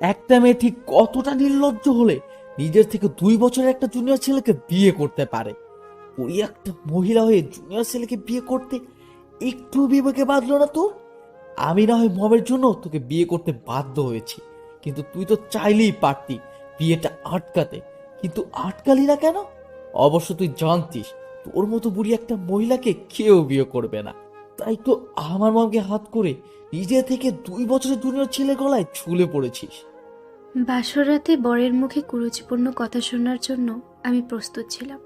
একটা মেয়ে ঠিক কতটা নির্লজ্জ হলে নিজের থেকে 2 বছরের একটা জুনিয়র ছেলেকে বিয়ে করতে পারে? ওই একটা মহিলা হয়ে জুনিয়র ছেলেকে বিয়ে করতে একটু বিবেকে বাঁধলো না তোর? আমি না হয় মমের জন্য তোকে বিয়ে করতে বাধ্য হয়েছি, কিন্তু তুই তো চাইলেই পারতি বিয়েটা আটকাতে, কিন্তু আটকালি না কেন? অবশ্য তুই জানতিস তোর মতো বুড়ি একটা মহিলাকে কেউ বিয়ে করবে না, তাই তো আমার মমকে হাত করে নিজে থেকে 2 বছরের জুনিয়র ছেলে গলায় ঝুলে পড়েছিস। বাসর রাতে বরের মুখে কুরুচিপূর্ণ কথা শোনার জন্য আমি প্রস্তুত ছিলাম,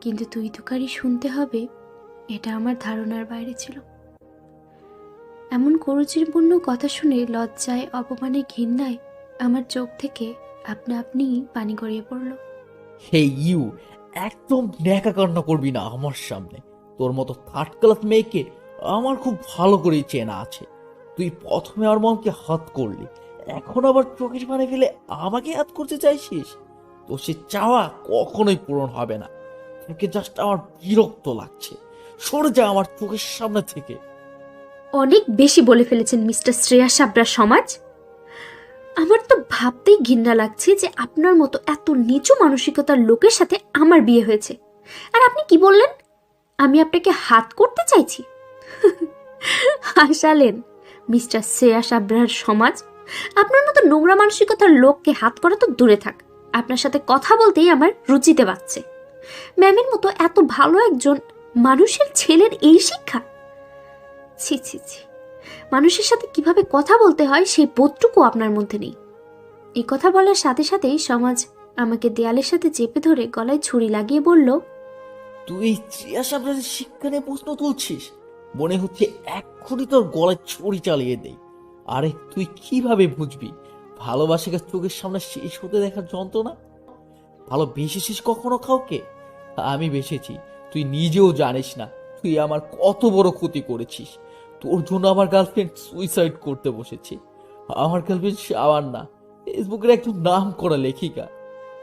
কিন্তু তুই তুকারি শুনতে হবে এটা আমার ধারণার বাইরে ছিল। এমন কুরুচিপূর্ণ কথা শুনে লজ্জায়, অপমানে, ঘৃণায় আমার চোখ থেকে আপনা আপনি পানি গড়িয়ে পড়ল। হে ইউ, একদম ন্যাকা কান্না করবি না আমার সামনে। তোর মতো থার্ড ক্লাস মেয়েকে আমার খুব ভালো করেই চেনা আছে। তুই প্রথমে আমার মনকে হাত করলি, এখন আবার চোখের পানি ফেলে আমাকে হাত করতে চাইছিস? তো সে চাওয়া কখনোই পূরণ হবে না। তোকে জাস্ট আমার বিরক্ত লাগছে, সরে যা আমার চোখের সামনে থেকে। অনেক বেশি বলে ফেলেছেন মিস্টার শ্রেয়া সাবরা সমাজ। আমার তো ভাবতেই ঘৃণা লাগছে যে আপনার মতো এত নিচু মানসিকতার লোকের সাথে আমার বিয়ে হয়েছে। আর আপনি কি বললেন? আমি আপনাকে হাত করতে চাইছি? হাসালেন মিস্টার শ্রেয়া সাবরার সমাজ। আপনার মতো নোংরা মানসিকতার লোককে হাত করা তো দূরে থাক, আপনার সাথে কথা বলতেই আমার রুচিতে বাড়ছে। ম্যামের মতো এত ভালো একজন মানুষের ছেলের এই শিক্ষা! ছি ছি ছি, মানুষের সাথে কিভাবে কথা বলতে হয় সেই বোধটুকু আপনার মধ্যে নেই। এই কথা বলার সাথে সাথেই সমাজ আমাকে দেয়ালের সাথে চেপে ধরে গলায় ছুরি লাগিয়ে বলল, তুই এই শ্রেয়া সাবরারের শিক্ষা নিয়ে প্রশ্ন তুলছিস? মনে হচ্ছে এক্ষুনি তোর গলায় ছুরি চালিয়ে দেই। আরে তুই কিভাবে বুঝবি ভালোবাসাকে চোখের সামনে শেষ হতে দেখার যন্ত্রণা? ভালোবেসেছিস কখনো কাউকে? আমি বেসেছি, তুই নিজেও জানিস না তুই আমার কত বড় ক্ষতি করেছিস। তোর জন্য আমার গার্লফ্রেন্ড সুইসাইড করতে বসেছে। আমার গার্লফ্রেন্ড শাওয়ার না, ফেসবুকের একজন নাম করা লেখিকা।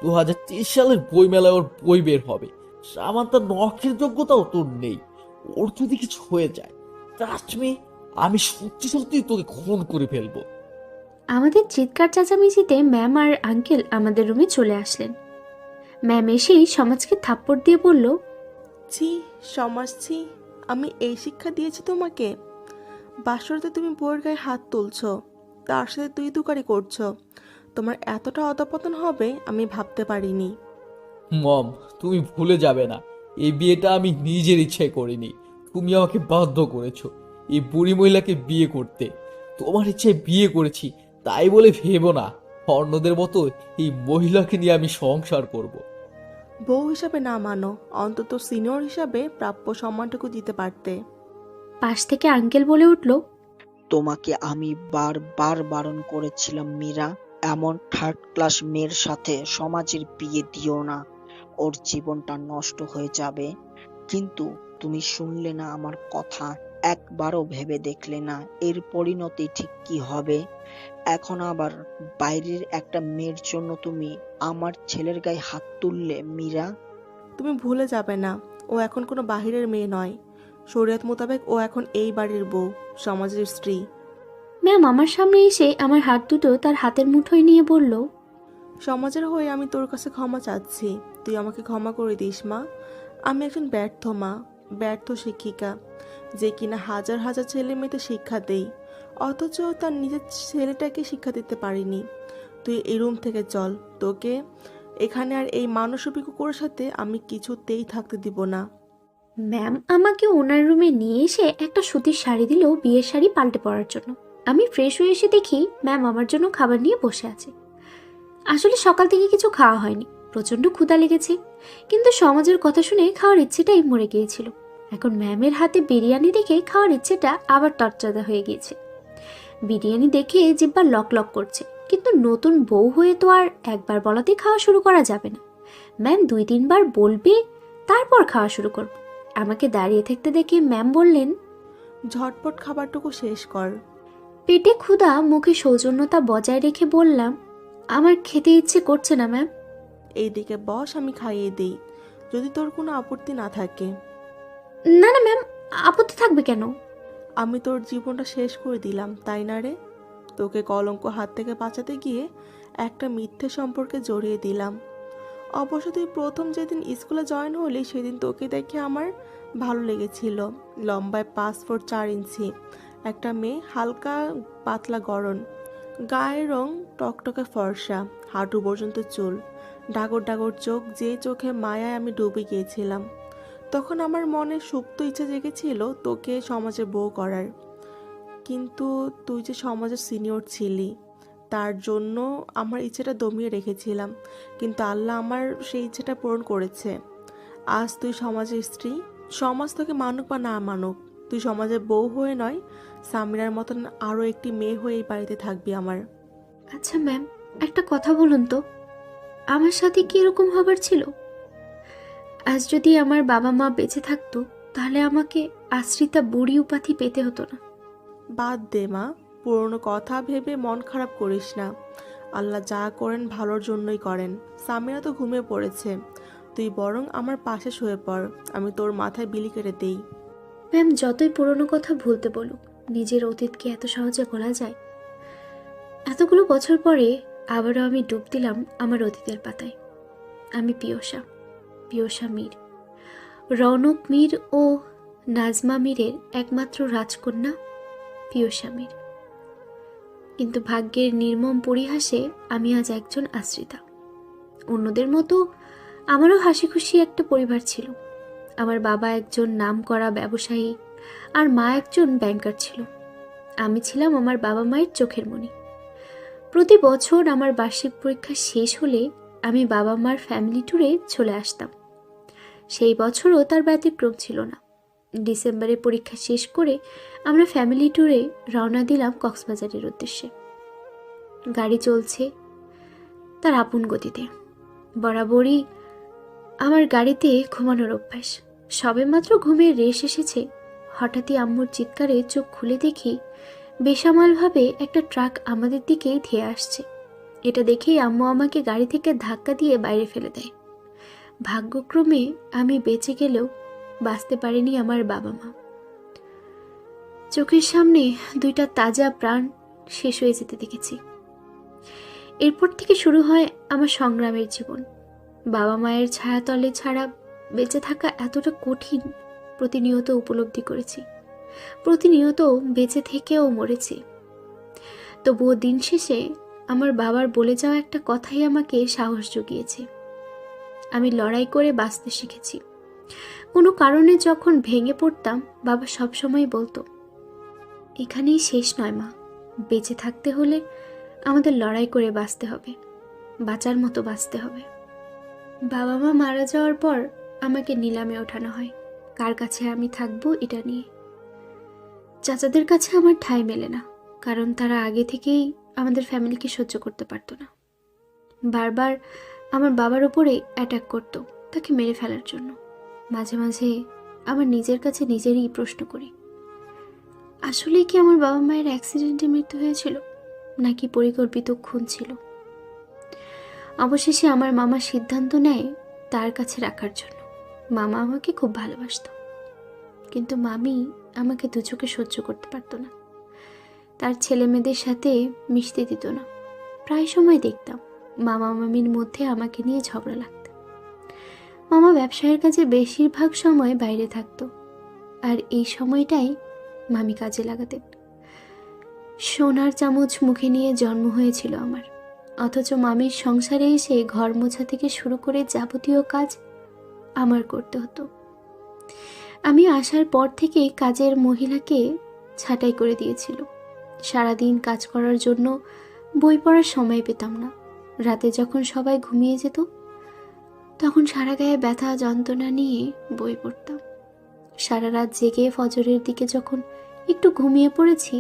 2023 সালের বইমেলায় ওর বই বের হবে। সামান্তার নখের যোগ্যতাও তোর নেই। ওর যদি কিছু হয়ে যায়, ট্রাস্ট মি, আমি সত্যি সত্যি তোকে খুন করে ফেলবো। আমাদের চিৎকার চেঁচামেচিতে ম্যাম আর আঙ্কেল আমাদের রুমে চলে আসলেন। ম্যাম এসেই সমাজকে থাপ্পড় দিয়ে বলল, ছি, সমাজ ছি। আমি এই শিক্ষা দিয়েছি তোমাকে? বাসরতে তুমি বউয়ের গায়ে হাত তুলছো, তার সাথে তুই তুকারি করছো। তোমার এতটা অধপতন হবে আমি ভাবতে পারিনি। মম, তুমি ভুলে যাবে না এই বিয়েটা আমি নিজের ইচ্ছায় করিনি। তুমি আমাকে বাধ্য করেছো এই বুড়ি মহিলাকে বিয়ে করতে। তোমার ইচ্ছায় বিয়ে করেছি তাই বলে ভেবো না অন্যদের মতো এই মহিলাকে নিয়ে আমি সংসার করব। বউ হিসাবে না মানো, অন্তত সিনিয়র হিসাবে প্রাপ্য সম্মানটুকু দিতে পারতে। পাশ থেকে আঙ্কেল বলে উঠল, তোমাকে আমি বারবার বারণ করেছিলাম মীরা, এমন থার্ড ক্লাস মেয়ের সাথে সমাজের বিয়ে দিও না, ওর জীবনটা নষ্ট হয়ে যাবে। কিন্তু তুমি শুনলে না আমার কথা, একবারও ভেবে দেখলে না এর পরিণতি ঠিক কি হবে। এখন আবার বাইরের একটা মেয়ের জন্য তুমি আমার ছেলের গায়ে হাত তুললে মীরা। তুমি ভুলে যাবে না, ও এখন কোনো বাহিরের মেয়ে নয়। শরীয়ত মোতাবেক ও এখন এই বাড়ির বউ, সমাজের স্ত্রী। ম্যাম আমার সামনে এসে আমার হাত দুটো তার হাতের মুঠোয় নিয়ে বলল, সমাজের হয়ে আমি তোর কাছে ক্ষমা চাচ্ছি, তুই আমাকে ক্ষমা করে দিস মা। আমি একজন ব্যর্থ মা, ব্যর্থ শিক্ষিকা, যে কিনা হাজার হাজার ছেলে মেয়েতে শিক্ষা দেই, অথচ তার নিজের ছেলেটাকে শিক্ষা দিতে পারিনি। তুই এই রুম থেকে চল, তোকে এখানে আর এই মানসিক কুকুরের সাথে আমি কিছুতেই থাকতে দিব না। ম্যাম আমাকে ওনার রুমে নিয়ে এসে একটা সুতির শাড়ি দিল বিয়ের শাড়ি পাল্টে পরার জন্য। আমি ফ্রেশ হয়ে এসে দেখি ম্যাম আমার জন্য খাবার নিয়ে বসে আছে। আসলে সকাল থেকে কিছু খাওয়া হয়নি, প্রচণ্ড ক্ষুধা লেগেছে, কিন্তু সমাজের কথা শুনে খাওয়ার ইচ্ছেটাই মরে গিয়েছিল। এখন ম্যামের হাতে বিরিয়ানি দেখে খাওয়ার ইচ্ছেটা আবার তরতাজা হয়ে গিয়েছে। বিরিয়ানি দেখে জিহ্বা লক লক করছে, কিন্তু নতুন বউ হয়ে তো আর একবার বলাতেই খাওয়া শুরু করা যাবে না। ম্যাম 2-3 বার বলবে, তারপর খাওয়া শুরু করব। আমাকে দাঁড়িয়ে থাকতে দেখে ম্যাম বললেন, ঝটপট খাবারটুকু শেষ কর। পেটে ক্ষুধা মুখে সৌজন্যতা বজায় রেখে বললাম, আমার খেতে ইচ্ছে করছে না ম্যাম। এইদিকে বস, আমি খাইয়ে দিই, যদি তোর কোনো আপত্তি না থাকে। না না ম্যাম, আপত্তি থাকবে কেন? আমি তোর জীবনটা শেষ করে দিলাম, তাই না রে? তোকে কলঙ্ক হাত থেকে বাঁচাতে গিয়ে একটা মিথ্যে সম্পর্কে জড়িয়ে দিলাম। অবশ্য তুই প্রথম যেদিন স্কুলে জয়েন হলি সেদিন তোকে দেখে আমার ভালো লেগেছিল। লম্বায় 5 ফুট 4 ইঞ্চি একটা মেয়ে, হালকা পাতলা গড়ন, গায়ের রং টকটকে ফর্সা, হাঁটু পর্যন্ত চুল, ডাগর ডাগর চোখ, যে চোখে মায়ায় আমি ডুবে গিয়েছিলাম। তখন আমার মনে সুপ্ত ইচ্ছা জেগেছিল তোকে সমাজে বউ করার, কিন্তু তুই যে সমাজের সিনিয়র ছিলি তার জন্য আমার ইচ্ছেটা দমিয়ে রেখেছিলাম, কিন্তু আল্লাহ আমার সেই ইচ্ছেটা পূরণ করেছে। আজ তুই সমাজের স্ত্রী, সমাজ তোকে মানুক বা না মানুক, তুই সমাজের বউ হয়ে নয়, সামিরার মতন আরও একটি মেয়ে হয়ে এই বাড়িতে থাকবি আমার। আচ্ছা ম্যাম, একটা কথা বলুন তো, আমার সাথে কি এরকম হবার ছিল? আজ যদি আমার বাবা মা বেঁচে থাকতো তাহলে আমাকে আশ্রিতা বুড়ি উপাধি পেতে হতো না। বাদ দে মা, পুরনো কথা ভেবে মন খারাপ করিস না। আল্লাহ যা করেন ভালোর জন্যই করেন। সামিরা তো ঘুমিয়ে পড়েছে, তুই বরং আমার পাশে শুয়ে পড়, আমি তোর মাথায় বিলি কেটে দেই। ম্যাম, যতই পুরনো কথা ভুলতে বলুক, নিজের অতীতকে এত সহজে ভোলা যায়? এতগুলো বছর পরে আবারও আমি ডুব দিলাম আমার অতীতের পাতায়। আমি পিয়সা মীর, রৌনক মীর ও নাজমা মীরের একমাত্র রাজকন্যা পিয়সা মীর। কিন্তু ভাগ্যের নির্মম পরিহাসে আমি আজ একজন আশ্রিতা। অন্যদের মতো আমারও হাসি খুশি একটা পরিবার ছিল। আমার বাবা একজন নামকরা ব্যবসায়ী আর মা একজন ব্যাংকার ছিল। আমি ছিলাম আমার বাবা মায়ের চোখের মণি। প্রতি বছর আমার বার্ষিক পরীক্ষা শেষ হলে আমি বাবা মার ফ্যামিলি ট্যুরে চলে আসতাম। সেই বছরও তার ব্যতিক্রম ছিল না। ডিসেম্বরে পরীক্ষা শেষ করে আমরা ফ্যামিলি ট্যুরে রওনা দিলাম কক্সবাজারের উদ্দেশ্যে। গাড়ি চলছে তার আপন গতিতে। বরাবরই আমার গাড়িতে ঘুমানোর অভ্যাস। সবেমাত্র ঘুমের রেশ এসেছে, হঠাৎই আম্মুর চিৎকারে চোখ খুলে দেখি বেসামালভাবে একটা ট্রাক আমাদের দিকেই ধেয়ে আসছে। এটা দেখেই আম্মু আমাকে গাড়ি থেকে ধাক্কা দিয়ে বাইরে ফেলে দেয়। ভাগ্যক্রমে আমি বেঁচে গেলেও বাঁচতে পারিনি আমার বাবা মা। চোখের সামনে দুইটা তাজা প্রাণ শেষ হয়ে যেতে দেখেছি। এরপর থেকে শুরু হয় আমার সংগ্রামের জীবন। বাবা মায়ের ছায়াতলে ছাড়া বেঁচে থাকা এতটা কঠিন প্রতিনিয়ত উপলব্ধি করেছি। প্রতিনিয়ত বেঁচে থেকেও মরেছি। তবুও দিন শেষে আমার বাবার বলে যাওয়া একটা কথাই আমাকে সাহস জুগিয়েছে। আমি লড়াই করে বাঁচতে শিখেছি। কোনো কারণে যখন ভেঙে পড়তাম, বাবা সবসময় বলতো, এখানেই শেষ নয় মা, বেঁচে থাকতে হলে আমাদের লড়াই করে বাঁচতে হবে, বাঁচার মতো বাঁচতে হবে। বাবা মা মারা যাওয়ার পর আমাকে নিলামে ওঠানো হয়, কার কাছে আমি থাকবো এটা নিয়ে। চাচাদের কাছে আমার ঠাঁই মেলে না, কারণ তারা আগে থেকেই আমাদের ফ্যামিলিকে সহ্য করতে পারতো না। বারবার আমার বাবার উপরে অ্যাটাক করতো তাকে মেরে ফেলার জন্য। মাঝে মাঝে আমার নিজের কাছে নিজেরই প্রশ্ন করি, আসলে কি আমার বাবা মায়ের অ্যাক্সিডেন্টে মৃত্যু হয়েছিল নাকি পরিকল্পিত খুন ছিল? অবশেষে আমার মামা সিদ্ধান্ত নেয় তার কাছে রাখার জন্য। মামা আমাকে খুব ভালোবাসত, কিন্তু মামি আমাকে দু চোখে সহ্য করতে পারতো না। তার ছেলে মেয়েদের সাথে মিশতে দিত না। প্রায় সময় দেখতাম মামা মামির মধ্যে আমাকে নিয়ে ঝগড়া লাগতো। মামা ব্যবসায়ের কাজে বেশিরভাগ সময় বাইরে থাকতো, আর এই সময়টাই মামি কাজে লাগাতেন। সোনার চামচ মুখে নিয়ে জন্ম হয়েছিল আমার, অথচ মামির সংসারে এসে ঘর মোছা থেকে শুরু করে যাবতীয় কাজ আমার করতে হতো। আমি আসার পর থেকেই কাজের মহিলাকে ছাঁটাই করে দিয়েছিল। সারাদিন কাজ করার জন্য বই পড়ার সময় পেতাম না। রাতে যখন সবাই ঘুমিয়ে যেত, তখন সারা গায়ে ব্যথা যন্ত্রণা নিয়ে বই পড়তাম। সারা রাত জেগে ফজরের দিকে যখন একটু ঘুমিয়ে পড়েছি,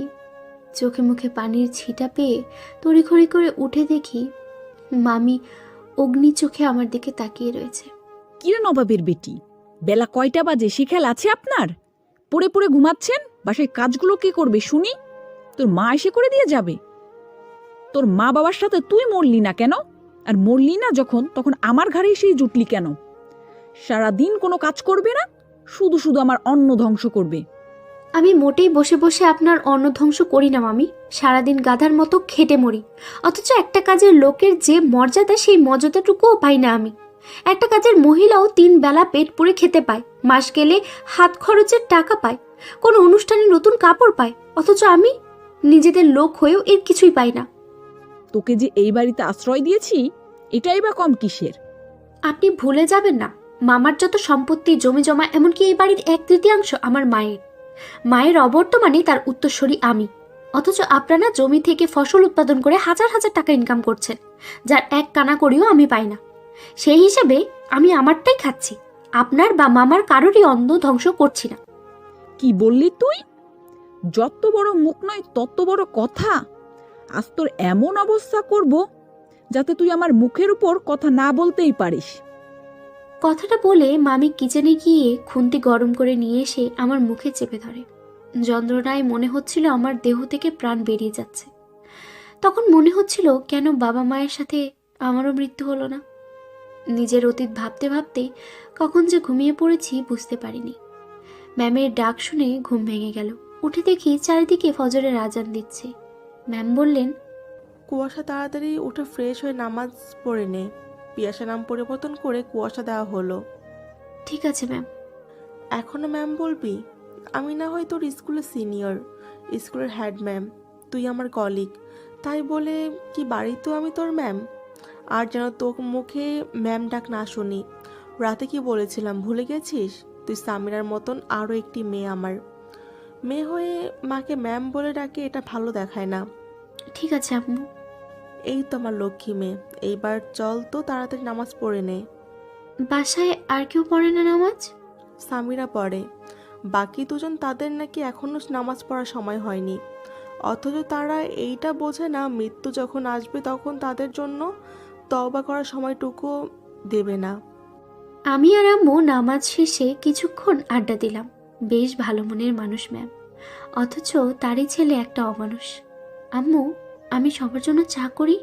চোখে মুখে পানির ছিটা পেয়ে তড়িঘড়ি করে উঠে দেখি মামি অগ্নি চোখে আমার দিকে তাকিয়ে রয়েছে। কিরে নবাবের বেটি, বেলা কয়টা বাজে? সে খেয়াল আছে আপনার? পড়ে পড়ে ঘুমাচ্ছেন? বাসায় কাজগুলো কে করবে শুনি? তোর মা এসে করে দিয়ে যাবে? তোর মা বাবার সাথে তুই মরলি না কেন? আর মরলি না যখন, তখন আমার ঘাড়ে এসেই জুটলি কেন? সারাদিন কোনো কাজ করবে না, শুধু শুধু আমার অন্ন ধ্বংস করবে। আমি মোটেই বসে বসে আপনার অন্ন ধ্বংস করি না মামি। সারাদিন গাধার মতো খেটে মরি, অথচ একটা কাজের লোকের যে মর্যাদা সেই মর্যাদাটুকুও পাই না আমি। একটা কাজের মহিলাও 3 বেলা পেট পুড়ে খেতে পায়, মাস গেলে হাত খরচের টাকা পায়, কোনো অনুষ্ঠানে নতুন কাপড় পায়, অথচ আমি নিজেদের লোক হয়েও এর কিছুই পাই না। তোকে যে এই বাড়িতে আশ্রয় দিয়েছি, এটাই বা কম কিসের? আপনি ভুলে যাবেন না, মামার যত সম্পত্তি জমি জমা, এমনকি এই বাড়ির 1/3 আমার মায়ের। মায়ের অবর্তমানে তার উত্তরসূরি আমি, অথচ আপনারা জমি থেকে ফসল উৎপাদন করে হাজার হাজার টাকা ইনকাম করছেন, যার 1 কানা করিও আমি পাই না। সেই হিসেবে আমি আমারটাই খাচ্ছি, আপনার বা মামার কারোরই অন্ন ধ্বংস করছি না। কি বললি তুই? যত বড় মুখ নয় তত বড় কথা। আজ তোর এমন অবস্থা করব যাতে তুই আমার মুখের উপর কথা না বলতেই পারিস। কথাটা বলে মামি কিচেনে গিয়ে খুন্তি গরম করে নিয়ে এসে আমার মুখে চেপে ধরে। যন্ত্রণায় মনে হচ্ছিল আমার দেহ থেকে প্রাণ বেরিয়ে যাচ্ছে। তখন মনে হচ্ছিল, কেন বাবা মায়ের সাথে আমারও মৃত্যু হলো না। নিজের অতীত ভাবতে ভাবতে কখন যে ঘুমিয়ে পড়েছি বুঝতে পারিনি। ম্যামের ডাক শুনে ঘুম ভেঙে গেল। উঠে দেখি চারিদিকে ফজরের আজান দিচ্ছে। ম্যাম বললেন, কুয়াশা তাড়াতাড়ি উঠে ফ্রেশ হয়ে নামাজ পড়ে নে। পিয়াসা নাম পরিবর্তন করে কুয়াশা দেওয়া হলো। ঠিক আছে ম্যাম। এখনো ম্যাম বলবি? আমি না হয় তোর স্কুলের সিনিয়র, স্কুলের হেড ম্যাম, তুই আমার কলিগ, তাই বলে কি বাড়িতেও আমি তোর ম্যাম? আর যেন তোর মুখে ম্যাম ডাক না শুনি। রাতে কি বলেছিলাম ভুলে গেছিস? তুই সামিরার মতন আরও একটি মেয়ে আমার। মেয়ে হয়ে মাকে ম্যাম বলে ডাকে, এটা ভালো দেখায় না। ঠিক আছে আম্মু। এই তো আমার লক্ষ্মী মেয়ে, এইবার চল তো তাড়াতাড়ি নামাজ পড়ে নে। বাসায় আর কেউ পড়ে না নামাজ? সামিরা পড়ে, বাকি দুজন তাদের নাকি এখনো নামাজ পড়ার সময় হয়নি। অথচ তারা এইটা বোঝে না, মৃত্যু যখন আসবে তখন তাদের জন্য তওবা করার সময়টুকু দেবে না। আমি আর আম্মু নামাজ শেষে কিছুক্ষণ আড্ডা দিলাম। বেশ ভালো মনের মানুষ ম্যাম, অথচ তারই ছেলে একটা অমানুষ। আম্মু, আমি সবার জন্য চা করি?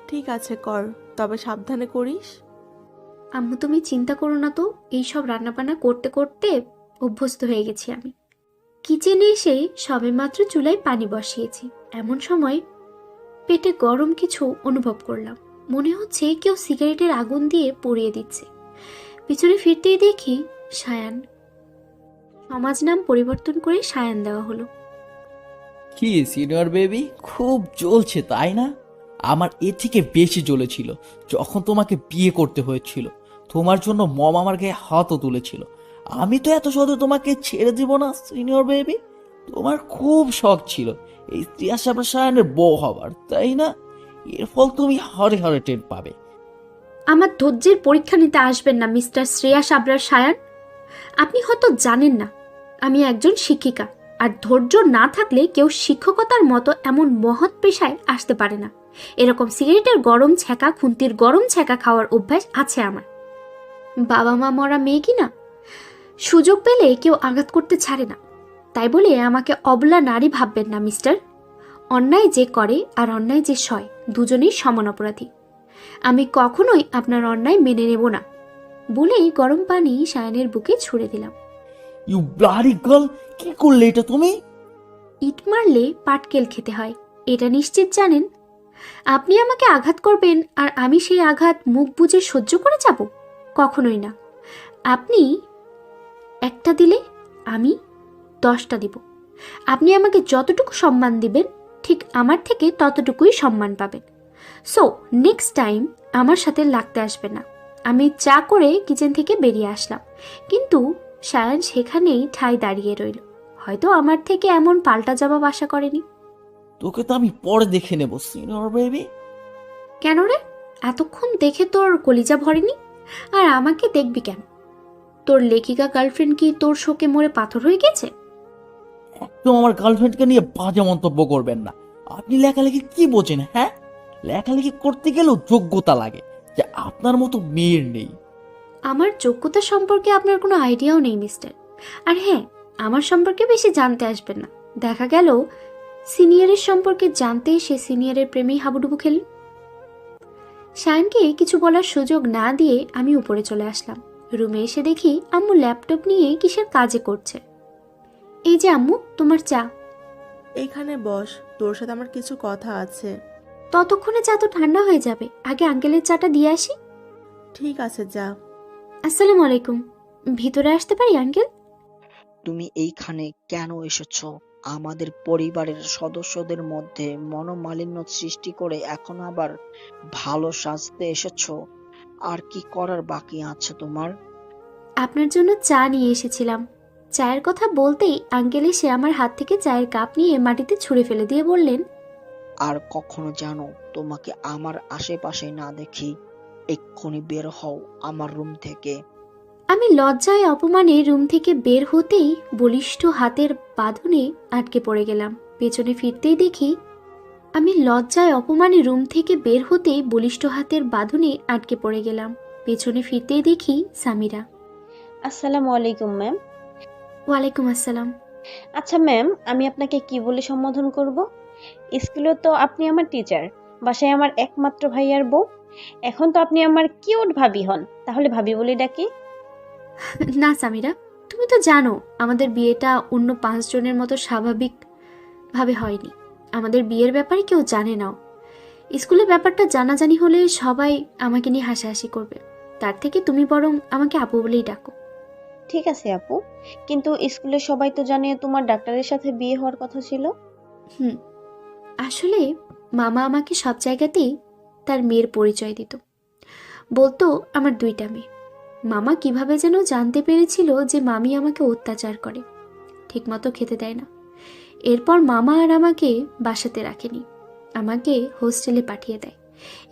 ঠিক আছে কর, তবে সাবধানে করিস। আম্মু তুমি চিন্তা করো না তো, এইসব রান্নাবান্না করতে করতে অভ্যস্ত হয়ে গেছি আমি। কিচেনে এসে সবেমাত্র চুলায় পানি বসিয়েছি, এমন সময় পেটে গরম কিছু অনুভব করলাম। মনে হচ্ছে কেউ সিগারেটের আগুন দিয়ে পুড়িয়ে দিচ্ছে। পিছনে ফিরতেই দেখি সায়ান। সমাজ নাম পরিবর্তন করে সায়ান দেওয়া হলো। কি সিনিয়র বেবি, খুব জ্বলছে তাই না? আমার এর থেকে বেশি জ্বলেছিল যখন তোমাকে বিয়ে করতে হয়েছিল। তোমার জন্য মম আমার গায়ে হাতও তুলেছিল। আমি তো এত সহজে তোমাকে ছেড়ে দিব না সিনিয়র বেবি। তোমার খুব শখ ছিল এই ত্রিয়া সায়নের বউ হবার, তাই না? এর ফল তুমি হারে হারে টের পাবে। আমার ধৈর্যের পরীক্ষা নিতে আসবেন না মিস্টার শ্রেয়া সাবরার সায়ান। আপনি হয়তো জানেন না, আমি একজন শিক্ষিকা, আর ধৈর্য না থাকলে কেউ শিক্ষকতার মতো এমন মহৎ পেশায় আসতে পারে না। এরকম সিগারেটের গরম ছ্যাঁকা, খুন্তির গরম ছ্যাঁকা খাওয়ার অভ্যাস আছে আমার। বাবা মা মরা মেয়ে কিনা, সুযোগ পেলে কেউ আঘাত করতে ছাড়ে না। তাই বলে আমাকে অবলা নারী ভাববেন না মিস্টার। অন্যায় যে করে আর অন্যায় যে সয়, দুজনেই সমান অপরাধী। আমি কখনোই আপনার অন্যায় মেনে নেব না। বলেই গরম পানি সায়ানের বুকে ছুঁড়ে দিলাম। ইউ ব্লাডি গার্ল, কি করলে এটা তুমি? ইট মারলে পাটকেল খেতে হয়, এটা নিশ্চিত জানেন। আপনি আমাকে আঘাত করবেন আর আমি সেই আঘাত মুখ বুজে সহ্য করে যাব? কখনোই না। আপনি একটা দিলে আমি 10টা দিব। আপনি আমাকে যতটুকু সম্মান দিবেন, ঠিক আমার থেকে ততটুকুই সম্মান পাবেন। সো নেক্সট টাইম আমার সাথে লাগতে আসবে না। আমি চা করে কিচেন থেকে বেরিয়ে আসলাম, কিন্তু সায়ান সেখানেই ঠাই দাঁড়িয়ে রইল। হয়তো আমার থেকে এমন পাল্টা জবাব আশা করেনি। তোকে তো আমি পরে দেখে নেব সিনিয়র বেবি। কেন রে, এতক্ষণ দেখে তোর কলিজা ভরেনি? আর আমাকে দেখবি কেন? তোর লেখিকা গার্লফ্রেন্ড কি তোর শোকে মরে পাথর হয়ে গেছে? একদম আমার গার্লফ্রেন্ডকে নিয়ে বাজে মন্তব্য করবেন না। আপনি লেখালেখি কি বোঝেন? হ্যাঁ, লেখালেখি করতে গেলেও যোগ্যতা লাগে, যে আপনার মতো মেয়ের নেই। আমার যোগ্যতা সম্পর্কে আপনার কোনো আইডিয়াও নেই মিস্টার। আর হ্যাঁ, আমার সম্পর্কে বেশি জানতে আসবেন না। দেখা গেল সিনিয়রের সম্পর্কে জানতে সে সিনিয়রের প্রেমেই হাবুডুবু খেলেন। শায়নকে কিছু বলার সুযোগ না দিয়ে আমি উপরে চলে আসলাম। রুমে এসে দেখি আম্মু ল্যাপটপ নিয়ে কিসের কাজে করছে। এই যে আম্মু, তোমার চা। এইখানে বস, তোর সাথে আমার কিছু কথা আছে। ততক্ষণে চা তো ঠান্ডা হয়ে যাবে, আগে আঙ্কেলের চাটা দিয়ে আসি। ঠিক আছে, যা। আসসালামু আলাইকুম, ভিতরে আসতে পারি আঙ্কেল? তুমি এইখানে কেন এসেছো? আমাদের পরিবারের সদস্যদের মধ্যে মনোমালিন্য সৃষ্টি করে এখন আবার ভালো সাজতে এসেছো? আর কি করার বাকি আছে তোমার? আপনার জন্য চা নিয়ে এসেছিলাম। চায়ের কথা বলতেই আঙ্কেল এসে আমার হাত থেকে চায়ের কাপ নিয়ে মাটিতে ছুঁড়ে ফেলে দিয়ে বললেন, আর কখনো জানো তোমাকে আমার আশেপাশে না দেখি। এক্ষুনি বের হও আমার রুম থেকে। আমি লজ্জায় অপমানে রুম থেকে বের হতেই বলিষ্ঠ হাতের বাঁধনে আটকে পড়ে গেলাম। পেছনে ফিরতেই দেখি আমি লজ্জায় অপমানে রুম থেকে বের হতেই বলিষ্ঠ হাতের বাঁধনে আটকে পড়ে গেলাম। পেছনে ফিরতেই দেখি সামিরা। আসসালামু আলাইকুম ম্যাম। ওয়ালাইকুম আসসালাম। আচ্ছা ম্যাম, আমি আপনাকে কি বলে সম্বোধন করব? স্কুলে তো আপনি আমার টিচার, বাসায় আমার একমাত্র ভাইয়ার বউ। এখন তো আপনি আমার কিউট ভাবি হন, তাহলে ভাবি বলে ডাকি? না সামিরা, তুমি তো জানো আমাদের বিয়েটা অন্য 5 জনের মতো স্বাভাবিকভাবে হয়নি। আমাদের বিয়ের ব্যাপারে কেউ জানে নাও। স্কুলে ব্যাপারটা জানাজানি হলে সবাই আমাকে নিয়ে হাসাহাসি করবে। তার থেকে তুমি বরং আমাকে আপু বলেই ডাকো। ঠিক আছে আপু, কিন্তু স্কুলে সবাই তো জানে তোমার ডাক্তারের সাথে বিয়ে হওয়ার কথা ছিল। হুম, আসলে মামা আমাকে সব জায়গাতেই তার মেয়ের পরিচয় দিত। বলতো আমার 2টা মেয়ে। মামা কিভাবে যেন জানতে পেরেছিল যে মামি আমাকে অত্যাচার করে, ঠিকমতো খেতে দেয় না। এরপর মামা আর আমাকে বাসাতে রাখেনি, আমাকে হোস্টেলে পাঠিয়ে দেয়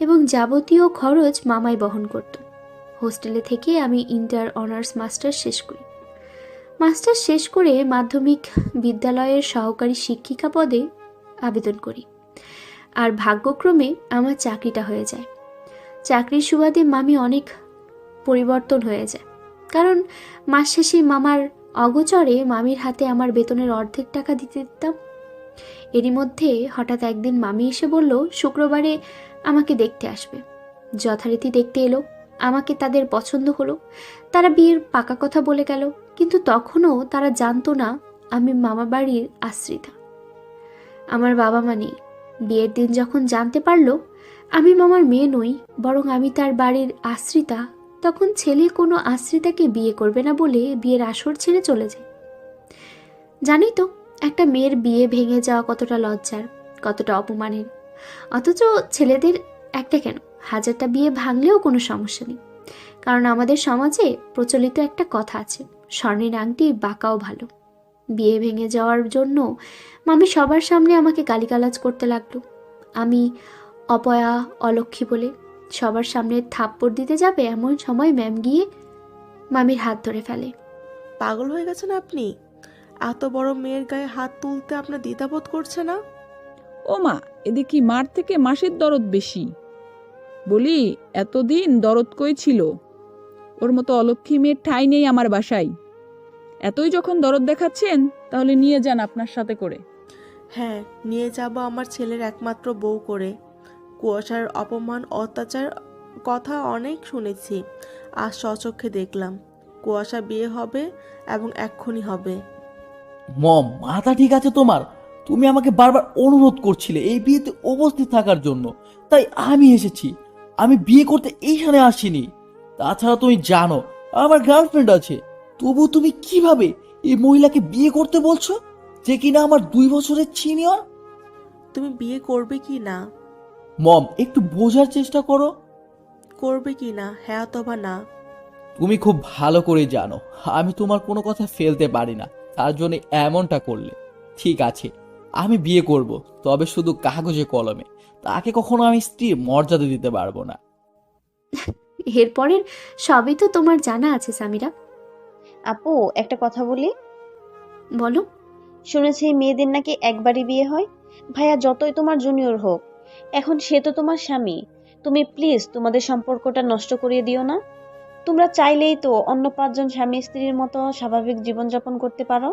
এবং যাবতীয় খরচ মামাই বহন করত। হোস্টেলে থেকে আমি ইন্টার অনার্স মাস্টার শেষ করি। মাস্টার শেষ করে মাধ্যমিক বিদ্যালয়ের সহকারী শিক্ষিকা পদে আবেদন করি। আর ভাগ্যক্রমে আমার চাকরিটা হয়ে যায়। চাকরির সুবাদে মামি অনেক পরিবর্তন হয়ে যায়, কারণ মাস শেষে মামার অগোচরে মামির হাতে আমার বেতনের অর্ধেক টাকা দিতে দিতাম। এরই মধ্যে হঠাৎ একদিন মামি এসে বলল শুক্রবারে আমাকে দেখতে আসবে। যথারীতি দেখতে এলো, আমাকে তাদের পছন্দ হলো। তারা বিয়ের পাকা কথা বলে গেল, কিন্তু তখনও তারা জানতো না আমি মামা বাড়ির আশ্রিতা। আমার বাবা মা নেই। বিয়ের দিন যখন জানতে পারলো আমি মামার মেয়ে নই, বরং আমি তার বাড়ির আশ্রিতা, তখন ছেলে কোনো আশ্রিতাকে বিয়ে করবে না বলে বিয়ের আসর ছেড়ে চলে যায়। জানি তো একটা মেয়ের বিয়ে ভেঙে যাওয়া কতটা লজ্জার, কতটা অপমানের। অথচ ছেলেদের একটা কেন 1000টা বিয়ে ভাঙলেও কোনো সমস্যা নেই, কারণ আমাদের সমাজে প্রচলিত একটা কথা আছে, স্বর্ণের আংটি বাঁকাও ভালো। বিয়ে ভেঙে যাওয়ার জন্য মামি সবার সামনে আমাকে গালিগালাজ করতে লাগলো। আমি অপয়া, অলক্ষী বলে সবার সামনে থাপ্পড় দিতে যাবে এমন সময় ম্যাম গিয়ে মামির হাত ধরে ফেলে। পাগল হয়ে গেছেন আপনি? এত বড় মেয়ের গায়ে হাত তুলতে আপনার দ্বিধাবোধ করছে না? ও মা, এদিকে মার থেকে মাসির দরদ বেশি। বলি, এতদিন দরদ কই ছিল? ওর মতো অলক্ষী মেয়ের ঠাঁই নেই আমার বাসায়। এতই যখন দরদ দেখাচ্ছেন, তাহলে নিয়ে যান আপনার সাথে করে। হ্যাঁ, নিয়ে যাব আমার ছেলের একমাত্র বউ করে। কুয়াশার অপমান অত্যাচার কথা অনেক শুনেছি, আজ স্বচক্ষে দেখলাম। কুয়াশা বিয়ে হবে এবং এক্ষুনি হবে। মম, মাথা ঠিক আছে তোমার? তুমি আমাকে বারবার অনুরোধ করছিলে এই বিয়েতে উপস্থিত থাকার জন্য, তাই আমি এসেছি। আমি বিয়ে করতে এইখানে আসিনি। তাছাড়া তুমি জানো আমার গার্লফ্রেন্ড আছে, তবু তুমি কিভাবে এই মহিলাকে বিয়ে করতে বলছো, যে কিনা আমার 2 বছরের সিনিয়র? তুমি বিয়ে করবে কি না? মম, একটু বোঝার চেষ্টা করো। করবে কি না, হ্যাঁ অথবা না? তুমি খুব ভালো করে জানো আমি তোমার কোনো কথা ফেলতে পারি না, তার জন্য এমনটা করলে। ঠিক আছে, আমি বিয়ে করব, তবে শুধু কাগজে কলমে। তাকে কখনো আমি স্ত্রীর মর্যাদা দিতে পারবো না। এরপরের সবই তো তোমার জানা আছে সামিরা। আপু, একটা কথা বলি। বলো। শুনেছি মেয়েদের নাকি একবারই বিয়ে হয়। ভাইয়া যতই তোমার জুনিয়র হোক, এখন সে তো তোমার স্বামী। তুমি প্লিজ তোমাদের সম্পর্কটা নষ্ট করিয়ে দিও না। তোমরা চাইলেই তো অন্য 5 জন স্বামী স্ত্রীর মতো স্বাভাবিক জীবনযাপন করতে পারো।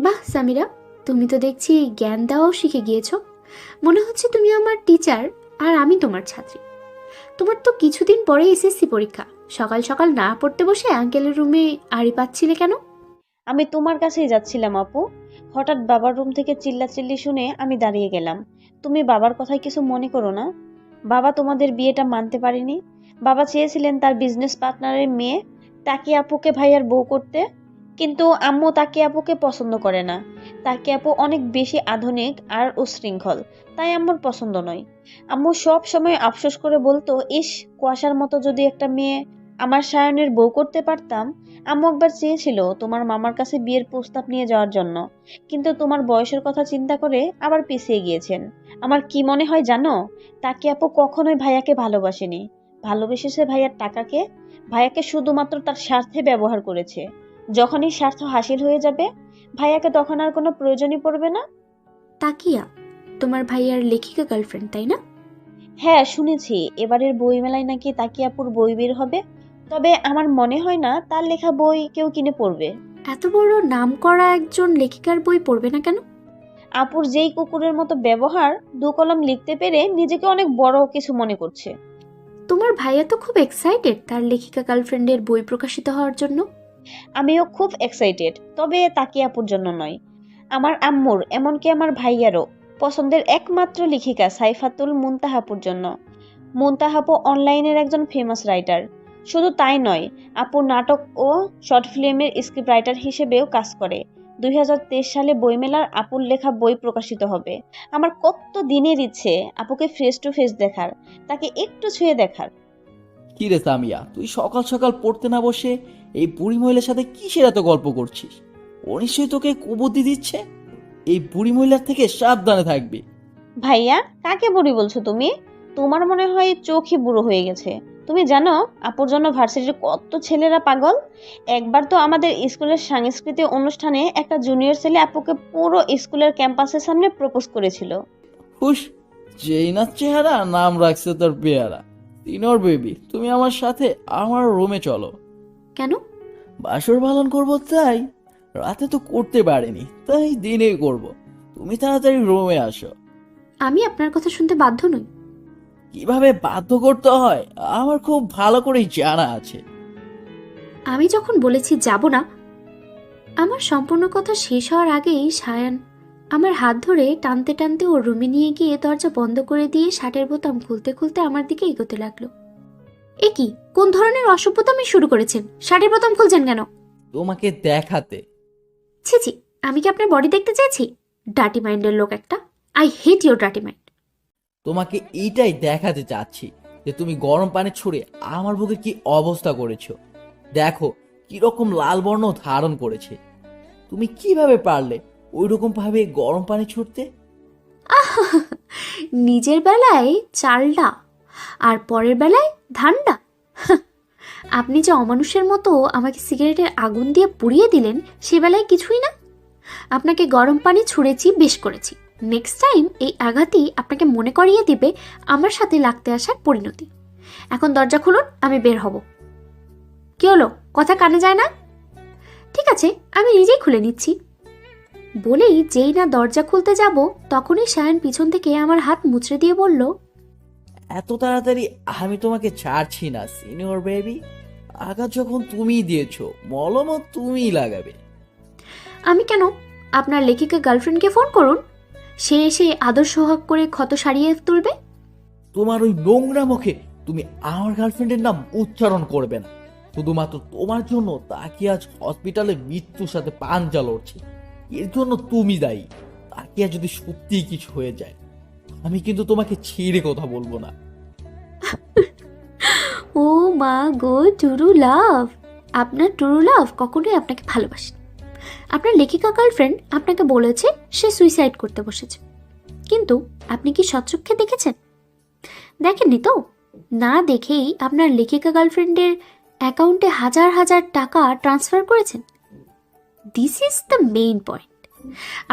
বাহ সামিরা, তুমি তো দেখছি জ্ঞান দেওয়াও শিখে গিয়েছো। মনে হচ্ছে তুমি আমার টিচার আর আমি তোমার ছাত্রী। তোমার তো কিছুদিন পরে এসএসসি পরীক্ষা, সকাল সকাল না পড়তে বসে আঙ্কেলের রুমে আড়ি পাচ্ছিলে কেন? আমি তোমার কাছেই যাচ্ছিলাম আপু। হঠাৎ বাবার রুম থেকে চিল্লাচিল্লি শুনে আমি দাঁড়িয়ে গেলাম। তুমি বাবার কথায় কিছু মনে করো না। বাবা তোমাদের বিয়েটা মানতে পারেনি। বাবা চেয়েছিলেন তার বিজনেস পার্টনারের মেয়ে তাকি আপুকে ভাইয়ার বউ করতে, কিন্তু আম্মু তাকি আপুকে পছন্দ করে না। তাকি আপু অনেক বেশি আধুনিক আর উশৃঙ্খল, তাই আম্মুর পছন্দ নয়। আম্মু সব সময় আফসোস করে বলতো, ইস, কুয়াশার মতো যদি একটা মেয়ে আমার সায়নের বউ করতে পারতাম। আম্মু একবার চেয়েছিল তোমার মামার কাছে বিয়ের প্রস্তাব নিয়ে যাওয়ার জন্য, কিন্তু তোমার বয়সের কথা চিন্তা করে আবার পিছিয়ে গিয়েছেন। আমার কি মনে হয় জানো, তাকি আপু কখনোই ভাইয়াকে ভালোবাসেনি। ভালোবেসেছে ভাইয়ার টাকাকে। ভাইয়াকে শুধুমাত্র তার স্বার্থে ব্যবহার করেছে। যখনই স্বার্থ হাসিল হয়ে যাবে, ভাইয়াকে তখন আর কোনো প্রয়োজনই পড়বে না। তাকিয়া তোমার ভাইয়ার লেখিকা গার্লফ্রেন্ড, তাই না? হ্যাঁ, শুনেছি এবারের বইমেলায় নাকি তাকিয়াপুর বই বের হবে। তবে আমার মনে হয় না তার লেখা বই কেউ কিনে পড়বে। এত বড় নামকরা একজন লেখিকার বই পড়বে না কেন? আপুর যেই কুকুরের মতো ব্যবহার, দু কলম লিখতে পেরে নিজেকে অনেক বড় কিছু মনে করছে। তোমার ভাইয়া তো খুব এক্সাইটেড তার লেখিকা গার্লফ্রেন্ডের বই প্রকাশিত হওয়ার জন্য। আমিও খুব এক্সাইটেড, তবে তাকিয়াপুর জন্য নয়, আমার আম্মুর, এমনকি আমার ভাইয়ারও পছন্দের একমাত্র লেখিকা সাইফাতুল মুনতাহাপুর জন্য। মুনতাহাপু অনলাইনের একজন ফেমাস রাইটার। শুধু তাই নয়, আপু নাটক ও শর্ট ফিল্মের স্ক্রিপ্ট রাইটার হিসেবেও কাজ করে। 2023 সালে বইমেলার আপুর লেখা বই প্রকাশিত হবে। আমার কত দিনের ইচ্ছে আপুকে ফেস টু ফেস দেখার, তাকে একটু ছুঁয়ে দেখার। কি রে সামিয়া, তুই সকাল সকাল পড়তে না বসে এই বুড়ি মহিলার সাথে কিসের এত গল্প করছিস? ও নিশ্চয়ই তোকে কুবুদ্ধি দিচ্ছে। এই বুড়ি মহিলার থেকে সাবধানে থাকবি। ভাইয়া, কাকে বুড়ি বলছো তুমি? তোমার মনে হয় চোখই বুড়ো হয়ে গেছে। তুমি জানো আপুর জন্য ভার্সিটির কত ছেলেরা পাগল। একবার তো আমাদের স্কুলের সাংস্কৃতিক অনুষ্ঠানে একটা জুনিয়র ছেলে আপুকে পুরো স্কুলের ক্যাম্পাসের সামনে প্রপোজ করেছিল। হুস, যেই না চেহারা, নাম রাখছে তোর পেয়ারা। সিনিয়র বেবি, তুমি আমার সাথে আমার রুমে চলো। কেন? বাসর পালন করবো তাই। রাতে তো করতে পারিনি, তাই দিনে করব। তুমি তাড়াতাড়ি রুমে আসো। আমি আপনার কথা শুনতে বাধ্য নই। কিভাবে বাধ্য করতে হয় আমার খুব ভালো করেই জানা আছে। আমি যখন বলেছি যাব না, আমার সম্পূর্ণ কথা শেষ হওয়ার আগেই সায়ান আমার হাত ধরে টানতে টানতে ওর রুমে নিয়ে গিয়ে দরজা বন্ধ করে দিয়ে শার্টের বোতাম খুলতে খুলতে আমার দিকে এগোতে লাগলো। এ কি, কোন ধরনের অসভ্যতামি শুরু করেছেন? শার্টের বোতাম খুলছেন কেন? তোমাকে দেখাতে। ছি ছি, আমি কি আপনার বডি দেখতে চাইছি? ডার্টি মাইন্ডের লোক একটা। I hate your dirty mind. তোমাকে এইটাই দেখাতে চাচ্ছি যে তুমি গরম পানি ছুঁড়ে আমার বুকে কি অবস্থা করেছো। দেখো কিরকম লাল বর্ণ ধারণ করেছে। তুমি কিভাবে পারলে ওইরকম ভাবে গরম পানি ছুটতে? নিজের বেলায় চালডা আর পরের বেলায় ধান্ডা। আপনি যে অমানুষের মতো আমাকে সিগারেটের আগুন দিয়ে পুড়িয়ে দিলেন, সে বেলায় কিছুই না। আপনাকে গরম পানি ছুঁড়েছি, বেশ করেছি। নেক্সট টাইম এই আঘাতই আপনাকে মনে করিয়ে দিবে আমার সাথে লাগতে আসার পরিণতি। এখন দরজা খুলুন, আমি বের হব। কি হলো, কথা কানে যায় না? ঠিক আছে, আমি নিজেই খুলে নিচ্ছি। বলেই যেই না দরজা খুলতে যাব, তখনই সায়ন পিছন থেকে আমার হাত মুচড়ে দিয়ে বলল, এত তাড়াতাড়ি আমি তোমাকে ছাড়ছি না সিনিয়র বেবি। আঘাত যখন তুমিই দিয়েছো, মলমও তুমিই লাগাবে। আমি কেন? আপনার লেখিকা গার্লফ্রেন্ডকে ফোন করুন, সে এসে আদর সোহাগ করে ক্ষত সারিয়ে তুলবে। তোমার ওই নোংরা মুখে তুমি আমার গার্লফ্রেন্ডের নাম উচ্চারণ করবে না। শুধুমাত্র তোমার জন্য তাকে আজ হসপিটালে মৃত্যুর সাথে পাঞ্জা লড়ছে। এর জন্য তুমি দায়ী। তাকে যদি সত্যিই কিছু হয়ে যায়, আমি কিন্তু তোমাকে ছেড়ে কথা বলবো না। ও মা গো, টুরু লাভ! আপনার টুরু লাভ কখনোই আপনাকে ভালোবাসে। আপনার লেখিকা গার্লফ্রেন্ড আপনাকে বলেছে সে সুইসাইড করতে বসেছে, কিন্তু আপনি কি সচক্ষে দেখেছেন? দেখেননি তো? না দেখেই আপনার লেখিকা গার্লফ্রেন্ডের অ্যাকাউন্টে হাজার হাজার টাকা ট্রান্সফার করেছেন। This is the main point.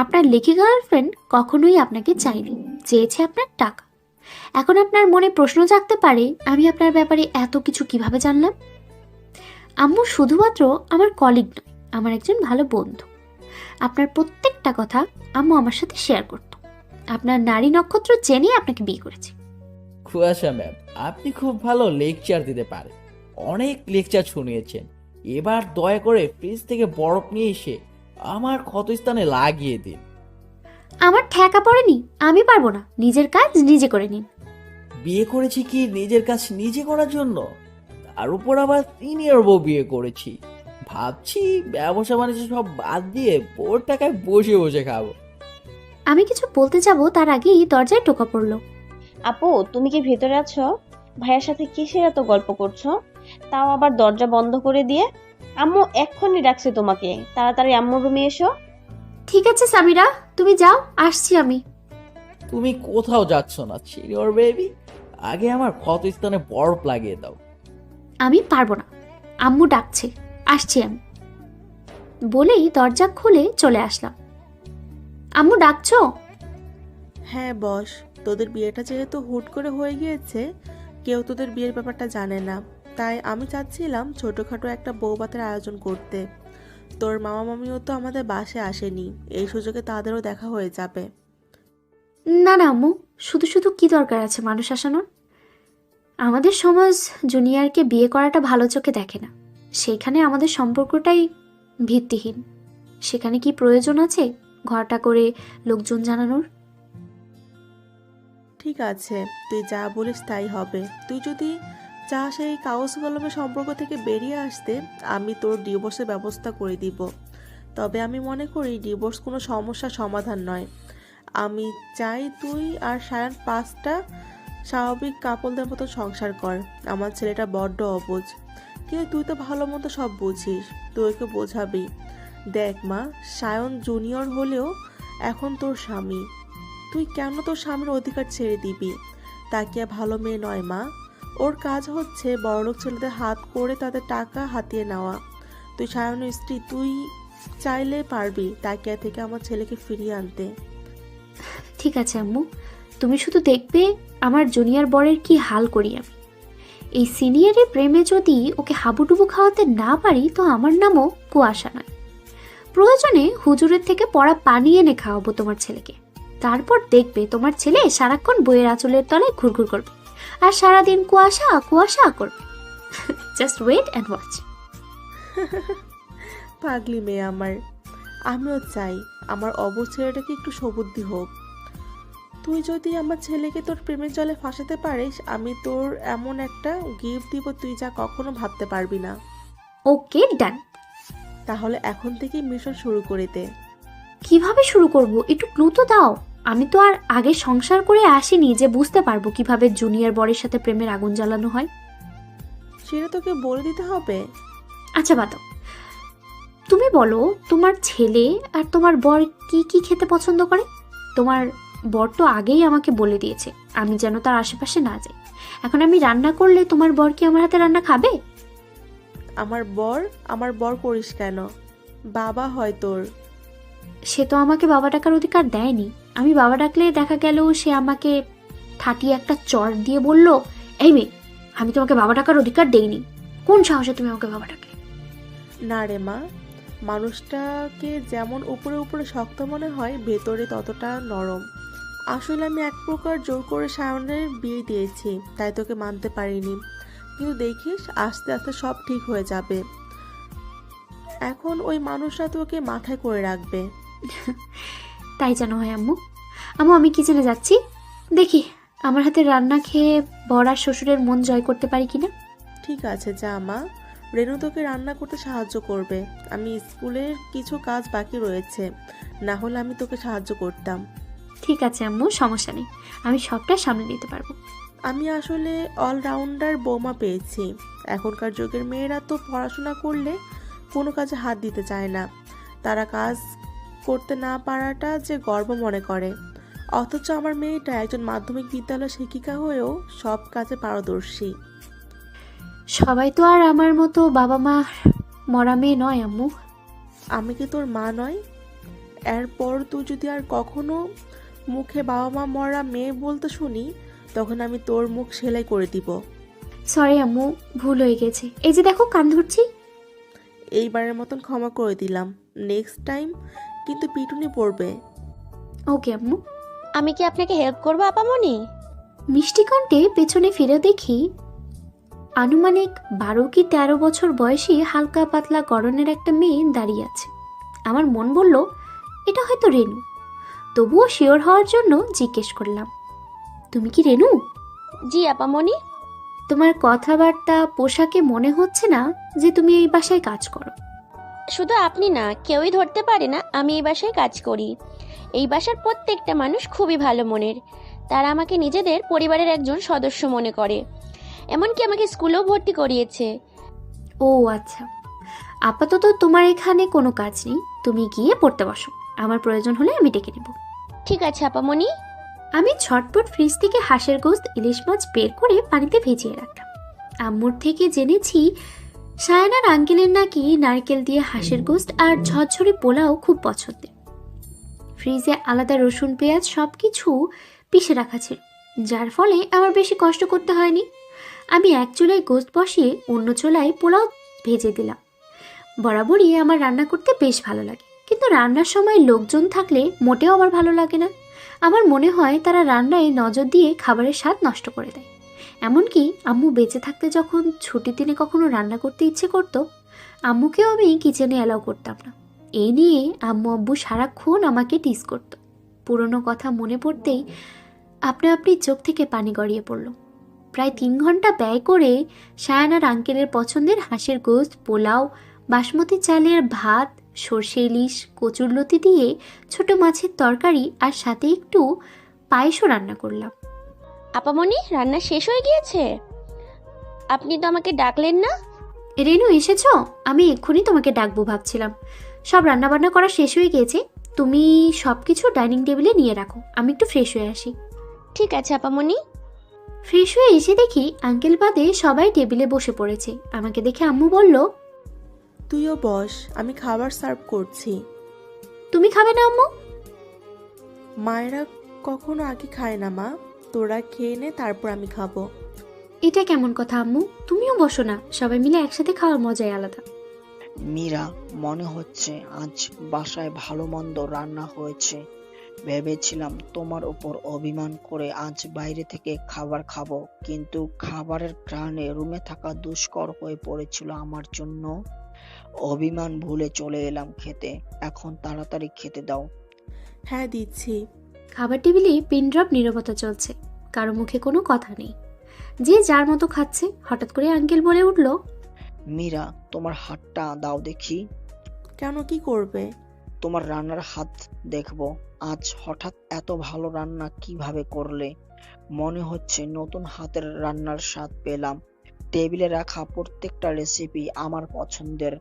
আপনার লেখিকা গার্লফ্রেন্ড কখনোই আপনাকে চায়নি, চেয়েছে আপনার টাকা। এখন আপনার মনে প্রশ্ন জাগতে পারে, আমি আপনার ব্যাপারে এত কিছু কিভাবে জানলাম? আম্মু শুধুমাত্র আমার কলিগ নয়, আমার একজন ভালো বন্ধু। আপনার প্রত্যেকটা কথা আম্মু আমার সাথে শেয়ার করত। আপনার নারী নক্ষত্র জেনে আপনাকে বিয়ে করেছে। কুয়াশা ম্যাম, আপনি খুব ভালো লেকচার দিতে পারেন। অনেক লেকচার শুনিয়েছেন, এবার দয়া করে ফ্রিজ থেকে বরফ নিয়ে এসে আমার ক্ষতস্থানে লাগিয়ে দিন। আমার ঠেকা পড়েনি, আমি পারবো না, নিজের কাজ নিজে করে নিন। বিয়ে করেছি কি নিজের কাজ নিজে করার জন্য? তার উপর আবার সিনিয়র বউ বিয়ে করেছি। ভাবছি ব্যবসা বাণিজ্য সব বাদ দিয়ে বোর টাকায় বসে বসে খাবো। আমি কিছু বলতে যাব তার আগেই দরজায় টোকা পড়লো। আপু, তুমি কি ভেতরে আছো? ভাইয়ার সাথে কিসের এত গল্প করছো, তাও আবার দরজা বন্ধ করে দিয়ে? আম্মু এক্ষুনি ডাকছে তোমাকে, তাড়াতাড়ি আম্মুর রুমে এসো। ঠিক আছে সামিরা, তুমি যাও, আসছি আমি। তুমি কোথাও যাচ্ছ না সিনিয়র বেবি, আগে আমার ক্ষতস্থানে বরফ লাগিয়ে দাও। আমি পারবো না, আম্মু ডাকছে, আসছি আমি বলেই দরজা খুলে চলে আসলাম। আম্মু ডাকছো? হ্যাঁ বস, তোদের বিয়েটা যেহেতু হুট করে হয়ে গিয়েছে, কেউ তোদের বিয়ের ব্যাপারটা জানে না, তাই আমি চাচ্ছিলাম ছোটোখাটো একটা বউভাতের আয়োজন করতে। তোর মামা মামিও তো আমাদের বাসায় আসেনি, এই সুযোগে তাদেরও দেখা হয়ে যাবে। না না আম্মু, শুধু শুধু কি দরকার আছে মানুষ আসানোর? আমাদের সমাজ জুনিয়রকে বিয়ে করাটা ভালো চোখে দেখে না, সেইখানে আমাদের সম্পর্কটাই ভিত্তিহীন। সেখানে কি প্রয়োজন আছে ঘরটা করে লোকজন জানানোর? ঠিক আছে, তুই যা বলিস তাই হবে। তুই যদি চাস এই কাগজ কলমের সম্পর্ক থেকে বেরিয়ে আসতে, আমি তোর ডিভোর্সের ব্যবস্থা করে দিব। তবে আমি মনে করি ডিভোর্স কোনো সমস্যার সমাধান নয়। আমি চাই তুই আর সায়ান 5টা স্বাভাবিক কাপলদের মতো সংসার কর। আমার ছেলেটা বড্ড অবুঝ, কিন্তু তুই তো ভালো মতো সব বুঝিস, তুই ওকে বোঝাবি। দেখ মা, সায়ন জুনিয়র হলেও এখন তোর স্বামী। তুই কেন তোর স্বামীর অধিকার ছেড়ে দিবি? তাকিয়া ভালো মেয়ে নয় মা, ওর কাজ হচ্ছে বড়লোক ছেলেদের হাত করে তাদের টাকা হাতিয়ে নেওয়া। তুই সায়নের স্ত্রী, তুই চাইলে পারবি তাকিয়া থেকে আমার ছেলেকে ফিরিয়ে আনতে। ঠিক আছে আম্মু, তুমি শুধু দেখবে আমার জুনিয়র বরের কি হাল করি আমি। এই সিনিয়রের প্রেমে যদি ওকে হাবুডুবু খাওয়াতে না পারি তো আমার নামও কুয়াশা নয়। প্রয়োজনে হুজুরের থেকে পড়া পানি এনে খাওয়াবো তোমার ছেলেকে। তারপর দেখবে তোমার ছেলে সারাক্ষণ বইয়ের আঁচলের তলায় ঘুরঘুর করবে আর সারাদিন কুয়াশা কুয়াশা করবে। Just wait and watch. পাগলি মেয়ে আমার। আমিও চাই আমার অবুঝ ছেলেটাকে একটু সবুদ্ধি হোক। তুই যদি আমার ছেলেকে তোর প্রেমের জলে ফাঁসাতে পারিস, আমি তোর এমন একটা গিফট দিব তুই যা কখনো ভাবতে পারবি না। ওকে ডান। তাহলে এখন থেকেই মিশন শুরু করে দে। কিভাবে শুরু করব, একটু ক্লু তো দাও। আমি তো আর আগে সংসার করে আসিনি যে বুঝতে পারবো কিভাবে জুনিয়র বরের সাথে প্রেমের আগুন জ্বালানো হয়। সেটা তোকে বলে দিতে হবে? আচ্ছা বাতাও, তুমি বলো তোমার ছেলে আর তোমার বর কি কি খেতে পছন্দ করে। তোমার বর তো আগেই আমাকে বলে দিয়েছে আমি যেন তার আশেপাশে না যাই। এখন আমি রান্না করলে তোমার বর কি আমার হাতে রান্না খাবে? আমার বর করিস কেন? বাবা হয় তোর। সে তো আমাকে বাবা ডাকার অধিকার দেয়নি। আমি বাবা ডাকলে দেখা গেল সে আমাকে ঠাটিয়ে একটা চড় দিয়ে বলল, এই মেয়ে, আমি তোমাকে বাবা ডাকার অধিকার দেইনি, কোন সাহসে তুমি আমাকে বাবা ডাকলে? না রে মা, মানুষটাকে যেমন উপরে উপরে শক্ত মনে হয়, ভেতরে ততটা নরম। আসলে আমি এক প্রকার জোর করে সায়নের বিয়ে দিয়েছি, তাই তোকে মানতে পারিনি। কিন্তু দেখিস আস্তে আস্তে সব ঠিক হয়ে যাবে। এখন ওই মানুষটা তোকে মাথায় করে রাখবে। তাই যেন হয় আম্মু। আম্মু আমি কিচেনে যাচ্ছি, দেখি আমার হাতে রান্না খেয়ে বর আর শ্বশুরের মন জয় করতে পারি কিনা। ঠিক আছে যা মা, রেনু তোকে রান্না করতে সাহায্য করবে। আমি স্কুলের কিছু কাজ বাকি রয়েছে, না হলে আমি তোকে সাহায্য করতাম। ঠিক আছে আম্মু, সমস্যা নেই, আমি সবটা সামনে নিতে পারবো। আমি আসলে অলরাউন্ডার বৌমা পেয়েছি। এখনকার যুগের মেয়েরা তো পড়াশোনা করলে কোনো কাজে হাত দিতে চায় না, তারা কাজ করতে না পারাটা যে গর্ব মনে করে। অথচ আমার মেয়েটা একজন মাধ্যমিক বিদ্যালয় শিক্ষিকা হয়েও সব কাজে পারদর্শী। সবাই তো আর আমার মতো বাবা মা মরা মেয়ে নয় আম্মু। আমি কি তোর মা নয়? এরপর তুই যদি আর কখনো মুখে বাবা মা মরা মেয়ে বলতে শুনি, তখন আমি তোর মুখ সেলাই করে দিব। সরি আম্মু, ভুল হয়ে গেছে। এই যে দেখো কান ধরছি। এইবারের মতন ক্ষমা করে দিলাম, নেক্সট টাইম কিন্তু পিটুনি পড়বে। ওকে আম্মু। আমি কি আপনাকে হেল্প করবো আপামনি? মিষ্টি কণ্ঠে পেছনে ফিরে দেখি আনুমানিক 12 কি 13 বছর বয়সী হালকা পাতলা গড়নের একটা মেয়ে দাঁড়িয়ে আছে। আমার মন বলল এটা হয়তো রেনু। তবুও শিওর হওয়ার জন্য জিজ্ঞেস করলাম, তুমি কি রেনু? জি আপামনি। তোমার কথাবার্তা পোশাকে মনে হচ্ছে না যে তুমি এই বাসায় কাজ করো। শুধু আপনি না, কেউই ধরতে পারে না আমি এই বাসায় কাজ করি। এই বাসার প্রত্যেকটা মানুষ খুবই ভালো মনের। তারা আমাকে নিজেদের পরিবারের একজন সদস্য মনে করে। এমনকি আমাকে স্কুলেও ভর্তি করিয়েছে। ও আচ্ছা, আপাতত তোমার এখানে কোনো কাজ নেই, তুমি গিয়ে পড়তে বসো। আমার প্রয়োজন হলে আমি ডেকে নেব। ঠিক আছে আপামনি। আমি ঝটপট ফ্রিজ থেকে হাঁসের গোশত ইলিশ মাছ বের করে পানিতে ভিজিয়ে রাখলাম। আম্মুর থেকে জেনেছি সায়নার আঙ্কেলের নাকি নারকেল দিয়ে হাঁসের গোশত আর ঝরঝরে পোলাও খুব পছন্দের। ফ্রিজে আলাদা রসুন পেঁয়াজ সব কিছু পিষে রাখা ছিল, যার ফলে আমার বেশি কষ্ট করতে হয়নি। আমি এক চুলায় গোশত বসিয়ে অন্য চুলায় পোলাও ভেজে দিলাম। বরাবরই আমার রান্না করতে বেশ ভালো লাগে, কিন্তু রান্নার সময় লোকজন থাকলে মোটেও আমার ভালো লাগে না। আমার মনে হয় তারা রান্নায় নজর দিয়ে খাবারের স্বাদ নষ্ট করে দেয়। এমনকি আম্মু বেঁচে থাকতে যখন ছুটির দিনে কখনো রান্না করতে ইচ্ছে করতো, আম্মুকেও আমি কিচেনে অ্যালাউ করতাম না। এই নিয়ে আম্মু আব্বু সারাক্ষণ আমাকে টিজ করতো। পুরনো কথা মনে পড়তেই আপনা আপনি চোখ থেকে পানি গড়িয়ে পড়ল। প্রায় 3 ঘন্টা ব্যয় করে সায়ানার আঙ্কেলের পছন্দের হাঁসের গোশত, পোলাও, বাসমতি চালের ভাত, সর্ষে ইলিশ, কচুরলতি দিয়ে ছোট মাছের তরকারি আর সাথে একটু পায়েসও রান্না করলাম। আপামনি, রান্না শেষ হয়ে গিয়েছে? আপনি তো আমাকে ডাকলেন না। রেনু, এসেছো? আমি এক্ষুনি তোমাকে ডাকবো ভাবছিলাম। সব রান্নাবান্না করা শেষ হয়ে গিয়েছে, তুমি সব কিছু ডাইনিং টেবিলে নিয়ে রাখো, আমি একটু ফ্রেশ হয়ে আসি। ঠিক আছে আপামনি। ফ্রেশ হয়ে এসে দেখি আঙ্কেল বাদে সবাই টেবিলে বসে পড়েছে। আমাকে দেখে আম্মু বলল, তুইও বস, আমি খাবার সার্ভ করছি। তুমি খাবে না আম্মু? মায়েরা কখনো আগে খায় না মা, তোরা খেয়ে নে, তারপর আমি খাবো। এটা কেমন কথা আম্মু? তুমিও বসো না, সবাই মিলে একসাথে খাওয়ার মজাই আলাদা। মীরা, মনে হচ্ছে আজ বাসায় ভালো মন্দ রান্না হয়েছে। ভেবেছিলাম তোমার উপর অভিমান করে আজ বাইরে থেকে খাবার খাবো, কিন্তু খাবারের ঘ্রাণে রুমে থাকা দুষ্কর হয়ে পড়েছিল আমার জন্য। অভিমান ভুলে চলে এলাম খেতে। এখন তাড়াতাড়ি খেতে দাও। হ্যাঁ দিচ্ছি। খাবার টেবিলে পিনড্রপ নীরবতা চলছে, কারো মুখে কোনো কথা নেই, যে যার মতো খাচ্ছে। হঠাৎ করে আঙ্কেল বলে উঠল, মীরা, তোমার হাতটা দাও দেখি। কেন, কি করবে? তোমার রান্নার হাত দেখবো। আজ হঠাৎ এত ভালো রান্না কিভাবে করলে? মনে হচ্ছে নতুন হাতের রান্নার স্বাদ পেলাম। টেবিলে রাখা প্রত্যেকটা রেসিপি আমার পছন্দের।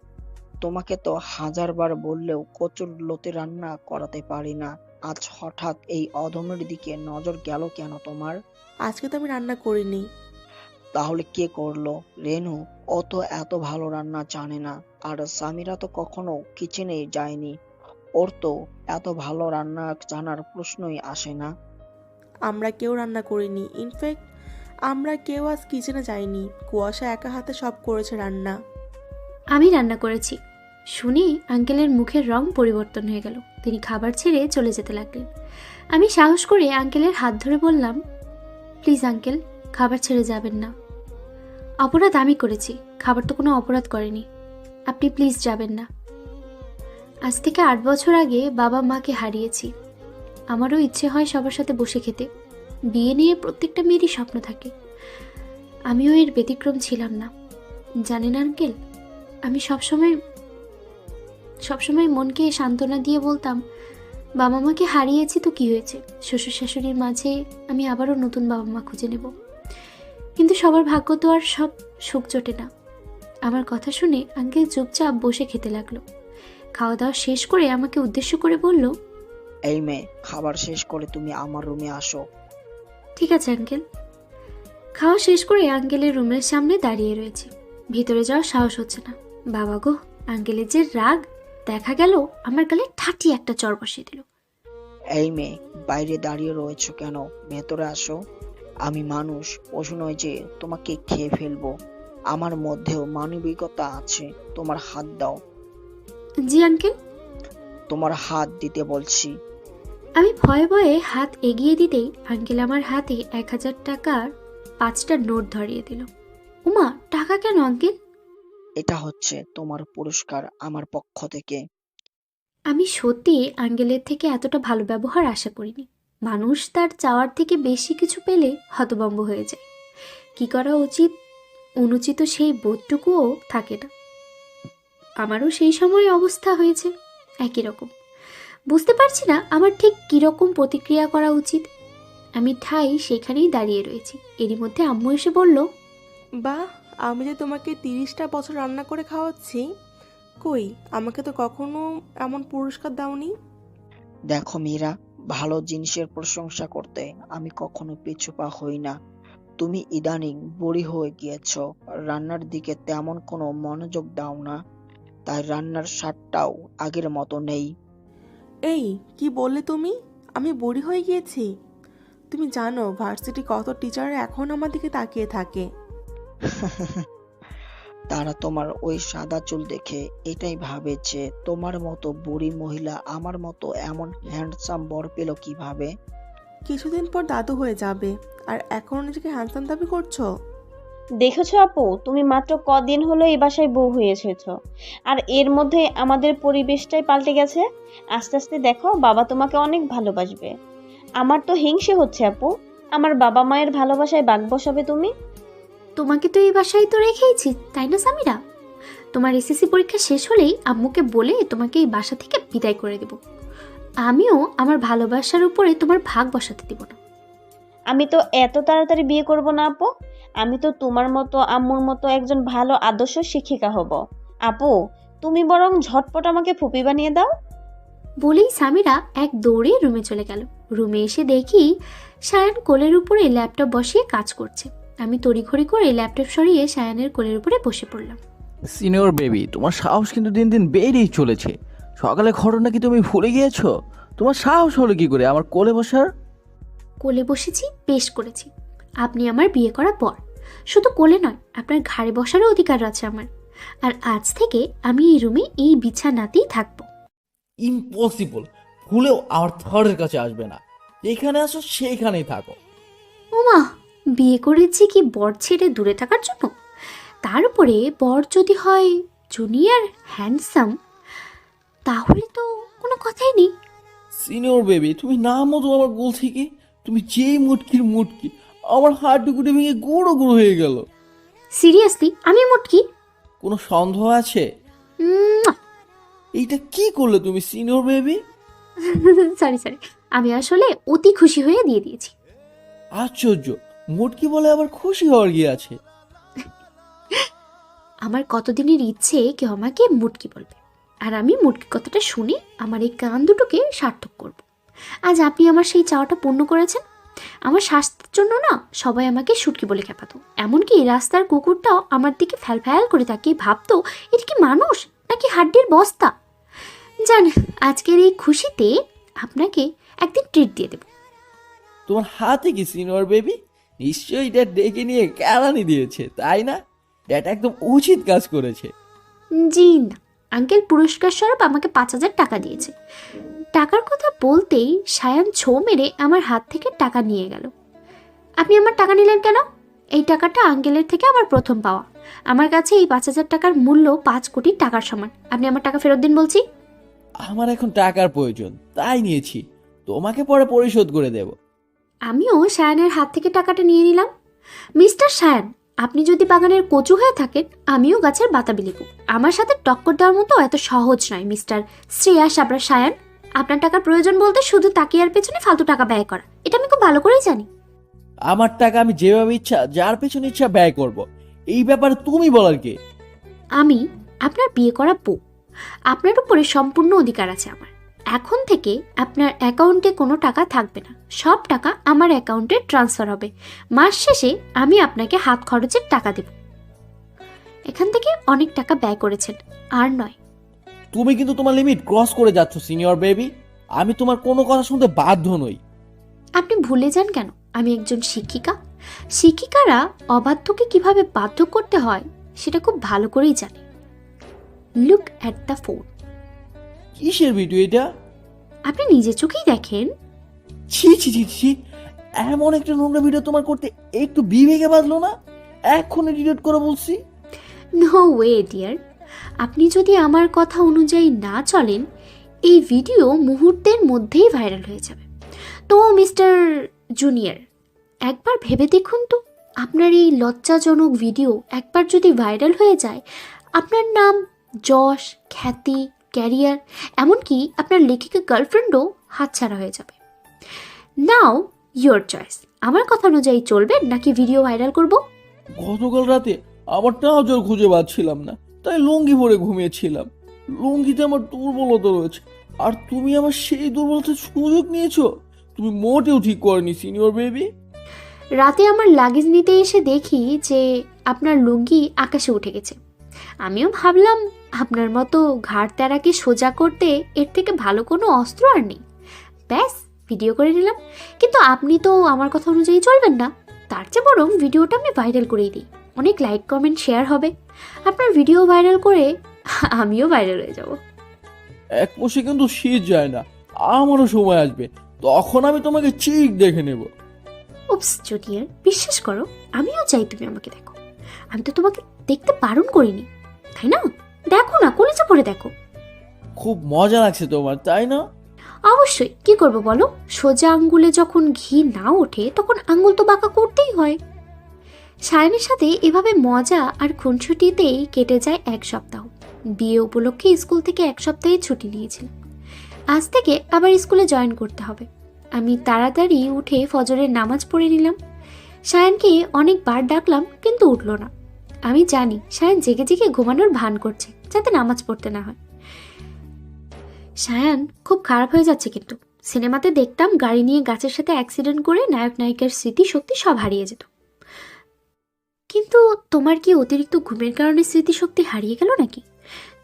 তোমাকে তো 1000 বার বললেও কচুরলতি রান্না করাতে পারি না। আজ হঠাৎ এই অধমের দিকে নজর গেল কেন তোমার? আজকে তো আমি রান্না করিনি। তাহলে কে করলো? রেনু। ও তো এত ভালো রান্না জানে না। আর সামিরা তো কখনো কিচেনে যায়নি। ওর তো এত ভালো রান্না জানার প্রশ্নই আসে না। আমরা কেউ রান্না করিনি। ইনফ্যাক্ট আমরা কেউ আজ কিচেনে যাইনি। কুয়াশা একা হাতে সব করেছে রান্না। আমি রান্না করেছি। শুনে আঙ্কেলের মুখের রং পরিবর্তন হয়ে গেল। তিনি খাবার ছেড়ে চলে যেতে লাগলেন। আমি সাহস করে আঙ্কেলের হাত ধরে বললাম, প্লিজ আঙ্কেল, খাবার ছেড়ে যাবেন না। অপরাধ আমি করেছি, খাবার তো কোনো অপরাধ করেনি। আপনি প্লিজ যাবেন না। আজ থেকে 8 বছর আগে বাবা মাকে হারিয়েছি। আমারও ইচ্ছে হয় সবার সাথে বসে খেতে। বিয়ে নিয়ে প্রত্যেকটা মেয়েরই স্বপ্ন থাকে, আমিও এর ব্যতিক্রম ছিলাম না। জানেন আঙ্কেল, আমি সবসময় মনকে সান্ত্বনা দিয়ে বলতাম, বাবা মাকে হারিয়েছি তো কি হয়েছে, শ্বশুর শাশুড়ির মাঝে আমি আবারও নতুন বাবা মা খুঁজে নেব। কিন্তু সবার ভাগ্য তো আর সব সুখ জোটে না। আমার কথা শুনে আঙ্কেল চুপচাপ বসে খেতে লাগলো। খাওয়া দাওয়া শেষ করে আমাকে উদ্দেশ্য করে বলল, এই মেয়ে, খাবার শেষ করে তুমি আমার রুমে আসো। ঠিক আছে আঙ্কেল। খাওয়া শেষ করে আঙ্কেলের রুমের সামনে দাঁড়িয়ে রয়েছে। ভিতরে যাওয়ার সাহস হচ্ছে না। বাবা গো, আঙ্কেলের যে রাগ! দেখা গেল আমার গালে ঠাটি একটা চড় বসিয়ে দিল। এই মেয়ে, বাইরে দাঁড়িয়ে রয়েছো কেন? ভেতরে আসো। আমি মানুষ, পশু নয় যে তোমাকে খেয়ে ফেলবো। আমার মধ্যেও মানবিকতা আছে। তোমার হাত দাও। জি আঙ্কেল। তোমার হাত দিতে বলছি। আমি ভয়ে ভয়ে হাত এগিয়ে দিতেই আঙ্কেল আমার হাতে 1000 টাকার 5টা নোট ধরিয়ে দিল। উমা, টাকা কেন আঙ্কেল? এটা হচ্ছে তোমার পুরস্কার আমার পক্ষ থেকে। আমি সত্যি আঙ্কেলের থেকে এতটা ভালো ব্যবহার আশা করিনি। মানুষ তার চাওয়ার থেকে বেশি কিছু পেলে হতভম্ব হয়ে যায়। কি করা উচিত অনুচিত সেই বোধটুকুও থাকে না। আমারও সেই সময় অবস্থা হয়েছে একই রকম। বুঝতে পারছি না আমার ঠিক কীরকম প্রতিক্রিয়া করা উচিত। আমি ঠাই সেখানেই দাঁড়িয়ে রয়েছি। এরই মধ্যে আম্মু এসে বলল, বাহ, আমি যে তোমাকে 30টা বছর রান্না করে খাওয়াচ্ছি, কই আমাকে তো কখনো এমন পুরস্কার দাওনি। দেখো মীরা, ভালো জিনিসের প্রশংসা করতে আমি কখনো পিছুপা হই না। তুমি ইদানিং বুড়ি হয়ে গিয়েছো, রান্নার দিকে তেমন কোনো মনোযোগ দাও না, তাই রান্নার স্বাদটাও আগের মতো নেই। এই কি বললে তুমি? আমি বুড়ি হয়ে গিয়েছি? তুমি জানো ভার্সিটি কত টিচার এখন আমার দিকে তাকিয়ে থাকে। তারা তোমার ওই সাদা চুল দেখে এটাই ভাবে যে তোমার মতো বুড়ি মহিলা আমার মতো এমন হ্যান্ডসাম বর পেল কিভাবে। কিছুদিন পর দাদু হয়ে যাবে, আর এখন নিজেকে হ্যান্ডসাম দাবি করছো? দেখেছো আপু, তুমি মাত্র কদিন হলো এই বাসায় বউ হয়ে এসেছো, আর এর মধ্যে আমাদের পরিবেশটাই পাল্টে গেছে। আস্তে আস্তে দেখো, বাবা তোমাকে অনেক ভালোবাসবে। আমার তো হিংসে হচ্ছে আপু, আমার বাবা মায়ের ভালোবাসায় বাগ বসাবে তুমি। তোমাকে তো এই বাসায় তো রেখেইছি, তাই না সামিরা? তোমার এসএসসি পরীক্ষা শেষ হলেই আম্মুকে বলে তোমাকে এই বাসা থেকে বিদায় করে দেব। আমিও আমার ভালোবাসার উপরে তোমার ভাগ বসাতে দেব না। আমি তো এত তাড়াতাড়ি বিয়ে করব না আপু। আমি তো তোমার মতো আম্মুর মতো একজন ভালো আদর্শ শিক্ষিকা হব। আপু, তুমি বরং ঝটপট আমাকে ফুপি বানিয়ে দাও। বলেই সামিরা এক দৌড়ে রুমে চলে গেল। রুমে এসে দেখি সায়ান কোলের উপরে ল্যাপটপ বসিয়ে কাজ করছে। আমি তড়িঘড়ি করে ল্যাপটপ সরিয়ে সায়ানের কোলের উপরে বসে পড়লাম। সিনিয়র বেবি, তোমার সাহস কিন্তু দিন দিন বেড়েই চলেছে। সকালে ঘটনা কি তুমি ভুলে গিয়েছো? তোমার সাহস হলো কি করে আমার কোলে বসার? কোলে বসেছি, বেশ করেছি। আপনি আমার বিয়ে করা পর শুধু কোলে নয়, আপনার ঘাড়ে বসারও অধিকার আছে আমার। আর আজ থেকে আমি এই রুমে এই বিছানাতেই থাকবো। ইম্পসিবল! ভুলেও আমার থরের কাছে আসবে না। যেখানে আসো সেইখানেই থাকো। ওমা, বিয়ে করেছি কি বর ছেড়ে দূরে থাকার জন্য? তার উপরে বর যদি হয় জুনিয়র হ্যান্ডসাম, তাহলে তো কোনো কথাই নেই। সিনিয়র বেবি, তুমি নামো তো আমার গোল থেকে। তুমি যেই মুটকির মুটকি, আমার হাড্ডুগুটি ভেঙে গুঁড়ো গুঁড়ো হয়ে গেল। সিরিয়াসলি আমি মুটকি? কোনো সন্দেহ আছে? এইটা কি করলে তুমি সিনিয়র বেবি? সরি সরি, আমি আসলে অতি খুশি হয়ে দিয়ে দিয়েছি। আশ্চর্য, মুটকি বলে আবার খুশি হওয়ার কি আছে? আমার কতদিনের ইচ্ছে কেউ আমাকে মুটকি বলবে, আর আমি মুটকি কথাটা শুনে আমার এই কান দুটোকে সার্থক করব। আজ আপনি আমার সেই চাওয়াটা পূর্ণ করেছেন। আমার স্বাস্থ্যের জন্য না সবাই আমাকে শুটকি বলে খেপাতো। এমনকি রাস্তার কুকুরটাও আমার দিকে ফ্যাল ফ্যাল করে তাকিয়ে ভাবতো এটা কি মানুষ নাকি হাড্ডির বস্তা। জান, আজকের এই খুশিতে আপনাকে একদিন ট্রিট দিয়ে দেব। তোমার হাতে কি সিনিয়র বেবি? নিশ্চয়ই ড্যাড ডেকে নিয়ে কেলানি দিয়েছে, তাই না? ড্যাড একদম উচিত কাজ করেছে। জি না, আঙ্কেল পুরস্কার স্বরূপ আমাকে 5,000 টাকা দিয়েছে। টাকার কথা বলতেই সায়ান ছো মেরে আমার হাত থেকে টাকা নিয়ে গেল। আপনি আমার টাকা নিলেন কেন? এই টাকাটা আঙ্কেলের থেকে আমার প্রথম পাওয়া। আমার কাছে এই 5,000 টাকার মূল্য 5 কোটি টাকার সমান। আপনি আমার টাকা ফেরত দিন বলছি। আমার এখন টাকার প্রয়োজন, তাই নিয়েছি। তোমাকে পরে পরিশোধ করে দেব। আমিও সায়ানের হাত থেকে টাকাটা নিয়ে নিলাম। মিস্টার সায়ান, আপনি যদি বাগানের কচু হয়ে থাকেন, আমিও গাছের বাতাবি লেবু। আমার সাথে টক্কর দেওয়ার মতো এত সহজ নয় মিস্টার শ্রেয়াস আপনার সায়ান। আপনার টাকার প্রয়োজন বলতে শুধু তাকিয়ার পেছনে ফালতু টাকা ব্যয় করা, এটা আমি খুব ভালো করেই জানি। আমার টাকা আমি যেভাবে ইচ্ছা যার পেছনে ইচ্ছা ব্যয় করব। এই ব্যাপারে তুমি বলার কে? আমি আপনার বিয়ে করা বউ, আপনার উপরে সম্পূর্ণ অধিকার আছে আমার। এখন থেকে আপনার অ্যাকাউন্টে কোনো টাকা থাকবে না, সব টাকা আমার অ্যাকাউন্টে ট্রান্সফার হবে। মাস শেষে আমি আপনাকে হাত খরচের টাকা দেব। এখান থেকে অনেক টাকা ব্যয় করেছেন, আর নয়। তুমি কিন্তু তোমার লিমিট ক্রস করে যাচ্ছ সিনিয়র বেবি। আমি তোমার কোনো কথা শুনতে বাধ্য নই। আপনি ভুলে যান কেন আমি একজন শিক্ষিকা? শিক্ষিকারা অবাধ্যকে কিভাবে বাধ্য করতে হয় সেটা খুব ভালো করেই জানে। Look at the phone. কিসের ভিডিও এটা? আপনি নিজে চোখেই দেখেন। ছি ছি ছি ছি, এমন একটা নোংরা ভিডিও তোমার করতে একটু বিবেকে বাঁধলো না? এখনই ডিলিট করে বলছি। নো ওয়ে ডিয়ার, আপনি যদি আমার কথা অনুযায়ী না চলেন এই ভিডিও মুহূর্তের মধ্যেই ভাইরাল হয়ে যাবে। তো মিস্টার জুনিয়র, একবার ভেবে দেখুন তো, আপনার এই লজ্জাজনক ভিডিও একবার যদি ভাইরাল হয়ে যায়, আপনার নাম, যশ, খ্যাতি, ক্যারিয়ার, এমনকি আপনার লেখিকা গার্লফ্রেন্ডও হাতছাড়া হয়ে যাবে। নাও ইয়োর চয়েস, আমার কথা অনুযায়ী চলবেন নাকি ভিডিও ভাইরাল করব? গতকাল রাতে আমার ট্রাউজার খুঁজে পাচ্ছিলাম না, তাই লুঙ্গি পরে ঘুমিয়েছিলাম। লুঙ্গিতে আমার দুর্বলতা রয়েছে, আর তুমি আমার সেই দুর্বলতার সুযোগ নিয়েছো। তুমি মোটেও ঠিক করেনি সিনিয়র বেবি। রাতে আমার লাগেজ নিতে এসে দেখি যে আপনার লুঙ্গি আকাশে উঠে গেছে। আমিও ভাবলাম আপনার মতো ঘাড় তেরাকে সোজা করতে এর থেকে ভালো কোনো অস্ত্র আর নেই। ব্যাস ভিডিও করে নিলাম। কিন্তু আপনি তো আমার কথা অনুযায়ী চলবেন না, তার চেয়ে বরং ভিডিওটা আমি ভাইরাল করেই দিই। অনেক লাইক কমেন্ট শেয়ার হবে, আপনার ভিডিও ভাইরাল করে আমিও ভাইরাল হয়ে যাব। এক মাসে কিন্তু শীত যায় না, আমারও সময় আসবে, তখন আমি তোমাকে ঠিক দেখে নেব। উপস জুনিয়র, বিশ্বাস করো আমিও চাই তুমি আমাকে দেখো। আমি তো তোমাকে দেখতে বারণ করিনি, তাই না? দেখো না, কলেজে পড়ে দেখো। খুব মজা লাগছে তোমার, তাই না? অবশ্যই, কি করবো বলো, সোজা আঙ্গুলে যখন ঘি না ওঠে তখন আঙ্গুল তো বাঁকা করতেই হয়। সায়নের সাথে এভাবে মজা আর খুনছুটিতেই কেটে যায় এক সপ্তাহ। বিয়ে উপলক্ষে স্কুল থেকে এক সপ্তাহে ছুটি নিয়েছিলাম। আজ থেকে আবার স্কুলে জয়েন করতে হবে। আমি তাড়াতাড়ি উঠে ফজরের নামাজ পড়ে নিলাম। সায়নকে অনেকবার ডাকলাম কিন্তু উঠল না। আমি জানি সায়ন জেগে জেগে ঘুমানোর ভান করছে যাতে নামাজ পড়তে না হয়। সায়ান খুব খারাপ হয়ে যাচ্ছে, কিন্তু সিনেমাতে দেখতাম গাড়ি নিয়ে গাছের সাথে অ্যাক্সিডেন্ট করে নায়ক নায়িকার স্মৃতি শক্তি সব হারিয়ে যেত। কিন্তু তোমার কি অতিরিক্ত ঘুমের কারণে স্মৃতিশক্তি হারিয়ে গেল নাকি?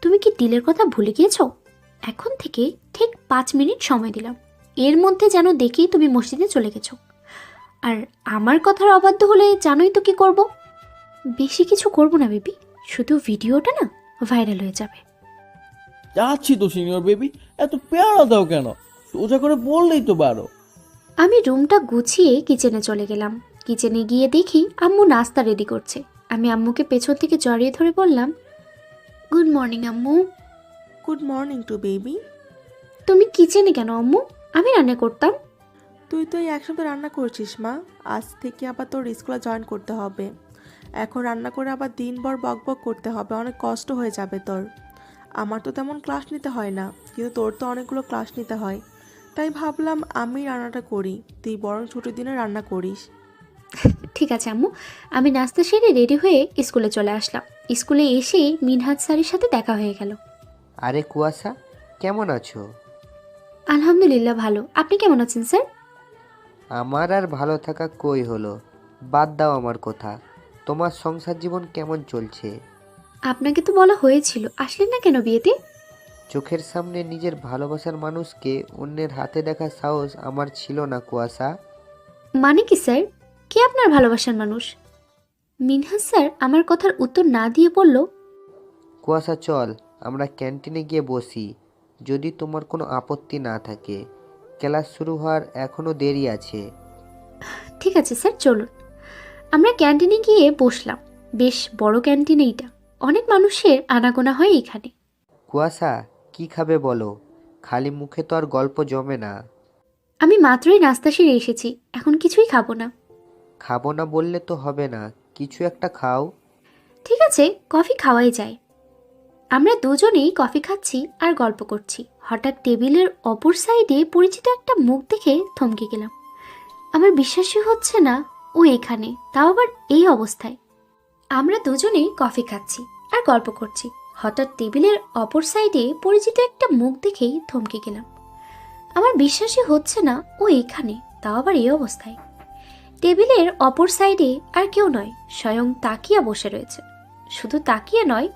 তুমি কি ডিলের কথা ভুলে গিয়েছো? এখন থেকে ঠিক 5 মিনিট সময় দিলাম, এর মধ্যে যেন দেখি তুমি মসজিদে চলে গেছো। আর আমার কথার অবাধ্য হলে জানোই তো কি করব। বেশি কিছু করব না বেবি, শুধু ভিডিওটা না ভাইরাল হয়ে যাবে। যাচ্ছি তো সিনিয়র বেবি, এত পেয়ারা দাও কেন? সোজা করে বললেই তো পারো। আমি রুমটা গুছিয়ে কিচেনে চলে গেলাম। কিচেনে গিয়ে দেখি আম্মু নাস্তা রেডি করছে। আমি আম্মুকে পেছন থেকে জড়িয়ে ধরে বললাম, গুড মর্নিং আম্মু। Good morning to baby. তুমি কিচেনে কেন আম্মু? আমি রান্না করতাম। তুই তো এই এক সপ্তাহ রান্না করছিস মা, আজ থেকে আবার তোর স্কুলে জয়েন করতে হবে। এখন রান্না করে আবার দিনভর বকবক করতে হবে, অনেক কষ্ট হয়ে যাবে তোর। আমার তো তেমন ক্লাস নিতে হয় না, কিন্তু তোর তো অনেকগুলো ক্লাস নিতে হয়, তাই ভাবলাম আমি রান্নাটা করি, তুই বরং ছুটির দিনে রান্না করিস। ঠিক আছে আম্মু। আমি নাস্তা সেরে রেডি হয়ে স্কুলে চলে আসলাম। স্কুলে এসে মিনহাজ স্যারের সাথে দেখা হয়ে গেল। আরে কুয়াশা, কেমন আছো? আলহামদুলিল্লাহ ভালো, আপনি কেমন আছেন স্যার? আমার আর ভালো থাকা কই হলো, বাদ দাও আমার কথা। তোমার সংসার জীবন কেমন চলছে? আপনাকে তো বলা হয়েছিল, আসলেন না কেন বিয়েতে? চোখের সামনে নিজের ভালোবাসার মানুষকে অন্যের হাতে দেখার সাহস আমার ছিল না কুয়াশা। মানে কি স্যার, কে আপনার ভালোবাসার মানুষ? মিনহাজ স্যার আমার কথার উত্তর না দিয়ে বলল, কুয়াশা চল আমরা ক্যান্টিনে গিয়ে বসি, যদি তোমার কোনো আপত্তি না থাকে। ক্লাস শুরু হওয়ার এখনো দেরি আছে। ঠিক আছে স্যার চলুন। আমরা ক্যান্টিনে গিয়ে বসলাম। বেশ বড় ক্যান্টিন এইটা, অনেক মানুষের আনাগোনা হয় এখানে। কুয়াশা কি খাবে বলো, খালি মুখে তো আর গল্প জমে না। আমি মাত্রই নাস্তা সেরে এসেছি, এখন কিছুই খাবো না। খাবো না বললে তো হবে না, কিছু একটা খাও। ঠিক আছে, কফি খাওয়াই যায়। আমরা দুজনেই কফি খাচ্ছি আর গল্প করছি। হঠাৎ টেবিলের অপর সাইডে পরিচিত একটা মুখ দেখে থমকে গেলাম। আমার বিশ্বাসই হচ্ছে না ও এখানে, তাও আবার এই অবস্থায়। আমরা দুজনেই কফি খাচ্ছি আর গল্প করছি। হঠাৎ টেবিলের অপর সাইডে পরিচিত একটা মুখ দেখেই থমকে গেলাম। আমার বিশ্বাসই হচ্ছে না ও এখানে, তাও আবার এই অবস্থায়। টেবিলের অপর সাইডে আর কেউ নয়, স্বয়ং তাকিয়া বসে রয়েছে। শুধু তাকিয়া নয়,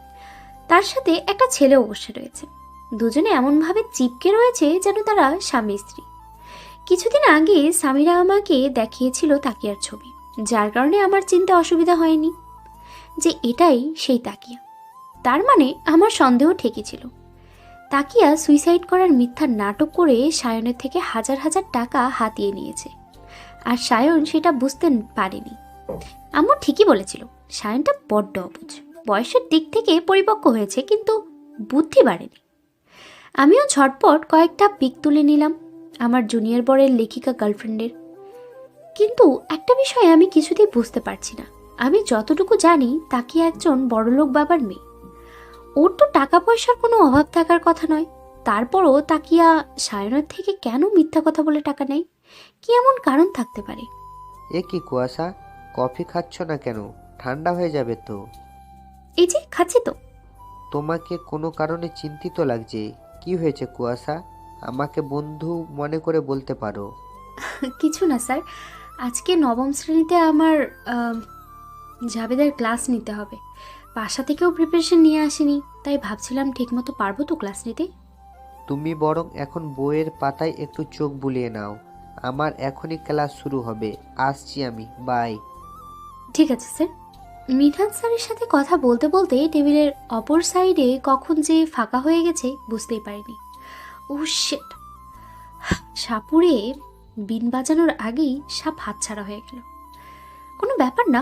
তার সাথে একটা ছেলেও বসে রয়েছে। দুজনে এমনভাবে চিপকে রয়েছে যেন তারা স্বামী স্ত্রী। কিছুদিন আগে সামিরা আমাকে দেখিয়েছিল তাকিয়ার ছবি, যার কারণে আমার চিনতে অসুবিধা হয়নি যে এটাই সেই তাকিয়া। তার মানে আমার সন্দেহ ঠিকই ছিল। তাকিয়া সুইসাইড করার মিথ্যা নাটক করে সায়নের থেকে হাজার হাজার টাকা হাতিয়ে নিয়েছে, আর সায়ন সেটা বুঝতে পারেনি। আম্মু ঠিকই বলেছিল, সায়নটা বড্ড অবুঝ। বয়সের দিক থেকে পরিপক্ক হয়েছে, কিন্তু বুদ্ধি বাড়েনি। আমিও ঝটপট কয়েকটা পিক তুলে নিলাম আমার জুনিয়র বরের লেখিকা গার্লফ্রেন্ডের। কিন্তু একটা বিষয় আমি কিছুতেই বুঝতে পারছি না। আমি যতটুকু জানি তাকিয়া একজন বড়লোক বাবার মেয়ে। ওর তো টাকা পয়সার কোনো অভাব থাকার কথা নয়। তারপরও তাকিয়া সায়নের থেকে কেন মিথ্যা কথা বলে টাকা নেয়? কি এমন কারণ থাকতে পারে? এ কি কুয়াশা, কফি খাচ্ছ না কেন? ঠান্ডা হয়ে যাবে তো। এই যে খাচ্ছি তো। তোমাকে কোনো কারণে চিন্তিত লাগছে। কি হয়েছে কুয়াশা? আমাকে বন্ধু মনে করে বলতে পারো। কিছু না স্যার, আজকে নবম শ্রেণীতে আমার জাবেদের ক্লাস নিতে হবে। বাসা থেকেও প্রিপারেশন নিয়ে আসিনি, তাই ভাবছিলাম ঠিকমতো পারবো তো ক্লাস নিতে। তুমি বরং এখন বইয়ের পাতায় একটু চোখ বুলিয়ে নাও। আমার এখনই ক্লাস শুরু হবে। আসছি আমি, বাই। ঠিক আছে স্যার। মিঠান স্যারের সাথে কথা বলতে বলতে টেবিলের অপর সাইডে কখন যে ফাঁকা হয়ে গেছে বুঝতেই পারিনি। ও শিট! সাপুরে বিন বাজানোর আগেই সাপ হাতছাড়া হয়ে গেল। কোনো ব্যাপার না,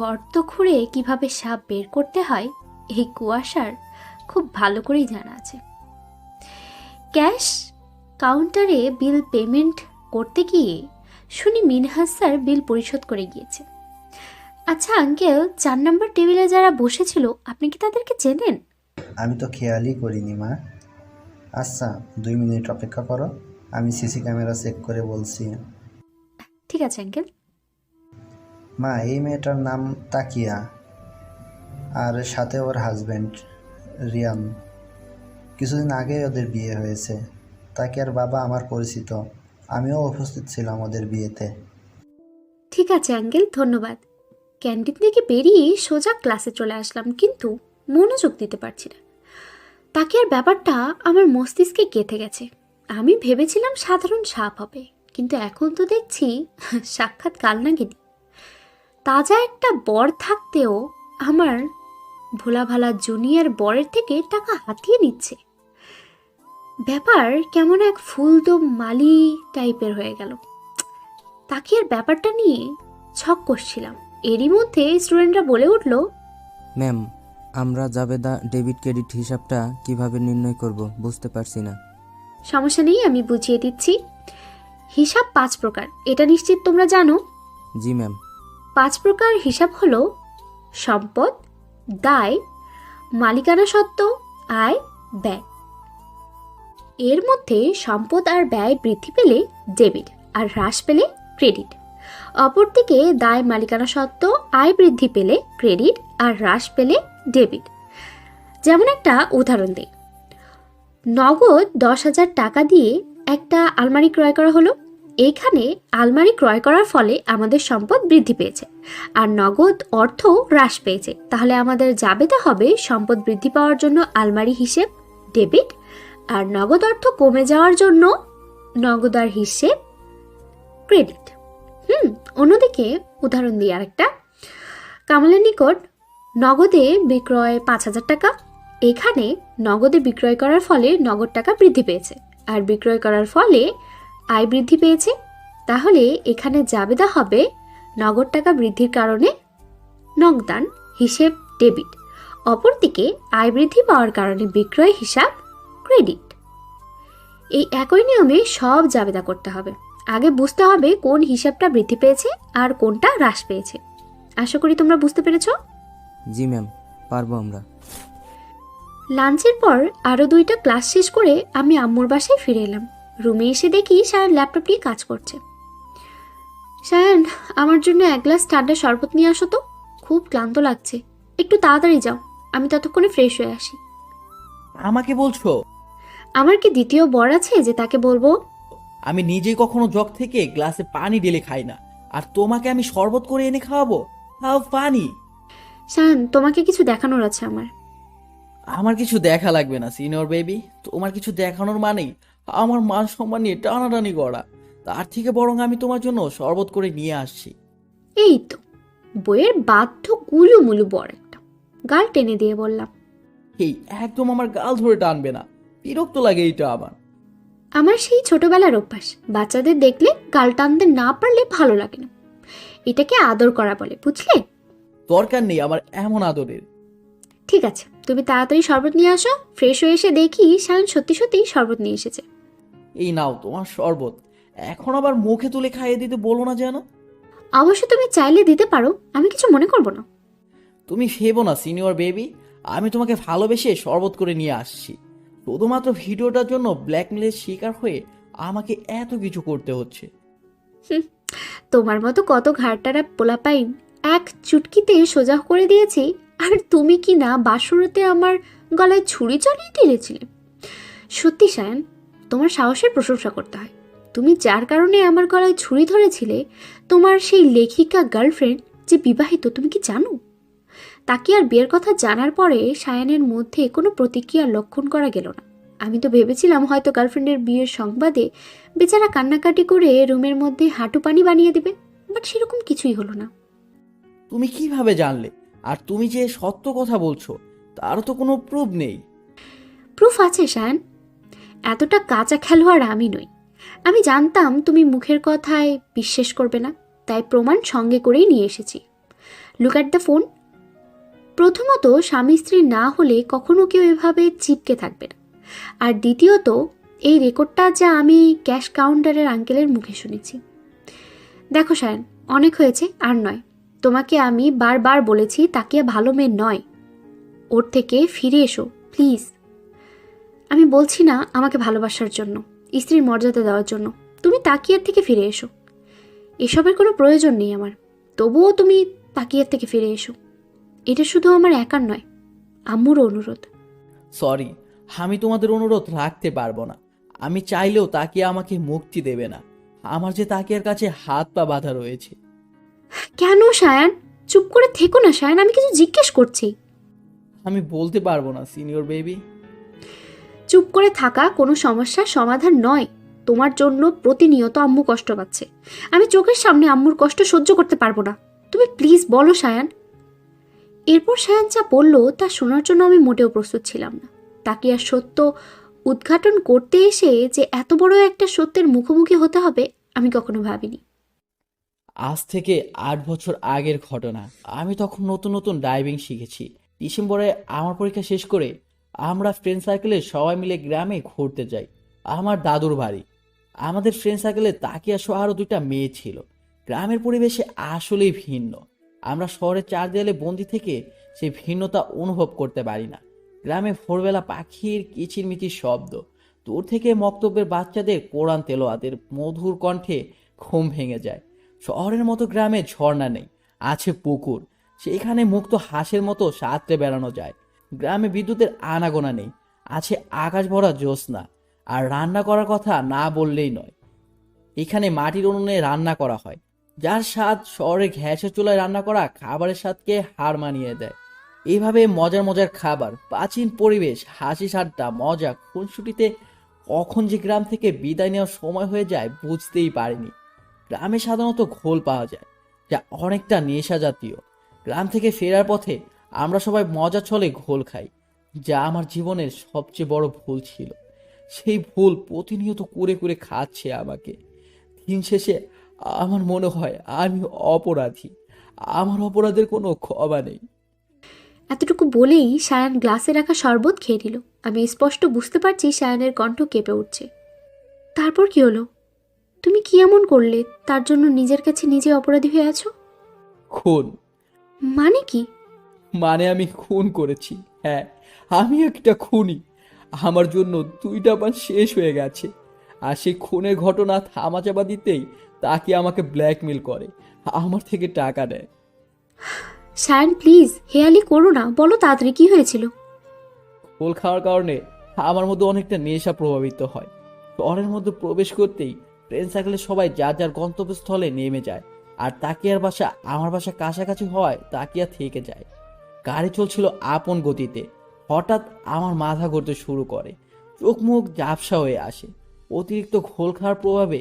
গর্ত খুঁড়ে কিভাবে সাপ বের করতে হয় এই কুয়াশার খুব ভালো করেই জানা আছে। ক্যাশ কাউন্টারে বিল পেমেন্ট করতে গিয়ে শুনি মিনহাজ স্যার বিল পরিশোধ করে গিয়েছে। আচ্ছা আঙ্কেল, 4 নম্বর টেবিলে যারা বসেছিল আপনি কি তাদেরকে চেনেন? আমি তো খেয়ালই করিনি মা। আচ্ছা 2 মিনিট অপেক্ষা করো, আমি সিসি ক্যামেরা চেক করে বলছি। ঠিক আছে আঙ্কেল। মা, এই মেয়েটার নাম তাকিয়া, আর সাথে ওর হাজব্যান্ড রিয়ান। কিছুদিন আগে ওদের বিয়ে হয়েছে। তাকিয়ার বাবা আমার পরিচিত, আমিও উপস্থিত ছিলাম ওদের বিয়েতে। ঠিক আছে আঙ্কেল, ধন্যবাদ। ক্যান্টিন থেকে বেরিয়ে সোজা ক্লাসে চলে আসলাম, কিন্তু মনোযোগ দিতে পারছি না। তাকে আর ব্যাপারটা আমার মস্তিষ্কে গেঁথে গেছে। আমি ভেবেছিলাম সাধারণ সাপ হবে, কিন্তু এখন তো দেখছি সাক্ষাৎ কালনাগিনী। তাজা একটা বর থাকতেও আমার ভোলা ভালা জুনিয়র বরের থেকে টাকা হাতিয়ে নিচ্ছে। ব্যাপার কেমন এক ফুলদম মালি টাইপের হয়ে গেল। তাকে আর ব্যাপারটা নিয়ে ছক করছিলাম। এরই মধ্যে স্টুডেন্টরা বলে উঠল, ম্যাম, আমরা জাবেদা ডেবিট ক্রেডিট হিসাবটা কিভাবে নির্ণয় করব বুঝতে পারছি না। সমস্যা নেই, আমি বুঝিয়ে দিচ্ছি। হিসাব 5 প্রকার, এটা নিশ্চিত তোমরা জানো? জি ম্যাম। 5 প্রকার হিসাব হলো সম্পদ, দায়, মালিকানা সত্ত্ব, আয়, ব্যয়। এর মধ্যে সম্পদ আর ব্যয় বৃদ্ধি পেলে ডেবিট, আর হ্রাস পেলে ক্রেডিট। অপরদিকে দায় মালিকানা সত্ত্ব আয় বৃদ্ধি পেলে ক্রেডিট, আর হ্রাস পেলে ডেবিট। যেমন একটা উদাহরণ দিই। নগদ 10,000 টাকা দিয়ে একটা আলমারি ক্রয় করা হলো। এইখানে আলমারি ক্রয় করার ফলে আমাদের সম্পদ বৃদ্ধি পেয়েছে, আর নগদ অর্থ হ্রাস পেয়েছে। তাহলে আমাদের জাবেদা হবে সম্পদ বৃদ্ধি পাওয়ার জন্য আলমারি হিসেব ডেবিট, আর নগদ অর্থ কমে যাওয়ার জন্য নগদার হিসেব ক্রেডিট। অন্যদিকে উদাহরণ দিই আরেকটা। কামালের নিকট নগদে বিক্রয় 5,000 টাকা। এখানে নগদে বিক্রয় করার ফলে নগদ টাকা বৃদ্ধি পেয়েছে, আর বিক্রয় করার ফলে আয় বৃদ্ধি পেয়েছে। তাহলে এখানে জাবেদা হবে নগদ টাকা বৃদ্ধির কারণে নগদান হিসেব ডেবিট, অপরদিকে আয় বৃদ্ধি পাওয়ার কারণে বিক্রয় হিসাব ক্রেডিট। এই একই নিয়মে সব জাবেদা করতে হবে। আগে বুঝতে হবে কোন হিসাবটা বৃদ্ধি পেয়েছে আর কোনটা হ্রাস পেয়েছে। আশা করি তোমরা বুঝতে পেরেছো। জি ম্যাম, পারবো আমরা। লাঞ্চের পর আরও 2টা ক্লাস শেষ করে আমি আম্মুর বাসায় ফিরে এলাম। রুমে এসে দেখি সায়ন ল্যাপটপ নিয়ে কাজ করছে। সায়ন, আমার জন্য 1 গ্লাস ঠান্ডা শরবত নিয়ে আসো তো, খুব ক্লান্ত লাগছে। একটু তাড়াতাড়ি যাও, আমি ততক্ষণে ফ্রেশ হয়ে আসি। আমাকে বলছো? আমার কি দ্বিতীয় বর আছে যে তাকে বলবো? আমি নিজেই কখনো জগ থেকে গ্লাসে পানি ঢেলে খাই না, আর তোমাকে আমি শরবত করে এনে খাওয়াবো? হাউ পানি! সায়ন, তোমাকে কিছু দেখানোর আছে আমার। আমার কিছু দেখা লাগবে না সিনিয়র বেবি। তোমার কিছু দেখানোর মানেই আমার মান সম্মান নিয়ে টানাটানি করা। তার থেকে বরং আমি তোমার জন্য শরবত করে নিয়ে আসছি। এই তো বইয়ের বাধ্য গুলুমুলু বর একটা। গাল টেনে দিয়ে বললাম, এই একদম আমার গাল ধরে টানবে না, বিরক্ত লাগে এইটা আমার। আমার সেই ছোটবেলার অভ্যাস, বাচ্চাদের দেখলে গাল টানতে না পারলে ভালো লাগে না। এটাকে আদর করা বলে, বুঝলে? দরকার নেই আমার এমন আদরের। ঠিক আছে, তুমি তাড়াতাড়ি শরবত নিয়ে আসো। ফ্রেশ হয়ে এসে দেখি সায়ন সত্যি সত্যিই শরবত নিয়ে এসেছে। এই নাও তোমার শরবত। এখন আবার মুখে তুলে খাইয়ে দিতে বলো না যেন। অবশ্য তুমি চাইলে দিতে পারো, আমি কিছু মনে করব না। তুমি ভেবো না সিনিয়র বেবি, আমি তোমাকে ভালোবেসে শরবত করে নিয়ে আসছি। শুধুমাত্র ভিডিওটার জন্য ব্ল্যাকমেলের শিকার হয়ে আমাকে এত কিছু করতে হচ্ছে। তোমার মতো কত ঘাটটারা পোলাপাইন এক চুটকিতে সোজা করে দিয়েছি, আর তুমি কি না বাসুরতে আমার গলায় ছুরি চালিয়ে দিয়েছিলে। সত্যি সায়ন, তোমার সাহসের প্রশংসা করতে হয়। তুমি যার কারণে আমার গলায় ছুরি ধরেছিলে, তোমার সেই লেখিকা গার্লফ্রেন্ড যে বিবাহিত, তুমি কি জানো? তাকে আর বিয়ের কথা জানার পরে সায়নের মধ্যে কোনো প্রতিক্রিয়া লক্ষণ করা গেল না। আমি তো ভেবেছিলাম হয়তো গার্লফ্রেন্ডের বিয়ের সংবাদে বেচারা কান্নাকাটি করে রুমের মধ্যে হাঁটু পানি বানিয়ে দেবে, বাট সেরকম কিছুই হলো না। তুমি কিভাবে জানলে? আর তুমি যে সত্য কথা বলছো তারও তো কোনো প্রুফ নেই। প্রুফ আছে সায়ন, এতটা কাঁচা খেলোয়াড় আমি নই। আমি জানতাম তুমি মুখের কথায় বিশ্বাস করবে না, তাই প্রমাণ সঙ্গে করেই নিয়ে এসেছি। Look at the phone. প্রথমত, স্বামী স্ত্রী না হলে কখনো কেউ এভাবে চিপকে থাকবে না। আর দ্বিতীয়ত, এই রেকর্ডটা যা আমি ক্যাশ কাউন্টারের আঙ্কেলের মুখে শুনেছি। দেখো সায়ন, অনেক হয়েছে, আর নয়। তোমাকে আমি বারবার বলেছি তাকিয়া ভালো মেয়ে নয়, ওর থেকে ফিরে এসো প্লিজ। আমি বলছি না আমাকে ভালোবাসার জন্য, স্ত্রীর মর্যাদা দেওয়ার জন্য। তুমি তাকিয়ার থেকে ফিরে এসো, এসবের কোনো প্রয়োজন নেই আমার। তবুও তুমি তাকিয়ার থেকে ফিরে এসো। এটা শুধু আমার একার নয়, আম্মুরও অনুরোধ। সরি, আমি তোমাদের অনুরোধ রাখতে পারবো না। আমি চাইলেও তাকিয়া আমাকে মুক্তি দেবে না। আমার যে তাকিয়ার কাছে হাত পা বাঁধা রয়েছে। কেন সায়ান? চুপ করে থেকো না সায়ান, আমি কিছু জিজ্ঞেস করছি। আমি বলতে পারবো না সিনিয়র বেবি। চুপ করে থাকা কোনো সমস্যার সমাধান নয়। তোমার জন্য প্রতিনিয়ত আম্মু কষ্ট পাচ্ছে। আমি চোখের সামনে আম্মুর কষ্ট সহ্য করতে পারবো না। তুমি প্লিজ বলো সায়ান। এরপর সায়ান যা বলল তা শোনার জন্য আমি মোটেও প্রস্তুত ছিলাম না। তাকে আর সত্য উদ্ঘাটন করতে এসে যে এত বড় একটা সত্যের মুখোমুখি হতে হবে আমি কখনো ভাবিনি। আজ থেকে 8 বছর আগের ঘটনা। আমি তখন নতুন নতুন ড্রাইভিং শিখেছি। ডিসেম্বরে আমার পরীক্ষা শেষ করে আমরা ফ্রেন্ড সার্কেলে সবাই মিলে গ্রামে ঘুরতে যাই। আমার দাদুর বাড়ি। আমাদের ফ্রেন্ড সার্কেলে তাকিয়া সহ আরও 2টা মেয়ে ছিল। গ্রামের পরিবেশে আসলেই ভিন্ন। আমরা শহরের চার দেয়ালে বন্দি থেকে সেই ভিন্নতা অনুভব করতে পারি না। গ্রামে ভোরবেলা পাখির কিচিরমিচির শব্দ, দূর থেকে মক্তব্যের বাচ্চাদের কোরআন তেলাওয়াতের মধুর কণ্ঠে ঘুম ভেঙে যায়। শহরের মতো গ্রামে ঝর্ণা নেই, আছে পুকুর। সেখানে মুক্ত হাঁসের মতো সাঁতরে বেড়ানো যায়। গ্রামে বিদ্যুতের আনাগোনা নেই, আছে আকাশ ভরা জ্যোৎস্না। আর রান্না করার কথা না বললেই নয়। এখানে মাটির উনুনে রান্না করা হয়, যার স্বাদ শহরে গ্যাসের চুলায় রান্না করা খাবারের স্বাদকে হার মানিয়ে দেয়। এইভাবে মজার মজার খাবার, প্রাচীন পরিবেশ, হাসি ঠাট্টা, মজা, খুনসুটিতে কখন যে গ্রাম থেকে বিদায় নেওয়ার সময় হয়ে যায় বুঝতেই পারিনি। গ্রামে সাধারণত ঘোল পাওয়া যায়, যা অনেকটা নেশা জাতীয়। গ্রাম থেকে ফেরার পথে আমরা সবাই মজা ছলে ঘোল খাই, যা আমার জীবনের সবচেয়ে বড় ভুল ছিল। সেই ভুল প্রতিনিয়ত করে করে খাচ্ছে আমাকে। দিন শেষে আমার মনে হয় আমি অপরাধী। আমার অপরাধের কোনো ক্ষমা নেই। এতটুকু বলেই সায়ান গ্লাসে রাখা শরবত খেয়ে নিল। আমি স্পষ্ট বুঝতে পারছি সায়ানের কণ্ঠ কেঁপে উঠছে। তারপর কি হলো? তুমি কি এমন করলে তার জন্য নিজের কাছে নিজে অপরাধী হয়ে আছো? খুন। মানে কি? মানে আমি খুন করেছি। হ্যাঁ, আমি একটা খুনি। আমার জন্য 2টা বার শেষ হয়ে গেছে। আর সেই খুনের ঘটনা থামাচাপা দিতেই তাকে আমাকে ব্ল্যাকমেল করে, আমার থেকে টাকা নেয়। সায়ান প্লিজ হেয়ালি করো না, বলো তাড়াতাড়ি কি হয়েছিল। খোল খাওয়ার কারণে আমার মধ্যে অনেকটা নেশা প্রভাবিত হয়। শহরের মধ্যে প্রবেশ করতেই ফ্রেন্ড সার্কেলে সবাই যার যার গন্তব্যস্থলে নেমে যায়। আর তাকিয়ার বাসা আমার বাসা কাছাকাছি হওয়ায় তাকিয়া থেকে যায়। গাড়ি চলছিল আপন গতিতে। হঠাৎ আমার মাথা ঘুরতে শুরু করে, চোখ মুখ ঝাপসা হয়ে আসে। অতিরিক্ত ঘোল খাওয়ার প্রভাবে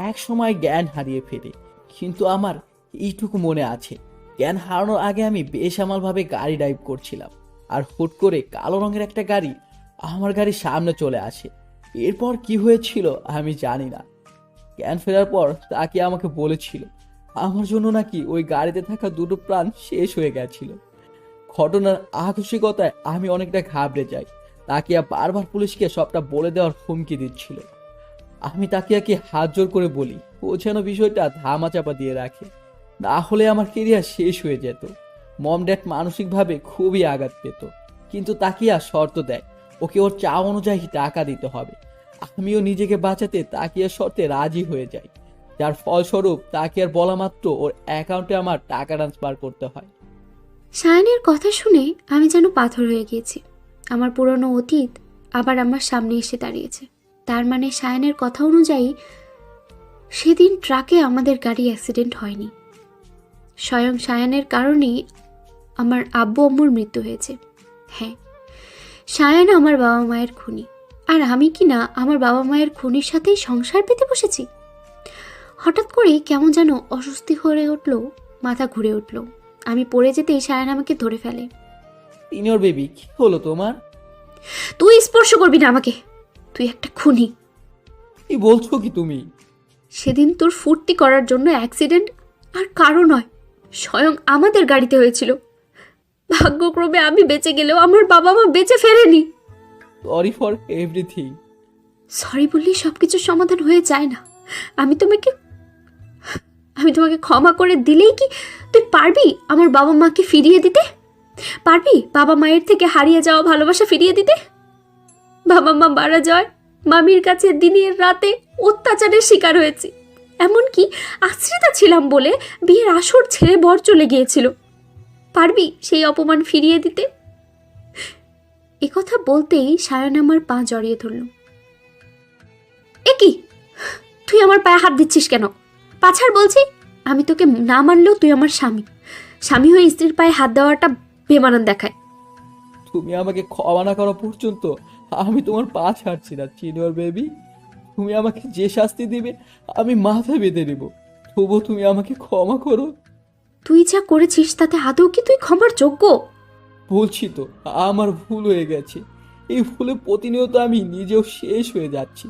এক সময় জ্ঞান হারিয়ে ফেলি। কিন্তু আমার এইটুকু মনে আছে, জ্ঞান হারানোর আগে আমি বেসামালভাবে গাড়ি ড্রাইভ করছিলাম। আর হুট করে কালো রঙের একটা গাড়ি আমার গাড়ির সামনে চলে আসে। এরপর কি হয়েছিল আমি জানি না। জ্ঞান ফেরার পর তাকে আমাকে বলেছিল আমার জন্য নাকি ওই গাড়িতে থাকা দুটো প্রাণ শেষ হয়ে গেছিল। ঘটনার আকস্মিকতায় আমি অনেকটা ঘাবড়ে যাই। তাকিয়া বারবার পুলিশকে সবটা বলে দেওয়ার হুমকি দিচ্ছিল। আমি তাকিয়াকে হাত জোর করে বলি ও যেন বিষয়টা ধামাচাপা দিয়ে রাখে, না হলে আমার কেরিয়ার শেষ হয়ে যেত। মম ড্যাড মানসিকভাবে খুবই আঘাত পেত, কিন্তু তাকিয়া শর্ত দেয় ওকে ওর চাওয়া অনুযায়ী টাকা দিতে হবে। আমিও নিজেকে বাঁচাতে তাকিয়ার শর্তে রাজি হয়ে যাই, যার ফলস্বরূপ তাকিয়ার বলা মাত্র ওর অ্যাকাউন্টে আমার টাকা ট্রান্সফার করতে হয়। সায়নের কথা শুনে আমি যেন পাথর হয়ে গিয়েছি। আমার পুরনো অতীত আবার আমার সামনে এসে দাঁড়িয়েছে। তার মানে সায়নের কথা অনুযায়ী সেদিন ট্রাকে আমাদের গাড়ি অ্যাক্সিডেন্ট হয়নি। স্বয়ং সায়নের কারণেই আমার আব্বু আম্মুর মৃত্যু হয়েছে। হ্যাঁ, সায়ন আমার বাবা মায়ের খুনি, আর আমি কি না আমার বাবা মায়ের খুনির সাথেই সংসার পেতে বসেছি। হঠাৎ করেই কেমন যেন অস্বস্তি হয়ে উঠল, মাথা ঘুরে উঠল। আমি পড়ে যেতেই সায়ন আমাকে ধরে ফেলে। সিনিয়র বেবি, কি হলো তোমার? তুই স্পর্শ করবি না আমাকে, তুই একটা খুনি। কি বলছো কি তুমি? সেদিন তোর ফুর্তি করার জন্য অ্যাক্সিডেন্ট আর কারো নয়, স্বয়ং আমাদের গাড়িতে হয়েছিল। ভাগ্যক্রমে আমি বেঁচে গেলেও আমার বাবা মা বেঁচে ফেরেনি। Sorry for everything. সরি বললেই সব কিছুর সমাধান হয়ে যায় না। আমি তোমাকে ক্ষমা করে দিলেই কি তুই পারবি আমার বাবা মাকে ফিরিয়ে দিতে? পারবি বাবা মায়ের থেকে হারিয়ে যাওয়া ভালোবাসা ফিরিয়ে দিতে? বাবা মা মারা যায়, মামির কাছে দিনের রাতে অত্যাচারের শিকার হয়েছি। এমনকি আশ্রিতা ছিলাম বলে বিয়ের আসর ছেড়ে বর চলে গিয়েছিল। পারবি সেই অপমান ফিরিয়ে দিতে? একথা বলতেই সায়ন আমার পা জড়িয়ে ধরল। এ কি, তুই আমার পায়ে হাত দিচ্ছিস কেন? পাছাড় বলছি। আমি তোকে না মানলেও তুই আমার স্বামী। স্বামী হয়ে স্ত্রীর পায়ে হাত দেওয়াটা বেমানান দেখায়। তুমি আমাকে ক্ষমা না করা পর্যন্ত আমি তোমার পা ছাড়ছি না সিনিয়র বেবি। তুমি আমাকে যে শাস্তি দিবে আমি মাথা বেঁধে দেব, তবুও তুমি আমাকে ক্ষমা করো। তুই যা করেছিস তাতে আদৌ কি তুই ক্ষমার যোগ্য? বলছি তো আমার ভুল হয়ে গেছে। এই ভুলে প্রতিনিয়ত আমি নিজেও শেষ হয়ে যাচ্ছি।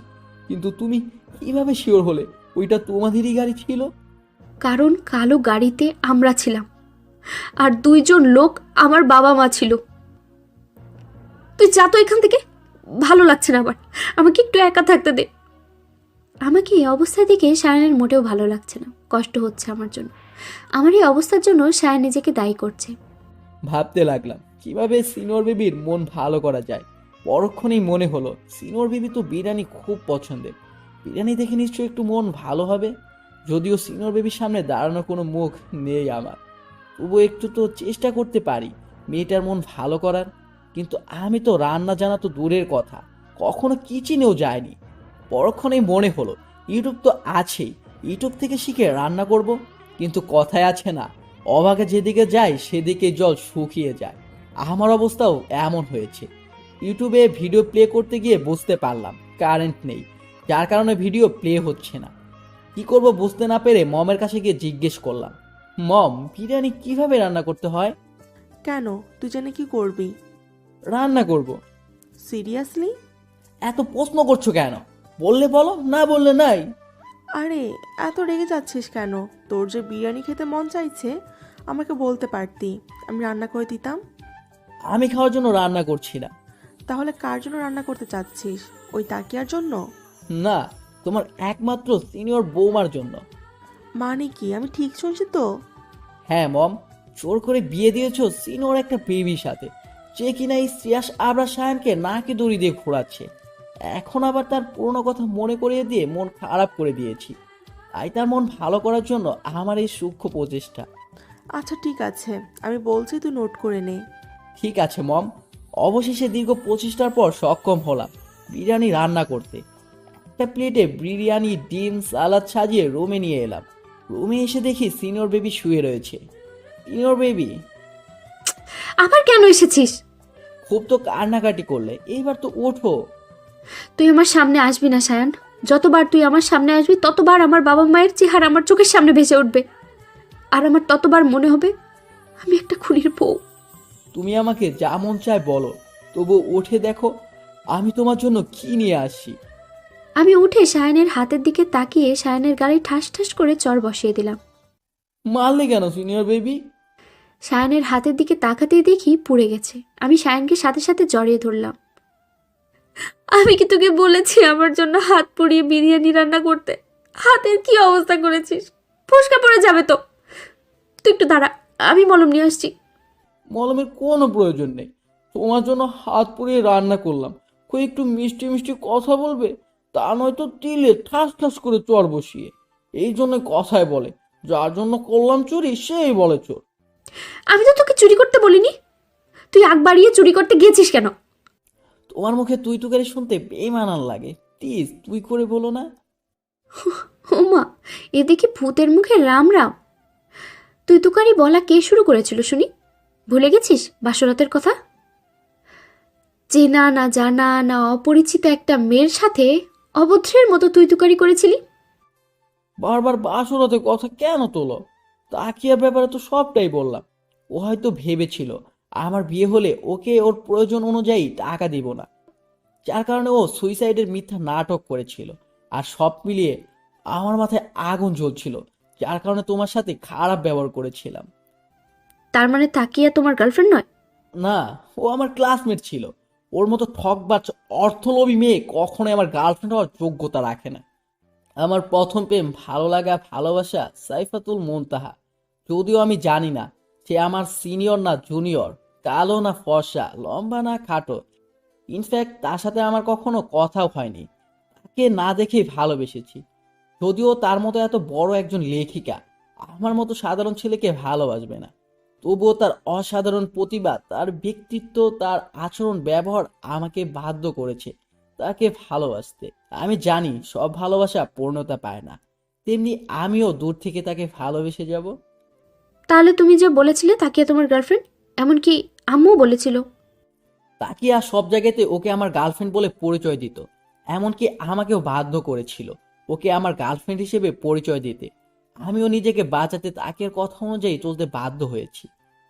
কিন্তু তুমি কিভাবে শিওর হলে ওইটা তোমাদেরই গাড়ি ছিল? কারণ কালো গাড়িতে আমরা ছিলাম, আর দুইজন লোক আমার বাবা মা ছিল। তুই যা তো এখান থেকে, ভালো লাগছে না আমার, আমাকে একটু একা থাকতে দে। আমাকে এই অবস্থায় দেখে সায়নের মোটেও ভালো লাগছে না, কষ্ট হচ্ছে আমার জন্য। আমার এই অবস্থার জন্য সায়ন নিজেকে দায়ী করছে। ভাবতে লাগলাম কিভাবে সিনিয়র বেবির মন ভালো করা যায়। পরক্ষণেই মনে হলো সিনিয়র বেবি তো বিরিয়ানি খুব পছন্দের, বিরিয়ানি দেখে নিশ্চয়ই একটু মন ভালো হবে। যদিও সিনিয়র বেবির সামনে দাঁড়ানোর কোনো মুখ নেই আমার, তবুও একটু তো চেষ্টা করতে পারি মেয়েটার মন ভালো করার। কিন্তু আমি তো রান্না জানা তো দূরের কথা, কখনো কিচেনেও যায়নি। পরক্ষণেই মনে হলো ইউটিউব তো আছেই, ইউটিউব থেকে শিখে রান্না করব। কিন্তু কথায় আছে না, অভাগে যেদিকে যায় সেদিকে জল শুকিয়ে যায়। আমার অবস্থাও এমন হয়েছে। ইউটিউবে ভিডিও প্লে করতে গিয়ে বুঝতে পারলাম কারেন্ট নেই, যার কারণে ভিডিও প্লে হচ্ছে না। কি করব বুঝতে না পেরে মমের কাছে গিয়ে জিজ্ঞেস করলাম, মম বিরিয়ানি কিভাবে রান্না করতে হয়? কেন, তুই জানি কি করবি? রান্না করব। সিরিয়াসলি? এত প্রশ্ন করছো কেন? বললে বলো, না বললে নাই। আরে এত রেগে যাচ্ছিস কেন? তোর যে বিরিয়ানি খেতে মন চাইছে আমাকে বলতে পারতি, আমি রান্না করে দিতাম। আমি খাওয়ার জন্য রান্না করছি না। তাহলে কার জন্য রান্না করতে চাচ্ছিস? ওই তাকিয়ার জন্য? না, তোমার একমাত্র সিনিয়র বৌমার জন্য। মানে কি, আমি ঠিক শুনছি তো? হ্যাঁ মম, জোর করে বিয়ে দিয়েছো সিনিয়র একটা বেবির সাথে, যে কিনা এই শ্রেয়াস আবরা সায়নকে নাকে দড়ি দিয়ে ঘোরাচ্ছে। এখন আবার তার পুরনো কথা মনে করিয়ে দিয়ে মন খারাপ করে দিয়েছি। তাই তার মন ভালো করার জন্য আমার এই সূক্ষ্ম প্রচেষ্টা। আচ্ছা ঠিক আছে, আমি বলছি তুই নোট করে নে। ঠিক আছে মম। অবশেষে দীর্ঘ প্রচেষ্টার পর সক্ষম হলাম বিরিয়ানি রান্না করতে। একটা প্লেটে বিরিয়ানি, ডিম, সালাদ সাজিয়ে রুমে নিয়ে এলাম। রুমে এসে দেখি সিনিয়র বেবি শুয়ে রয়েছে। সিনিয়র বেবি, আবার কেন এসেছিস? খুব তো কান্নাকাটি করলে, এইবার তো ওঠো। তুই আমার সামনে আসবি না সায়ন। যতবার তুই আমার সামনে আসবি ততবার আমার বাবা মায়ের চেহারা আমার চোখের সামনে ভেসে উঠবে, আর আমার ততবার মনে হবে আমি একটা খুনির বউ। তুমি আমাকে যা মন চায় বলো, তবু উঠে দেখো আমি তোমার জন্য কি নিয়ে আসছি। আমি উঠে সায়নের হাতের দিকে তাকিয়ে সায়নের গালে ঠাস ঠাস করে চর বসিয়ে দিলাম। মারলে কেন সিনিয়র বেবি? সায়ানের হাতের দিকে তাকাতেই দেখি পুড়ে গেছে। আমি সায়ানকে সাথে সাথে জড়িয়ে ধরলাম। আমি কি তোকে বলেছি আমার জন্য হাত পুড়িয়ে বিরিয়ানি রান্না করতে? হাতের কি অবস্থা করেছিস, ফোসকা পড়ে যাবে তো। তুই একটু দাঁড়া, আমি মলম নিয়ে আসছি। মলমের কোনো প্রয়োজন নেই, তোমার জন্য হাত পুড়িয়ে রান্না করলাম। কই একটু মিষ্টি মিষ্টি কথা বলবে? তা নয়তো তিলে ঠাস ঠাস করে চর বসিয়ে। এই জন্য কথায় বলে, যার জন্য করলাম চুরি সেই বলে চোর। আমি তো তোকে চুরি করতে বলিনি, তুই আগ বাড়িয়ে চুরি করতে গিয়েছিস কেন? তোমার মুখে তুই তুকারি শুনতে বেমানান লাগে, প্লিজ তুই করে বলো না। ওমা, এ দেখি ভূতের মুখে রাম রাম। তুই তুকারি বলা কে শুরু করেছিল শুনি? ভুলে গেছিস বাসরাতের কথা? চেনা না জানা না অপরিচিত একটা মেয়ের সাথে অভদ্রের মতো তুই তুকারি করেছিলি। বারবার বাসরাতে কথা কেন তোলো? তাকিয়ার ব্যাপারে তো সবটাই বললাম। ও হয়তো ভেবেছিল আমার বিয়ে হলে ওকে ওর প্রয়োজন অনুযায়ী টাকা দিব না, যার কারণে ও সুইসাইডের মিথ্যা নাটক করেছিল। আর সব মিলিয়ে আমার মাথায় আগুন জ্বলছিল, যার কারণে তোমার সাথে খারাপ ব্যবহার করেছিলাম। তার মানে তাকিয়া তোমার গার্লফ্রেন্ড নয়? না, ও আমার ক্লাসমেট ছিল। ওর মতো ঠকবাজ অর্থলোভী মেয়ে কখনোই আমার গার্লফ্রেন্ড হওয়ার যোগ্যতা রাখে না। আমার প্রথম প্রেম, ভালো লাগা, ভালোবাসা সাইফাতুল মুনতাহা। যদিও আমি জানি না সে আমার সিনিয়র না জুনিয়র, কালো না ফর্সা, লম্বা না খাটো। ইনফ্যাক্ট তার সাথে আমার কখনো কথাও হয়নি। তাকে না দেখেই ভালোবেসেছি। যদিও তার মতো এত বড় একজন লেখিকা আমার মতো সাধারণ ছেলেকে ভালোবাসবে না, তবুও তার অসাধারণ প্রতিভা, তার ব্যক্তিত্ব, তার আচরণ ব্যবহার আমাকে বাধ্য করেছে তাকে ভালোবাসতে। আমি জানি সব ভালোবাসা পূর্ণতা পায় না, তেমনি আমিও দূর থেকে তাকে ভালোবেসে যাব। তাহলে তুমি যে বলেছিলে তাকিয়া তোমার গার্লফ্রেন্ড, এমনকি আম্মুও বলেছিল। তাকিয়া সব জায়গাতে ওকে আমার গার্লফ্রেন্ড বলে পরিচয় দিত, এমনকি আমাকেও বাধ্য করেছিল ওকে আমার গার্লফ্রেন্ড হিসেবে পরিচয় দিতে। আমিও নিজেকে বাঁচাতে তাকিয়ার কথা অনুযায়ী চলতে বাধ্য হয়েছি।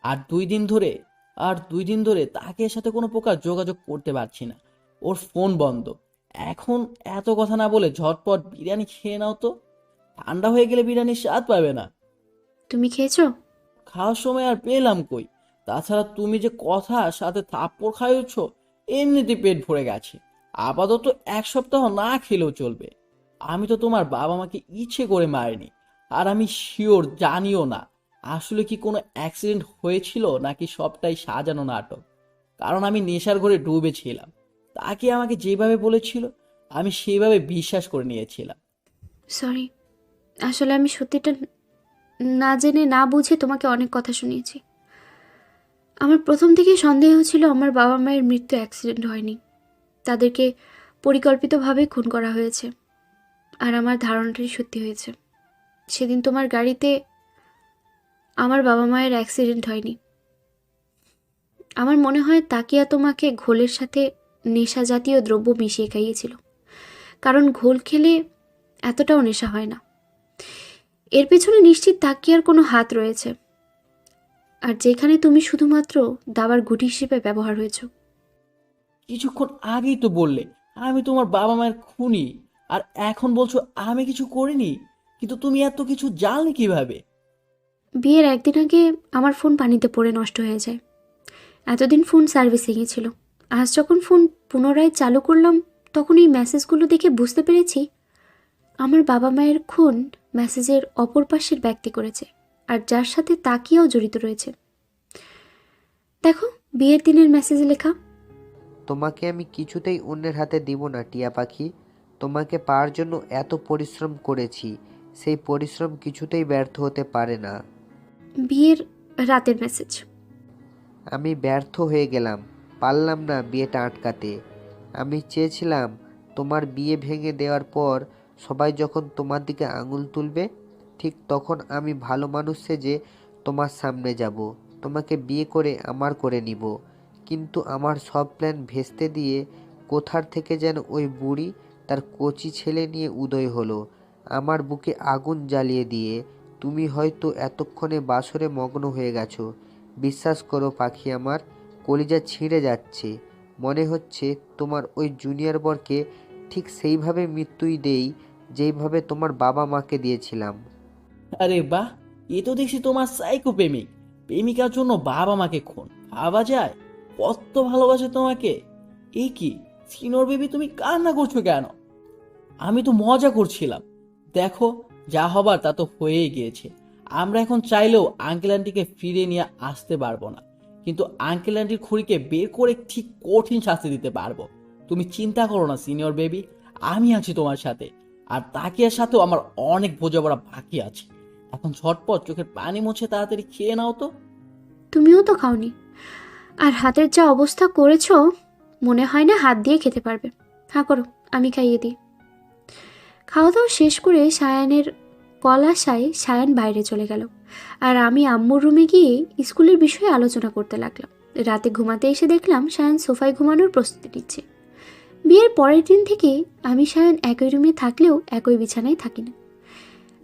আর দুই দিন ধরে তাকিয়ার সাথে কোনো প্রকার যোগাযোগ করতে পারছি না। ওর ফোন বন্ধ। এখন এত কথা না বলে ঝটপট বিরিয়ানি খেয়ে নাও তো, ঠান্ডা হয়ে গেলে বিরিয়ানির স্বাদ পাবে না। তুমি খেয়েছো? খাওয়ার সময় আর পেলাম কই? তাছাড়া তুমি যে কথা সাথে থাপ্পড় খাইয়েছ, এমনিতে পেট ভরে গেছে। আপাতত 1 সপ্তাহ না খেলেও চলবে। আমি তো তোমার বাবা মাকে ইচ্ছে করে মারিনি। আর আমি শিওর জানিও না আসলে কি কোনো অ্যাক্সিডেন্ট হয়েছিল নাকি সবটাই সাজানো নাটক। কারণ আমি নেশার ঘরে ডুবেছিলাম। তাকে আমাকে যেভাবে বলেছিল আমি সেইভাবে বিশ্বাস করে নিয়েছিলাম। সরি, আসলে আমি সত্যিটা না জেনে না বুঝে তোমাকে অনেক কথা শুনিয়েছি। আমার প্রথম থেকেই সন্দেহ ছিল আমার বাবা মায়ের মৃত্যু অ্যাক্সিডেন্ট হয়নি, তাদেরকে পরিকল্পিতভাবে খুন করা হয়েছে। আর আমার ধারণাটাই সত্যি হয়েছে। সেদিন তোমার গাড়িতে আমার বাবা মায়ের অ্যাক্সিডেন্ট হয়নি। আমার মনে হয় তাকিয়া তোমাকে ঘোলের সাথে নেশা জাতীয় দ্রব্য মিশিয়ে খাইয়েছিল, কারণ ঘোল খেলে এতটাও নেশা হয় না। এর পেছনে নিশ্চিত তাকিয়ার কোনো হাত রয়েছে, আর যেখানে তুমি শুধুমাত্র দাবার গুটি হিসেবে ব্যবহার হয়েছ। কিছুক্ষণ আগেই তো বললে আমি তোমার বাবা মায়ের খুনি, আর এখন বলছো আমি কিছু করিনি। কিন্তু তুমি এত কিছু জানলে কিভাবে? বিয়ের একদিন আগে আমার ফোন পানিতে পড়ে নষ্ট হয়ে যায়। এতদিন ফোন সার্ভিসিংয়ে ছিল। আজ যখন ফোন পুনরায় চালু করলাম তখন এই মেসেজগুলো দেখে বুঝতে পেরেছি আমার বাবা মায়ের খুন মেসেজের অপর পাশের ব্যক্তি করেছে, আর যার সাথে তাকিয়াও জড়িত রয়েছে। দেখো, বিয়ের দিনের মেসেজ লেখা। তোমাকে আমি কিছুতেই অন্যের হাতে দিব না টিয়া পাখি। তোমাকে পাওয়ার জন্য এত পরিশ্রম করেছি, সেই পরিশ্রম কিছুতেই ব্যর্থ হতে পারে না। বিয়ের রাতের মেসেজ। আমি ব্যর্থ হয়ে গেলাম, পারলাম না বিয়েটা আটকাতে। আমি চেয়েছিলাম তোমার বিয়ে ভেঙে দেওয়ার পর সবাই যখন তোমার দিকে আঙুল তুলবে, ঠিক তখন আমি ভালো মানুষ সেজে তোমার সামনে যাব, তোমাকে বিয়ে করে আমার করে নিব। কিন্তু আমার সব প্ল্যান ভেস্তে দিয়ে কোথার থেকে যেন ওই বুড়ি তার কচি ছেলে নিয়ে উদয় হলো, আমার বুকে আগুন জ্বালিয়ে দিয়ে। তুমি হয়তো এতক্ষণে বাসরে মগ্ন হয়ে গেছো। বিশ্বাস করো পাখি, আমার কলিজা ছিঁড়ে যাচ্ছে। মনে হচ্ছে তোমার ওই জুনিয়র বরকে ঠিক সেইভাবে মৃত্যুই দেই যেইভাবে তোমার বাবা মাকে দিয়েছিলাম। আরে বাহ, এ তো দেখছি তোমার সাইকো প্রেমিক। প্রেমিকার জন্য বাবা মাকে খুন, ভাবা যায়? কত ভালোবাসে তোমাকে। এ কি সিনিয়র বেবি, তুমি কান্না করছো কেন? আমি তো মজা করছিলাম। দেখো, যা হবার তা তো হয়েই গিয়েছে। আমরা এখন চাইলেও আঙ্কেল আন্টিকে ফিরে নিয়ে আসতে পারবো না, কিন্তু আঙ্কেল আন্টির খুঁড়িকে বের করে ঠিক কঠিন শাস্তি দিতে পারবো। তুমি চিন্তা করো না সিনিয়র বেবি, আমি আছি তোমার সাথে। আর তাকিয়ার সাথেও আমার অনেক বোঝাপড়া বাকি আছে। এখন ঝটপট চোখের পানি মুছে তাড়াতাড়ি খেয়ে নাও তো। তুমিও তো খাওনি, আর হাতের যা অবস্থা করেছো মনে হয় না হাত দিয়ে খেতে পারবে। হ্যাঁ করো, আমি খাইয়ে দিই। খাওয়া দাওয়া শেষ করে সায়ানের কল আসায় সায়ান বাইরে চলে গেল, আর আমি আম্মুর রুমে গিয়ে স্কুলের বিষয়ে আলোচনা করতে লাগলাম। রাতে ঘুমাতে এসে দেখলাম সায়ান সোফায় ঘুমানোর প্রস্তুতি নিচ্ছে। বিয়ের পরের দিন থেকে আমি সায়ান একই রুমে থাকলেও একই বিছানায় থাকি না।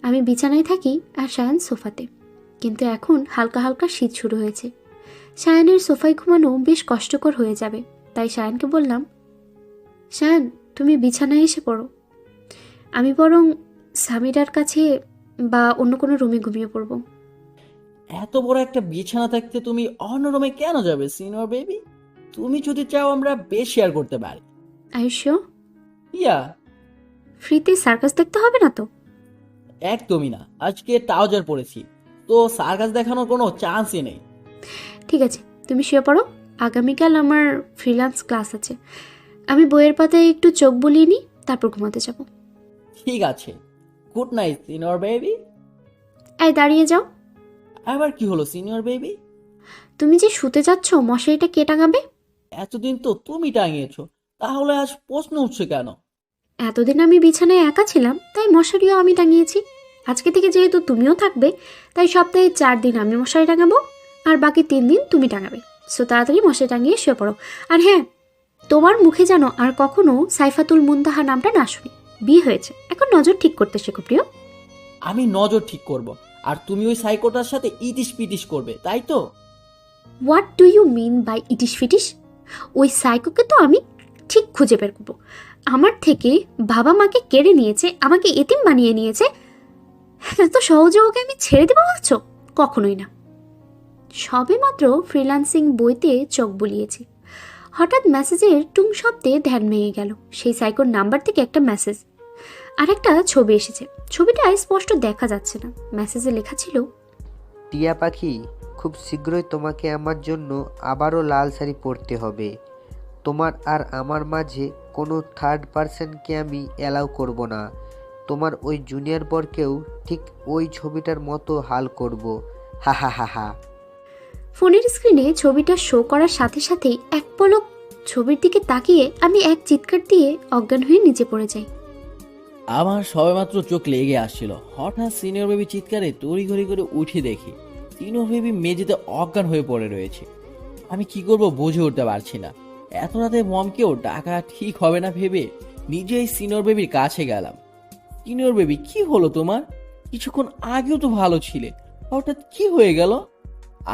আমি বিছানায় থাকি আর সায়ান সোফাতে। কিন্তু এখন হালকা হালকা শীত শুরু হয়েছে, সায়ানের সোফায় ঘুমানো বেশ কষ্টকর হয়ে যাবে। তাই সায়ানকে বললাম, সায়ান তুমি বিছানায় এসে পড়ো, আমি বরং সামিরার কাছে বা অন্য কোনো রুমে ঘুমিয়ে পড়বো। এত বড় একটা বিছানা থাকতে তুমি অন্য রুমে কেন যাবে সিনিয়র বেবি? তুমি যদি চাও আমরা বেশ শেয়ার করতে পারি। আইশো, ইয়া, ফ্রিতে সার্কাস দেখতে হবে না তো? একদমই না। আজকে ট্রাউজার পরেছি, তো সার্কাস দেখানোর কোনো চান্সই নেই। ঠিক আছে, তুমি শুয়ে পড়ো। আগামীকাল আমার ফ্রিল্যান্স ক্লাস আছে, আমি বইয়ের পাতায় একটু চোখ বুলিয়ে নিই, তারপর ঘুমাতে যাব। ঠিক আছে, গুড নাইট সিনিয়র বেবি। এই দাঁড়িয়ে যাও। আবার কি হলো সিনিয়র বেবি? তুমি যে শুতে যাচ্ছ, মশারিটা কে টাঙাবে? এতদিন তো তুমি টাঙিয়েছো, তাহলে আজ প্রশ্ন উঠছে কেন? এতদিন আমি বিছানায় একা ছিলাম, তাই মশারিও আমি টাঙিয়েছি। আজকে থেকে যেহেতু তুমিও থাকবে, তাই সপ্তাহে 4 দিন আমি মশারি টাঙাবো, আর বাকি 3 দিন তুমি টাঙাবে। সো তাড়াতাড়ি মশারি টাঙিয়ে শুয়ে পড়ো। আর হ্যাঁ, তোমার মুখে যেন আর কখনো সাইফাতুল মুনতাহা নামটা না শুনি। বিয়ে হয়েছে, এখন নজর ঠিক করতে শেখো প্রিয়। আমি নজর ঠিক করব, আর তুমি ওই সাইকোটার সাথে ইটিস পিটিস করবে, তাই তো? What do you mean by ইটিস ফিটিস? ওই সাইকোকে তো আমি ঠিক খুঁজে বের করবো। আমার থেকে বাবা মাকে কেড়ে নিয়েছে, আমাকে এতিম বানিয়ে নিয়েছে, এত সহজে ওকে আমি ছেড়ে দেবো ভাবছো? কখনোই না। সবে মাত্র ফ্রিল্যান্সিং বইতে চোখ বুলিয়েছি, হঠাৎ মেসেজের টুং শব্দে ধ্যান ভেঙে গেল। সেই সাইকোর নাম্বার থেকে একটা মেসেজ আর একটা ছবি এসেছে। ছবিটা স্পষ্ট দেখা যাচ্ছে না। মেসেজে লেখা ছিল, টিয়া পাখি, খুব শীঘ্রই তোমাকে আমার জন্য আবারও লাল শাড়ি পরতে হবে। তোমার আর আমার মাঝে কোনো থার্ড পার্সনকে আমি অ্যালাউ করব না। তোমার ওই জুনিয়র বরকেও ঠিক ওই ছবিটার মতো হাল করব। হা হা হা হা। ফোনের স্ক্রিনে ছবিটা শো করার সাথে সাথেই এক পলক ছবির দিকে তাকিয়ে আমি এক চিৎকার দিয়ে অজ্ঞান হয়ে নিচে পড়ে যাই। আমার সবেমাত্র চোখ লেগে আসছিল, হঠাৎ সিনিয়র বেবি চিৎকারে তড়িঘড়ি করে উঠে দেখি সিনিয়র বেবি মেঝেতে অজ্ঞান হয়ে পড়ে রয়েছে। আমি কি করব বুঝে উঠতে পারছি না। এত রাতে মমকেও ডাকা ঠিক হবে না ভেবে নিজেই সিনিয়র বেবির কাছে গেলাম। সিনিয়র বেবি, কি হলো তোমার? কিছুক্ষণ আগেও তো ভালো ছিলে, হঠাৎ কি হয়ে গেল?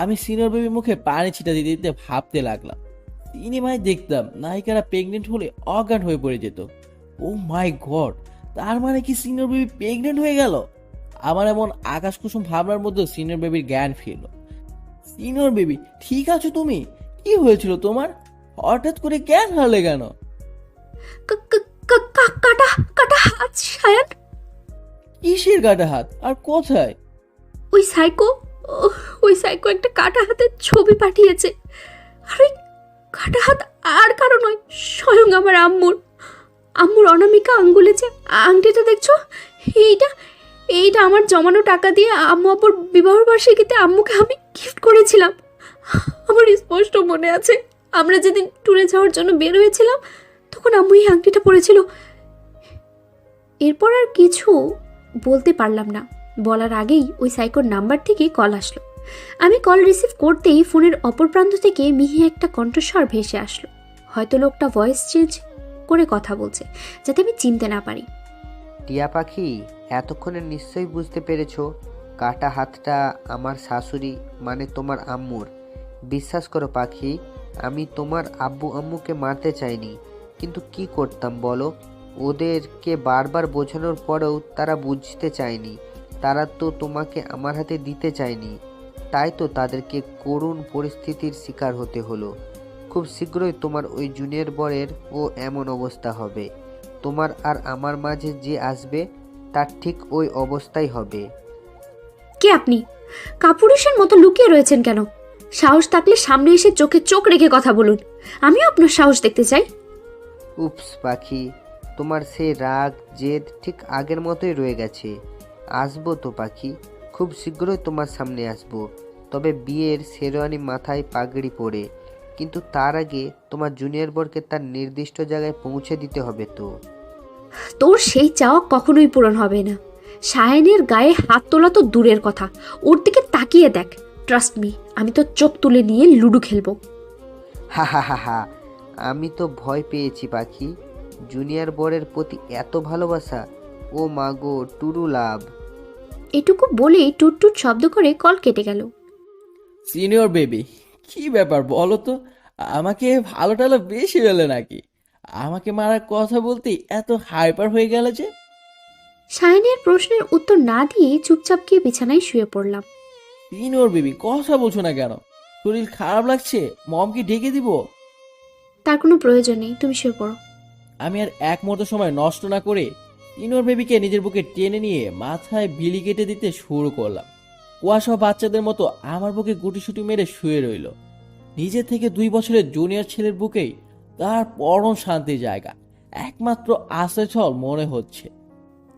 আমি সিনিয়র বেবির মুখে পানি ছিটা দিতে দিতে ভাবতে লাগলাম। সিনেমায় দেখতাম নায়িকারা প্রেগনেন্ট হলে অজ্ঞান হয়ে পড়ে যেত। ও মাই গড, তার মানে কি সিনিয়র বেবি প্রেগনেন্ট হয়ে গেল? আমার এমন আকাশ কুসুম ভাবনার মধ্যে সিনিয়র বেবির জ্ঞান ফিরল। সিনিয়র বেবি, ঠিক আছো তুমি? কি হয়েছিল তোমার? হঠাৎ করে জ্ঞান হারলে কেন? কাটা কাটা হাত সায়ান। কিসের কাটা হাত, আর কোথায়? ওই সাইকো, ওই সাইকো একটা কাটা হাতের ছবি পাঠিয়েছে। আর ওই কাটা হাত আর কারো নয়, স্বয়ং আমার আম্মুর। আম্মুর অনামিকা আঙ্গুলে যে আংটিটা দেখছো, এইটা এইটা আমার জমানো টাকা দিয়ে আম্মু আব্বুর বিবাহ বার্ষিকীতে আম্মুকে আমি গিফট করেছিলাম। আমার স্পষ্ট মনে আছে, আমরা যেদিন ট্যুরে যাওয়ার জন্য বের হয়েছিলাম, তখন আম্মু এই আংটিটা পরেছিল। এরপর আর কিছু বলতে পারলাম না। বলার আগেই ওই সাইকোর নাম্বার থেকে কল আসলো। আমি কল রিসিভ করতেই ফোনের অপর প্রান্ত থেকে মিহি একটা কণ্ঠস্বর ভেসে আসলো। হয়তো লোকটা ভয়েস চেঞ্জ করে কথা বলছে, যাতে আমি চিনতে না পারি। টিয়া পাখি, এতক্ষণে নিশ্চয়ই বুঝতে পেরেছো কাটা হাতটা আমার শাশুড়ি মানে তোমার আম্মুর। বিশ্বাস করো পাখি, আমি তোমার আব্বু আম্মুকে মারতে চাইনি, কিন্তু কি করতাম বলো? ওদেরকে বারবার বোঝানোর পরেও তারা বুঝতে চায়নি। তারা তো তোমাকে আমার হাতে দিতে চায়নি, তাই তো তাদেরকে করুণ পরিস্থিতির শিকার হতে হলো। খুব শীঘ্রই তোমার ওই জুনিয়র বরের ও এমন অবস্থা হবে, তোমার আর আমার মাঝে যে আসবে তার ঠিক ওই অবস্থাই হবে। কে আপনি? কাপুরুষের মতো লুকিয়ে রয়েছেন কেন? সাহস থাকলে সামনে এসে চোখে চোখ রেখে কথা বলুন। আমিও আপনার সাহস দেখতে চাই। উপস পাখি, তোমার সেই রাগ জেদ ঠিক আগের মতোই রয়ে গেছে। আসবো তো পাখি, খুব শীঘ্রই তোমার সামনে আসবো, তবে বিয়ের শেরওয়ানি মাথায় পাগড়ি পরে। কিন্তু তার আগে তোমার জুনিয়র বরকে তার নির্দিষ্ট জায়গায় পৌঁছে দিতে হবে তো। তোর সেই চাওয়া কখনোই পূরণ হবে না। সায়ানের গায়ে হাত তোলা তো দূরের কথা, ওর দিকে তাকিয়ে দেখ। ট্রাস্ট মি, আমি তো চোখ তুলে নিয়ে লুডো খেলবো। হা হা হা হা, আমি তো ভয় পেয়েছি পাখি। জুনিয়র বরের প্রতি এত ভালোবাসা, ও মাগো টুরু লাভ। এটুকু বলেই টুট টুট শব্দ করে কল কেটে গেল। সিনিয়র বেবি, কি ব্যাপার বলো তো? আমাকে ভালো টালো বেশি হলে নাকি? আমাকে মারার কথা বলতে এত হাইপার হয়ে গেল যে? সায়ানের প্রশ্নের উত্তর না দিয়ে চুপচাপ গিয়ে বিছানায় শুয়ে পড়লাম। সিনিয়র বেবি, কথা বলছো না কেন? শরীর খারাপ লাগছে? মমকে ডেকে দিব? তার কোনো প্রয়োজন নেই, তুমি শুয়ে পড়ো। আমি আর এক মুহূর্ত সময় নষ্ট না করে সিনিয়র বেবিকে নিজের বুকে টেনে নিয়ে মাথায় বিলি কেটে দিতে শুরু করলাম। কুয়াশা বাচ্চাদের মতো আমার বুকে গুটিসুটি মেরে শুয়ে রইল। নিজে থেকে 2 বছরের জুনিয়র ছেলের বুকেই তার পরম শান্তির জায়গা, একমাত্র আশ্রয়স্থল মনে হচ্ছে।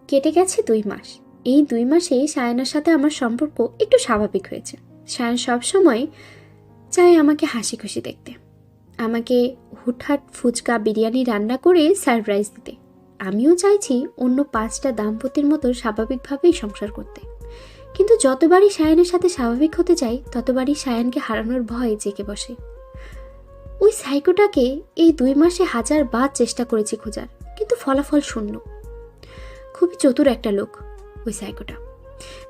কেটে গেছে 2 মাস। এই 2 মাসে সায়ানের সাথে আমার সম্পর্ক একটু স্বাভাবিক হয়েছে। সায়ান সবসময় চায় আমাকে হাসি খুশি দেখতে, আমাকে হুটহাট ফুচকা বিরিয়ানি রান্না করে সারপ্রাইজ দিতে। আমিও চাইছি অন্য 5টা দাম্পতির মতো স্বাভাবিকভাবেই সংসার করতে। কিন্তু যতবারই সায়ানের সাথে স্বাভাবিক হতে চাই, ততবারই সায়ানকে হারানোর ভয় জেগে বসে। ওই সাইকোটাকে এই 2 মাসে 1000 বার চেষ্টা করেছি খোঁজার, কিন্তু ফলাফল শূন্য। খুবই চতুর একটা লোক ওই সাইকোটা,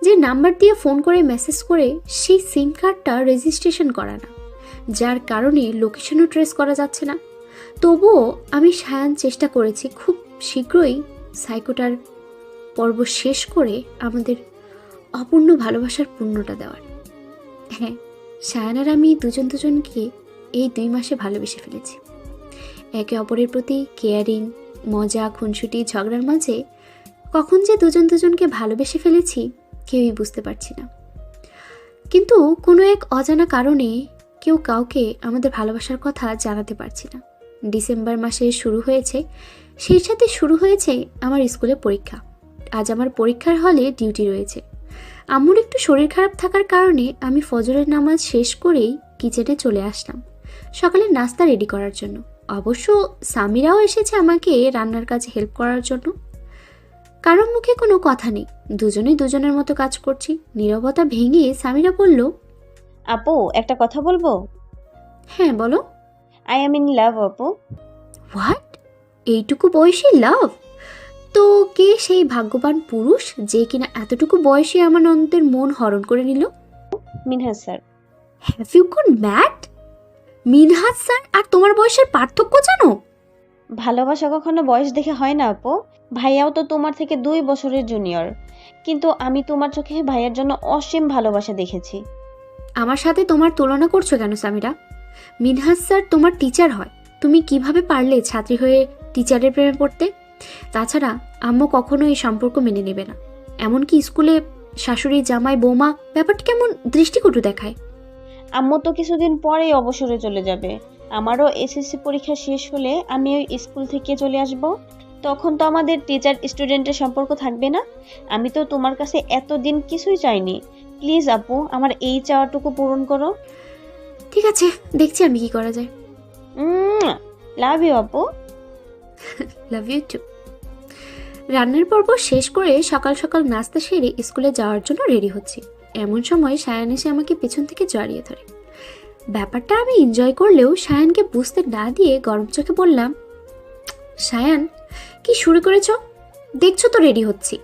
যে নাম্বার দিয়ে ফোন করে মেসেজ করে সেই সিম কার্ডটা রেজিস্ট্রেশন করা না, যার কারণে লোকেশনও ট্রেস করা যাচ্ছে না। তবুও আমি সায়ান চেষ্টা করেছি খুব শীঘ্রই সাইকোটার পর্ব শেষ করে আমাদের অপূর্ণ ভালোবাসার পূর্ণটা দেওয়ার। হ্যাঁ, সায়ান আর আমি দুজনকে এই 2 মাসে ভালোবেসে ফেলেছি। একে অপরের প্রতি কেয়ারিং, মজা, খুনসুটি, ঝগড়ার মাঝে কখন যে দুজনকে ভালোবেসে ফেলেছি কেউই বুঝতে পারছি না। কিন্তু কোনো এক অজানা কারণে কেউ কাউকে আমাদের ভালোবাসার কথা জানাতে পারছি না। ডিসেম্বর মাসে শুরু হয়েছে, সেই সাথে শুরু হয়েছে আমার স্কুলে পরীক্ষা। আজ আমার পরীক্ষার হলে ডিউটি রয়েছে। আম্মুর একটু শরীর খারাপ থাকার কারণে আমি ফজরের নামাজ শেষ করেই কিচেনে চলে আসলাম সকালের নাস্তা রেডি করার জন্য। অবশ্য সামিরাও এসেছে আমাকে রান্নার কাজে হেল্প করার জন্য। কারোর মুখে কোনো কথা নেই, দুজনেই দুজনের মতো কাজ করছি। নীরবতা ভেঙে সামিরা বলল, আপু একটা কথা বলবো? হ্যাঁ বলো। আই এম ইন লাভ আপু। হোয়াট? এইটুকু বয়সী লাভ? তো কে সেই ভাগ্যবান পুরুষ যে কিনা এতটুকু বয়সে আমার অন্তের মন হরণ করে নিল? Minhaj sir. Have you gone mad? Minhaj sir আর তোমার বয়সের পার্থক্য জানো? ভালোবাসা কখনো বয়স দেখে হয় না আপু। ভাইয়াও তো তোমার থেকে 2 বছরের জুনিয়র, কিন্তু আমি তোমার চোখে ভাইয়ার জন্য অসীম ভালোবাসা দেখেছি। আমার সাথে তোমার তুলনা করছো কেন সামিরা? মিনহাজ স্যার তোমার টিচার হয়, তুমি কিভাবে পারলে ছাত্রী হয়ে টিচারের প্রেমে পড়তে? তাছাড়া আম্মু কখনো এই সম্পর্ক মেনে নেবে না। এমনকি স্কুলে শাশুড়ি, জামাই, বৌমা ব্যাপারটি কেমন দৃষ্টিকটু দেখায়। আম্মু তো কিছুদিন পরেই অবসরে চলে যাবে। আমারও এসএসসি পরীক্ষা শেষ হলে আমি ওই স্কুল থেকে চলে আসব। তখন তো আমাদের টিচার স্টুডেন্টের সম্পর্ক থাকবে না। আমি তো তোমার কাছে এতদিন কিছুই চাইনি। প্লিজ আপু, আমার এই চাওয়াটুকু পূরণ করো। ঠিক আছে, দেখছি আমি কি করা যায়। লাভ ইউ আপু। Love you too. রান্নার পর্ব শেষ করে সকাল সকাল নাস্তা সেরে স্কুলে যাওয়ার জন্য রেডি হচ্ছি। এমন সময় সায়ান এসে আমাকে পেছন থেকে জড়িয়ে ধরে। ব্যাপারটা আমি এনজয় করলেও সায়ানকে বুঝতে না দিয়ে গরম চোখে বললাম, সায়ান কি শুরু করেছ? দেখছো তো রেডি হচ্ছি।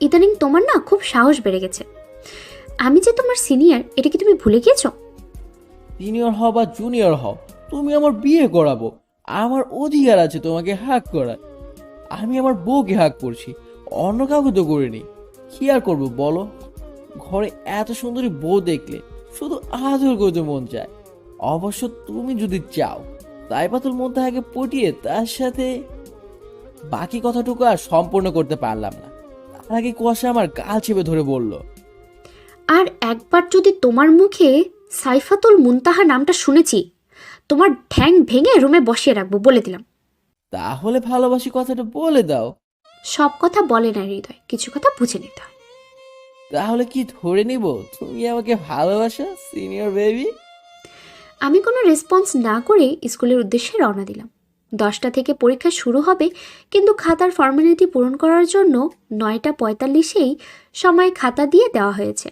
ইদানিং তোমার না খুব সাহস বেড়ে গেছে। আমি যে তোমার সিনিয়র, এটা কি তুমি ভুলে গিয়েছো? সিনিয়র হও বা জুনিয়র হও, তুমি আমার বিয়ে করাবো, আমার অধিকার আছে তোমাকে হাক করার। আমি আমার বউকে হাক করছি, অন্য কাউকে তো করিনি। কি আর করবো বলো, ঘরে এত সুন্দরী বউ দেখলে শুধু আদর করতে মন চায়। অবশ্য তুমি যদি চাও সাইফাতুল মুনতাহাকে পটিয়ে তার সাথে বাকি কথাটুকু আর সম্পূর্ণ করতে পারলাম না। তার আগে কুয়াশা আমার গাল চেপে ধরে বলল, আর একবার যদি তোমার মুখে সাইফাতুল মুনতাহা নামটা শুনেছি, তোমার ঠ্যাং ভেঙে রুমে বসিয়ে রাখবো, বলে দিলাম। তাহলে ভালোবাসি কথাটা বলে দাও। সব কথা বলে না হৃদয়, কিছু কথা বুঝে নিতে হয়। তাহলে কি ধরে নিব তুমি আমাকে ভালোবাসো সিনিয়র বেবি? আমি কোনো রেসপন্স না করে স্কুলের উদ্দেশ্যে রওনা দিলাম। 10টা থেকে পরীক্ষা শুরু হবে, কিন্তু খাতার ফর্মালিটি পূরণ করার জন্য 9:45-এই সময় খাতা দিয়ে দেওয়া হয়েছে।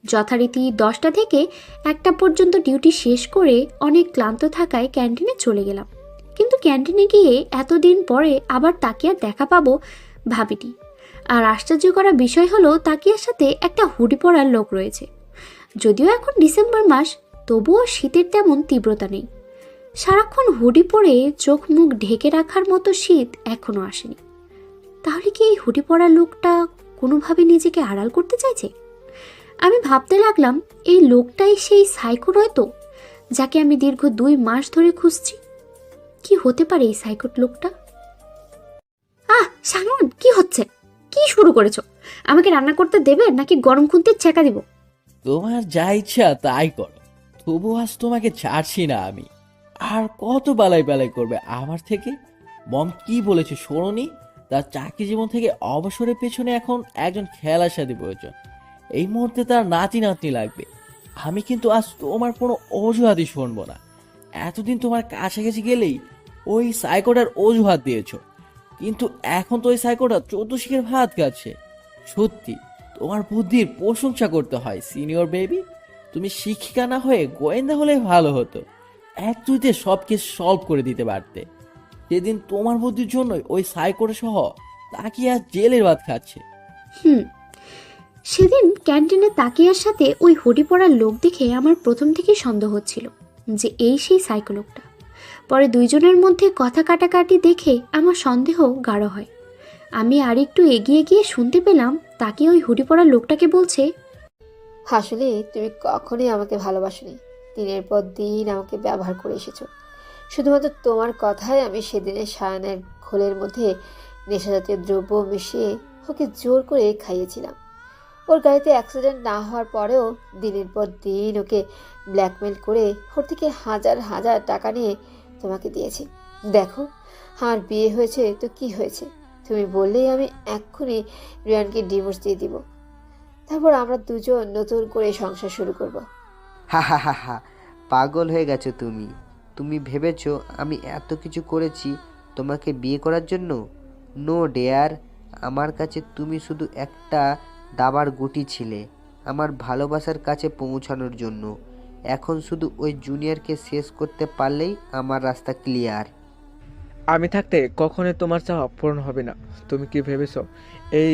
যথারীতি 10টা থেকে 1টা পর্যন্ত ডিউটি শেষ করে অনেক ক্লান্ত থাকায় ক্যান্টিনে চলে গেলাম। কিন্তু ক্যান্টিনে গিয়ে এতদিন পরে আবার তাকিয়ার দেখা পাবো ভাবিনি। আর আশ্চর্য করা বিষয় হলো, তাকিয়ার সাথে একটা হুডি পরার লোক রয়েছে। যদিও এখন ডিসেম্বর মাস, তবুও শীতের তেমন তীব্রতা নেই। সারাক্ষণ হুডি পরে চোখ মুখ ঢেকে রাখার মতো শীত এখনো আসেনি। তাহলে কি এই হুডি পরা লোকটা কোনোভাবে নিজেকে আড়াল করতে চাইছে? আমি ভাবতে লাগলাম, এই লোকটাই সেই সাইকো নয় তো, যাকে আমি দীর্ঘ 2 মাস ধরে খুঁজছি। কি হতে পারে এই সাইকোট লোকটা? শানুন, কি হচ্ছে? কি শুরু করেছো? আমাকে রান্না করতে দেবে নাকি গরম খুন্তির ছেঁকা দিব? তোমার যা ইচ্ছা তাই করো, তবু আজ তোমাকে ছাড়ছি না আমি। আর কত বালাই বালাই করবে আমার থেকে? মম কি বলেছে শোনোনি? তার চাকরি জীবন থেকে অবসরের পেছনে এখন একজন খেলার সাথে প্রয়োজন। এই মুহূর্তে তার নাতি নাতনি লাগবে। আমি কিন্তু আজ তোমার কোনো অজুহাতই শুনবো না। এতদিন তোমার কাছাকাছি গেলেই ওই সাইকোটার অজুহাত দিয়েছো, কিন্তু এখন তো ওই সাইকোটা 14 শিখের ভাত খাচ্ছে। সত্যি তোমার বুদ্ধির প্রশংসা করতে হয় সিনিয়র বেবি। তুমি শিক্ষিকা না হয়ে গোয়েন্দা হলে ভালো হতো, 1-2তে সব কেস সলভ করে দিতে পারতে। সেদিন তোমার বুদ্ধির জন্যই ওই সাইকোটা সহ তাকিয়ে আজ জেলের ভাত খাচ্ছে। সেদিন ক্যান্টিনে তাকিয়ার সাথে ওই হুডি পরার লোক দেখে আমার প্রথম থেকেই সন্দেহ হচ্ছিল যে এই সেই সাইকো লোকটা। পরে দুইজনের মধ্যে কথা কাটাকাটি দেখে আমার সন্দেহ গাঢ় হয়। আমি আর একটু এগিয়ে গিয়ে শুনতে পেলাম তাকে ওই হুডি পরা লোকটাকে বলছে, আসলে তুমি কখনোই আমাকে ভালোবাসোনি, দিনের পর দিন আমাকে ব্যবহার করে এসেছো। শুধুমাত্র তোমার কথায় আমি সেদিনের সায়ানের ঘোলের মধ্যে নেশাজাতীয় দ্রব্য মিশিয়ে ওকে জোর করে খাইয়েছিলাম। ওর গাড়িতে অ্যাক্সিডেন্ট না হওয়ার পরেও দিনের পর দিন ওকে ব্ল্যাকমেল করে ওর থেকে হাজার হাজার টাকা নিয়ে তোমাকে দিয়েছি। দেখো, আমার বিয়ে হয়েছে তো কি হয়েছে, তুমি বললেই আমি এক্ষুনি রিয়ানকে ডিভোর্স দিয়ে দিব। তারপর আমরা দুজন নতুন করে সংসার শুরু করব। হা হা হা হা, পাগল হয়ে গেছো তুমি। তুমি ভেবেছো আমি এত কিছু করেছি তোমাকে বিয়ে করার জন্য? নো ডেয়ার, আমার কাছে তুমি শুধু একটা দাবার গুটি ছিলে আমার ভালোবাসার কাছে পৌঁছানোর জন্য। এখন শুধু ওই জুনিয়রকে শেষ করতে পারলেই আমার রাস্তা ক্লিয়ার। আমি থাকতে কখনোই তোমার চাওয়া পূরণ হবে না। তুমি কি ভেবেছো এই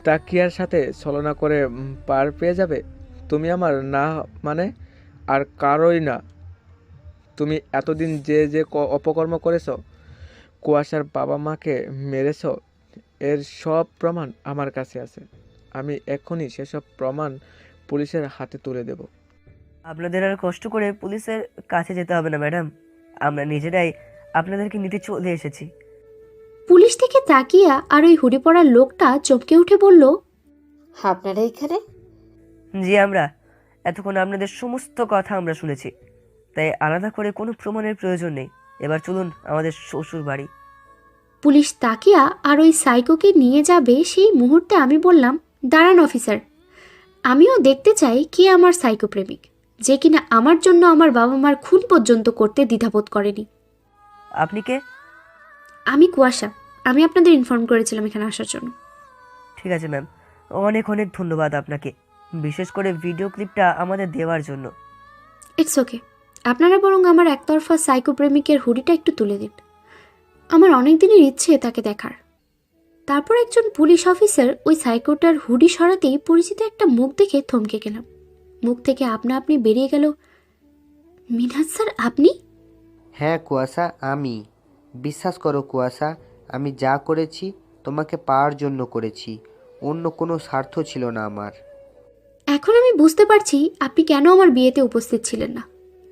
তাকিয়ার সাথে ছলনা করে পার পেয়ে যাবে? তুমি আমার না মানে আর কারোই না। তুমি এতদিন যে যে অপকর্ম করেছো, কুয়াশার বাবা মাকে মেরেছো, এর সব প্রমাণ আমার কাছে আছে। আমি এক্ষুনি সেসব প্রমাণ পুলিশের হাতে তুলে দেব। আপনাদের আর কষ্ট করে পুলিশের কাছে যেতে হবে না ম্যাডাম, আমরা নিজেরাই আপনাদেরকে নিতে চলে এসেছি। পুলিশ থেকে তাকিয়া আর ওই হুডি পরার লোকটা চমকে উঠে বলল, আপনারা এখানে? জি, আমরা এতক্ষণ আপনাদের সমস্ত কথা আমরা শুনেছি, তাই আলাদা করে কোনো প্রমাণের প্রয়োজন নেই। এবার চলুন আমাদের শ্বশুর বাড়ি। পুলিশ তাকিয়া আর ওই সাইকোকে নিয়ে যাবে সেই মুহূর্তে আমি বললাম, দাঁড়ান অফিসার, আমিও দেখতে চাই কে আমার সাইকো প্রেমিক, যে কিনা আমার জন্য আমার বাবা মার খুন পর্যন্ত করতে দ্বিধাবোধ করেনি। আপনি কে? আমি কুয়াশা, আমি আপনাদের ইনফর্ম করেছিলাম এখানে আসার জন্য। ঠিক আছে ম্যাম, অনেক অনেক ধন্যবাদ আপনাকে, বিশেষ করে ভিডিও ক্লিপটা আমাদের দেওয়ার জন্য। ইটস ওকে, আপনারা বরং আমার একতরফা সাইকো প্রেমিকের হুডিটা একটু তুলে দিন, আমার অনেক দিনের ইচ্ছে তাকে দেখার। তারপর একজন পুলিশ অফিসার ওই সাইকোটার হুডি সরাতেই পরিচিত একটা মুখ দেখে থমকে গেলাম। মুখ থেকে আপনা আপনি বেরিয়ে গেল, মিনহাজ স্যার আপনি? হ্যাঁ কুয়াশা, আমি। বিশ্বাস করো কুয়াশা, আমি যা করেছি তোমাকে পাওয়ার জন্য করেছি। অন্য কোনো স্বার্থ ছিল না আমার। এখন আমি বুঝতে পারছি আপনি কেন আমার বিয়েতে উপস্থিত ছিলেন না,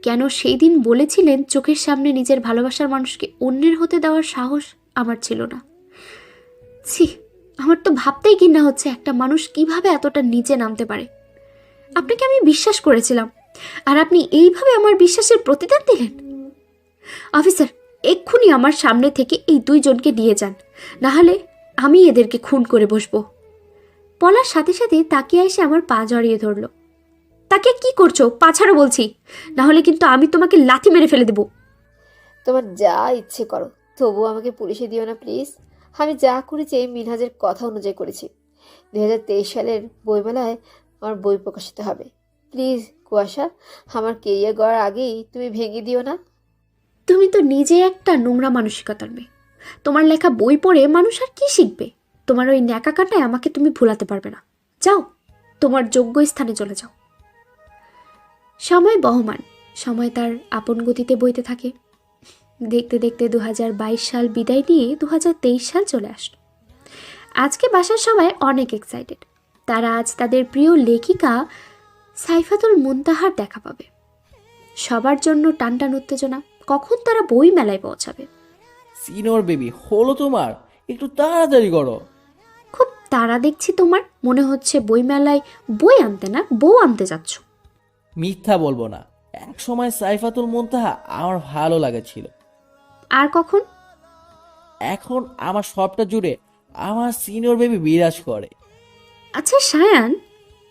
কেন সেই দিন বলেছিলেন চোখের সামনে নিজের ভালোবাসার মানুষকে অন্যের হতে দেওয়ার সাহস আমার ছিল না। ছি, আমার তো ভাবতেই ঘৃণা হচ্ছে একটা মানুষ কিভাবে এতটা নিচে নামতে পারে। আপনাকে আমি বিশ্বাস করেছিলাম, আর আপনি এইভাবে আমার বিশ্বাসের প্রতিদান দিলেন। অফিসার, এক্ষুনি আমার সামনে থেকে এই দুইজনকে নিয়ে যান, না হলে আমি এদেরকে খুন করে বসবো। বলার সাথে সাথে তাকিয়ে এসে আমার পা জড়িয়ে ধরলো। তাকে কি করছো? পা ছাড়ো বলছি, না হলে কিন্তু আমি তোমাকে লাথি মেরে ফেলে দেবো। তোমার যা ইচ্ছে করো, তবুও আমাকে পুলিশে দিও না প্লিজ। আমি যা করেছি এই মিনহাজের কথা অনুযায়ী করেছি। 2023 সালের বইমেলায় আমার বই প্রকাশিত হবে। প্লিজ কুয়াশা, আমার কেরিয়ার গড়ার আগেই তুমি ভেঙে দিও না। তুমি তো নিজে একটা নোংরা মানসিকতার মেয়ে। তোমার লেখা বই পড়ে মানুষ আর কি শিখবে? তোমার ওই ন্যাকা কাটায় আমাকে তুমি ভুলাতে পারবে না। যাও, তোমার যোগ্য স্থানে চলে যাও। সময় বহমান, সময় তার আপন গতিতে বইতে থাকে। দেখতে দেখতে 2022 সাল বিদায় নিয়ে 2023 সাল চলে আসলো। আজকে বাসার সবাই অনেক এক্সাইটেড। তারা আজ তাদের প্রিয় লেখিকা সাইফাতুল মুনতাহার দেখা পাবে। সবার জন্য টানটান উত্তেজনা, কখন তারা বই মেলায় পৌঁছাবে। সিনিয়র বেবি হলো তোমার, একটু তাড়াতাড়ি করো। খুব তাড়া দেখছি তোমার, মনে হচ্ছে বই মেলায় বই আনতে না বউ আনতে যাচ্ছ। মিথ্যা বলবো না, এক সময় সাইফাতুল মুনতাহা আমার ভালো লাগেছিল। আর কখন? এখন আমার সবটা জুড়ে আমার সিনিয়র বেবি বিরাজ করে। আচ্ছা সায়ান,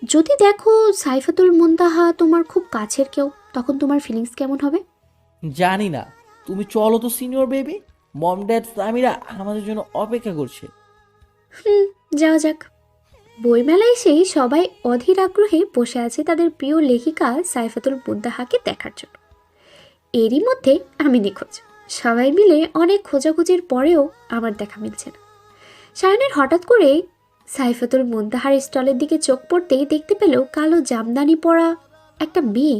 যদি দেখো সাইফাতুল মুনতাহা তোমার খুব কাছের কেউ, তখন তোমার ফিলিংস কেমন হবে? জানি না, তুমি চলো তো senior baby, mom dad Samira আমাদের জন্য অপেক্ষা করছে। যাওয়া যাক। বইমেলায় এসেই সবাই অধীর আগ্রহে বসে আছে তাদের প্রিয় লেখিকা সাইফাতুল মুনতাহাকে দেখার জন্য। এরই মধ্যে আমি নিখোঁজ। সবাই মিলে অনেক খোঁজাখুঁজির পরেও আমার দেখা মিলছে না। সায়নের হঠাৎ করে সাইফাতুল মুনতাহার স্টলের দিকে চোখ পড়তেই দেখতে পেল কালো জামদানি পরা একটা মেয়ে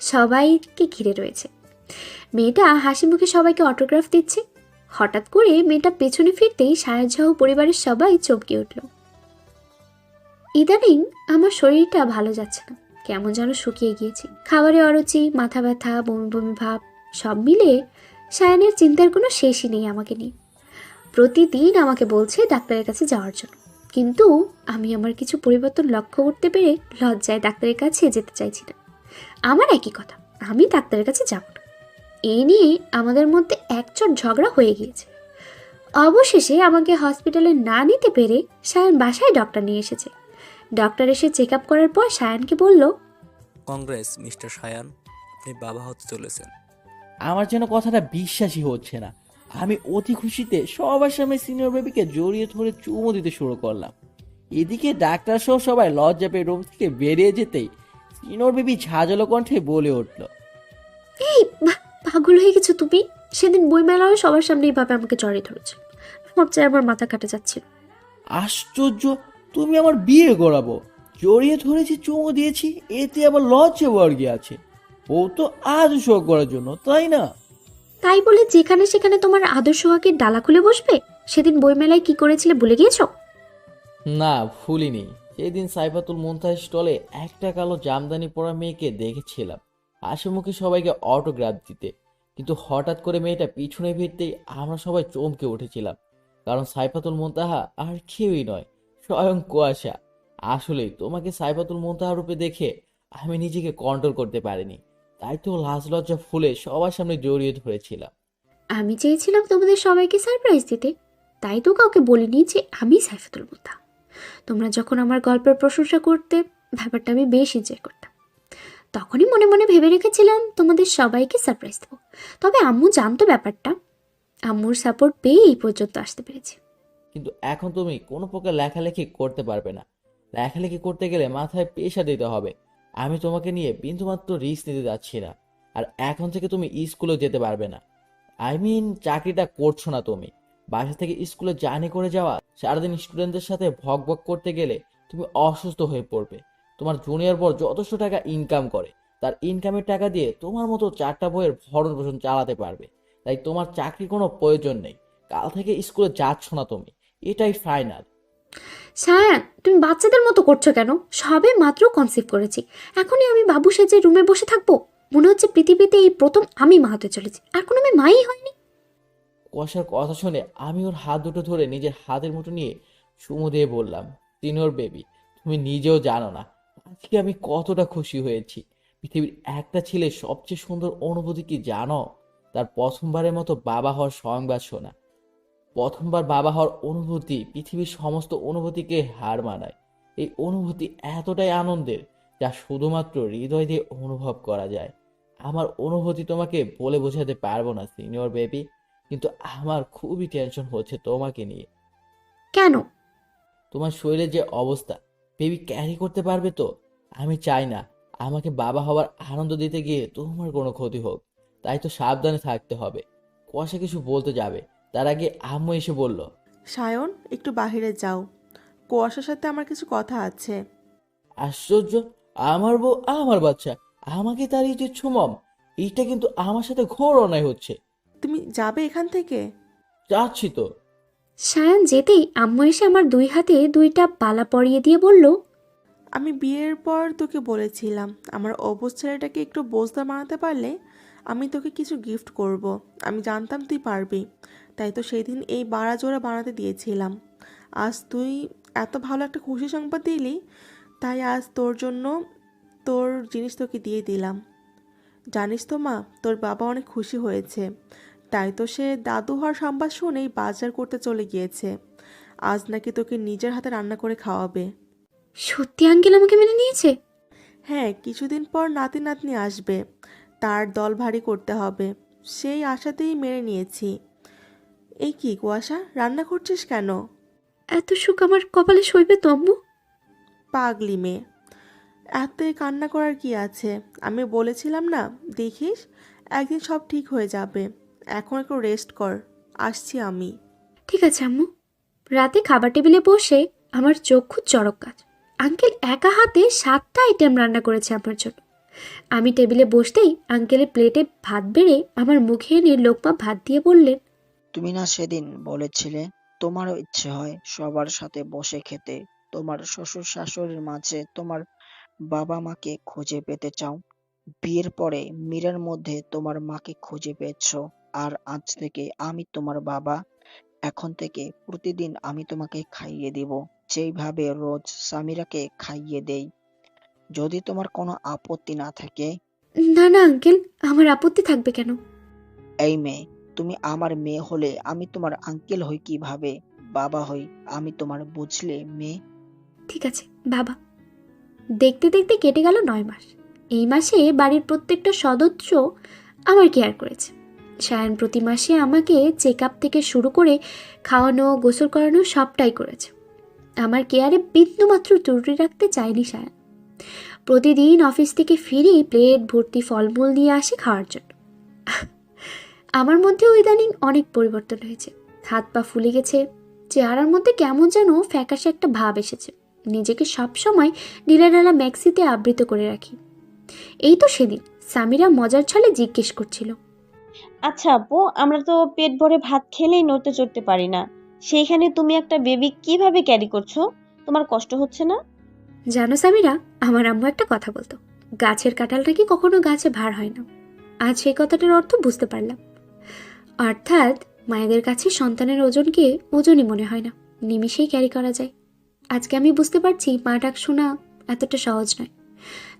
সবাইকে ঘিরে রয়েছে। মেয়েটা হাসি মুখে সবাইকে অটোগ্রাফ দিচ্ছে। হঠাৎ করে মেয়েটা পেছনে ফিরতেই সায়ন সহ পরিবারের সবাই চমকে উঠল। ইদানিং আমার শরীরটা ভালো যাচ্ছে না, কেমন যেন শুকিয়ে গিয়েছি। খাবারে অরুচি, মাথা ব্যথা, বমি বমি ভাব, সব মিলে সায়নের চিন্তার কোনো শেষই নেই আমাকে নিয়ে। প্রতিদিন আমাকে বলছে ডাক্তারের কাছে যাওয়ার জন্য, কিন্তু আমি আমার কিছু পরিবর্তন লক্ষ্য করতে পেরে লজ্জায় ডাক্তারের কাছে যেতে চাইছি না। আমার একই কথা, আমি ডাক্তারের কাছে যাব না। এই নিয়ে আমাদের মধ্যে একচোট ঝগড়া হয়ে গিয়েছে। অবশেষে আমাকে হসপিটালে না নিতে পেরে সায়ন বাসায় ডক্টর নিয়ে এসেছে। ডক্টর এসে চেক আপ করার পর সায়নকে বলল, কংগ্রেস মিস্টার সায়ান, আপনি বাবা হতে চলেছেন। আমার যেন কথাটা বিশ্বাসই হচ্ছে না। আমি অতি খুশিতে সবার সামনে সিনিয়র বেবিকে জড়িয়ে ধরে চুমো দিতে শুরু করলাম। এদিকে ডাক্তার সহ সবাই লজ্জা পেয়ে রুম থেকে বেরিয়ে যেতেই সিনিয়র বেবি ঝাঁঝালো কণ্ঠে বলে উঠল, এই পাগল হয়ে গেছো তুমি? সেদিন বইমেলায় সবার সামনে এইভাবে আমাকে জড়িয়ে ধরেছে, ভাবছে আমার মাথা কাটা যাচ্ছিল। আশ্চর্য, তুমি আমার বিয়ে করাবো, জড়িয়ে ধরেছি, চুমো দিয়েছি, এতে আবার লজ্জা বর্গে আছে। ও তো আজ শো করার জন্য, তাই না? তাই বলে যেখানে সেখানে তোমার আদর্শ হকের ডালা খুলে বসবে? সেদিন বইমেলায় কি করেছিলে ভুলে গিয়েছো? না, ভুলিনি। সেদিন সাইফাতুল মুনতাহার স্টলে একটা কালো জামদানি পরা মেয়েকে দেখেছিলাম হাসি মুখে সবাইকে অটোগ্রাফ দিতে, কিন্তু হঠাৎ করে মেয়েটা পিছনে ফিরতেই আমরা সবাই চমকে উঠেছিলাম, কারণ সাইফাতুল মুনতাহা আর কেউই নয়, স্বয়ং কুয়াশা। আসলে তোমাকে সাইফাতুল মুনতাহা রূপে দেখে আমি নিজেকে কন্ট্রোল করতে পারিনি, তাই তো লাজ লজ্জা ফুলে সবার সামনে জড়িয়ে ধরেছিলাম। আমি চেয়েছিলাম তোমাদের সবাইকে সারপ্রাইজ দিতে, তাই তো কাউকে বলিনি যে আমি সাইফাতুল মুনতাহা। তোমরা যখন আমার গল্পের প্রশংসা করতে, ব্যাপারটা আমি বেশ এনজয় করতাম। তখনই মনে মনে ভেবে রেখেছিলাম তোমাদের সবাইকে সারপ্রাইজ দেবো। তবে আম্মু জানতো ব্যাপারটা, আম্মুর সাপোর্ট পেয়ে এই পর্যন্ত আসতে পেরেছি। কিন্তু এখন তুমি কোনো প্রকার লেখালেখি করতে পারবে না। লেখালেখি করতে গেলে মাথায় প্রেশার দিতে হবে। আমি তোমাকে নিয়ে বিন্দুমাত্র রিস্ক নিতে যাচ্ছি না। আর এখন থেকে তুমি স্কুলেও যেতে পারবে না। চাকরিটা করছো না তুমি, বাসা থেকে স্কুলে জার্নি করে যাওয়া, সারাদিন স্টুডেন্টদের সাথে ভক ভক করতে গেলে তুমি অসুস্থ হয়ে পড়বে। তোমার জুনিয়র বর যথেষ্ট টাকা ইনকাম করে, তার ইনকামের টাকা দিয়ে তোমার মতো 4টা বইয়ের ভরণ পোষণ চালাতে পারবে। তাই তোমার চাকরির কোনো প্রয়োজন নেই। কাল থেকে স্কুলে যাচ্ছ না তুমি, এটাই ফাইনাল। সায়ান, তুমি বাচ্চাদের মতো করছো কেন? সবে মাত্র কনসিভ করেছি, এখনই আমি বাবু সেজে রুমে বসে থাকবো? মনে হচ্ছে পৃথিবীতে এই প্রথম আমি মা হতে চলেছি, আর কোনো আমি মাই হয়নি। কুয়াশার কথা শুনে আমি ওর হাত দুটো ধরে নিজের হাতের মুঠো নিয়ে চুমু দিয়ে বললাম, সিনিয়র বেবি, তুমি নিজেও জানো না আজকে আমি কতটা খুশি হয়েছি। পৃথিবীর একটা ছেলে সবচেয়ে সুন্দর অনুভূতি কি জানো? তার প্রথমবারের মতো বাবা হওয়ার সংবাদ শোনা। প্রথমবার বাবা হওয়ার অনুভূতি পৃথিবীর সমস্ত অনুভূতিকে হার মানায়। এই অনুভূতি এতটাই আনন্দের যা শুধুমাত্র হৃদয় দিয়ে অনুভব করা যায়। আমার অনুভূতি তোমাকে বলে বোঝাতে পারবো না সিনিয়র বেবি, কিন্তু আমার খুবই টেনশন হচ্ছে তোমাকে নিয়ে। কেন? তোমার শরীরের যে অবস্থা, বেবি ক্যারি করতে পারবে তো? আমি চাই না আমাকে বাবা হওয়ার আনন্দ দিতে গিয়ে তোমার কোনো ক্ষতি হোক, তাই তো সাবধানে থাকতে হবে। কুয়াশা কিছু বলতে যাবে, তার আগে আম্মু এসে বলল, সায়ন, একটু বাইরে যাও, কুয়াশার সাথে আমার কিছু কথা আছে। আশ্চর্য, আমার বউ আমার বাচ্চা আমাকে তাড়িয়ে দিচ্ছ মম, এইটা কিন্তু আমার সাথে ঘোর অন্যায় হচ্ছে। তুমি যাবে এখান থেকে? যাচ্ছি তো। সায়ান যেতেই আম্মু এসে আমার দুই হাতে দুইটা বালা পরিয়ে দিয়ে বলল, আমি বিয়ের পর তোকে বলেছিলাম আমার অবুঝ ছেলেটাকে একটু বোঝদার বানাতে পারলে আমি তোকে কিছু গিফট করব। আমি জানতাম তুই পারবি, তাই তো সেই দিন এই বাড়া জোড়া বানাতে দিয়েছিলাম। আজ তুই এত ভালো একটা খুশি সংবাদ দিলি, তাই আজ তোর জন্য তোর জিনিস তোকে দিয়ে দিলাম। জানিস তো মা, তোর বাবা অনেক খুশি হয়েছে, তাই তো সে দাদু হওয়ার সংবাদ শুনেই বাজার করতে চলে গিয়েছে। আজ নাকি তোকে নিজের হাতে রান্না করে খাওয়াবে। সত্যি আঙ্কেল আমাকে মেনে নিয়েছে? হ্যাঁ, কিছুদিন পর নাতি নাতনি আসবে, তার দল ভারী করতে হবে, সেই আশাতেই মেনে নিয়েছি। এই কি কুয়াশা, রান্না করছিস কেন? এত সুখ আমার কপালে সইবে তো আম্মু? পাগলি মেয়ে, এত কান্না করার কি আছে? আমি বলেছিলাম না, দেখিস একদিন সব ঠিক হয়ে যাবে। এখন একটু রেস্ট কর, আসছি আমি। ঠিক আছে আম্মু। রাতে খাবার টেবিলে বসে আমার চক্ষু চড়ক কাজ। আঙ্কেল একা হাতে 7টা আইটেম রান্না করেছে আমার জন্য। আমি টেবিলে বসতেই আঙ্কেলের প্লেটে ভাত বেড়ে আমার মুখে এনে লোকমা ভাত দিয়ে বললেন, তুমি না সেদিন বলেছিলে তোমারও ইচ্ছে হয় সবার সাথে বসে খেতে, তোমার শ্বশুর শাশুড়ির মাঝে তোমার বাবা মাকে খুঁজে পেতে চাও। বিয়ের পরে মীরার মধ্যে তোমার মাকে খুঁজে পেয়েছো, আর আজ থেকে আমি তোমার বাবা। এখন থেকে প্রতিদিন আমি তোমাকে খাইয়ে দিব, যেইভাবে রোজ সামিরাকে খাইয়ে দেই, যদি তোমার কোনো আপত্তি না থাকে। না না আঙ্কেল, আমার আপত্তি থাকবে কেন? এই মেয়ে, তুমি আমার মেয়ে হলে আমি তোমার আঙ্কেল হই কিভাবে, বাবা হই আমি তোমার, বুঝলে মেয়ে? ঠিক আছে বাবা। দেখতে দেখতে কেটে গেল 9 মাস। এই মাসে বাড়ির প্রত্যেকটা সদস্য আমার কেয়ার করেছে। সায়ন প্রতি মাসে আমাকে চেক আপ থেকে শুরু করে খাওয়ানো, গোসল করানো সবটাই করেছে। আমার কেয়ারে বিন্দুমাত্র ত্রুটি রাখতে চায়নি সায়ন। প্রতিদিন অফিস থেকে ফিরেই প্লেট ভর্তি ফলমূল নিয়ে আসে খাওয়ার জন্য। আমার মধ্যে ইদানিং অনেক পরিবর্তন হয়েছে। হাত পা ফুলে গেছে, চেহারার মধ্যে কেমন যেন ফ্যাকাশে একটা ভাব এসেছে। নিজেকে সবসময় ঢিলাঢালা ম্যাক্সিতে আবৃত করে রাখি। এই তো সেদিন সামিরা মজার ছলে জিজ্ঞেস করছিল, আচ্ছা আপু, আমরা তো পেট ভরে ভাত খেলেই নড়তে চড়তে পারি না, সেইখানে তুমি একটা বেবি কিভাবে ক্যারি করছো? তোমার কষ্ট হচ্ছে না? জানো সামিরা, আমার আম্মু একটা কথা বলতো, গাছের কাঁঠাল নাকি কখনো গাছে ভার হয় না। আজ সেই কথাটার অর্থ বুঝতে পারলাম। অর্থাৎ মায়েদের কাছে সন্তানের ওজনকে ওজনই মনে হয় না, নিমিষেই ক্যারি করা যায়। আজকে আমি বুঝতে পারছি মা ডাক শোনা এতটা সহজ নয়।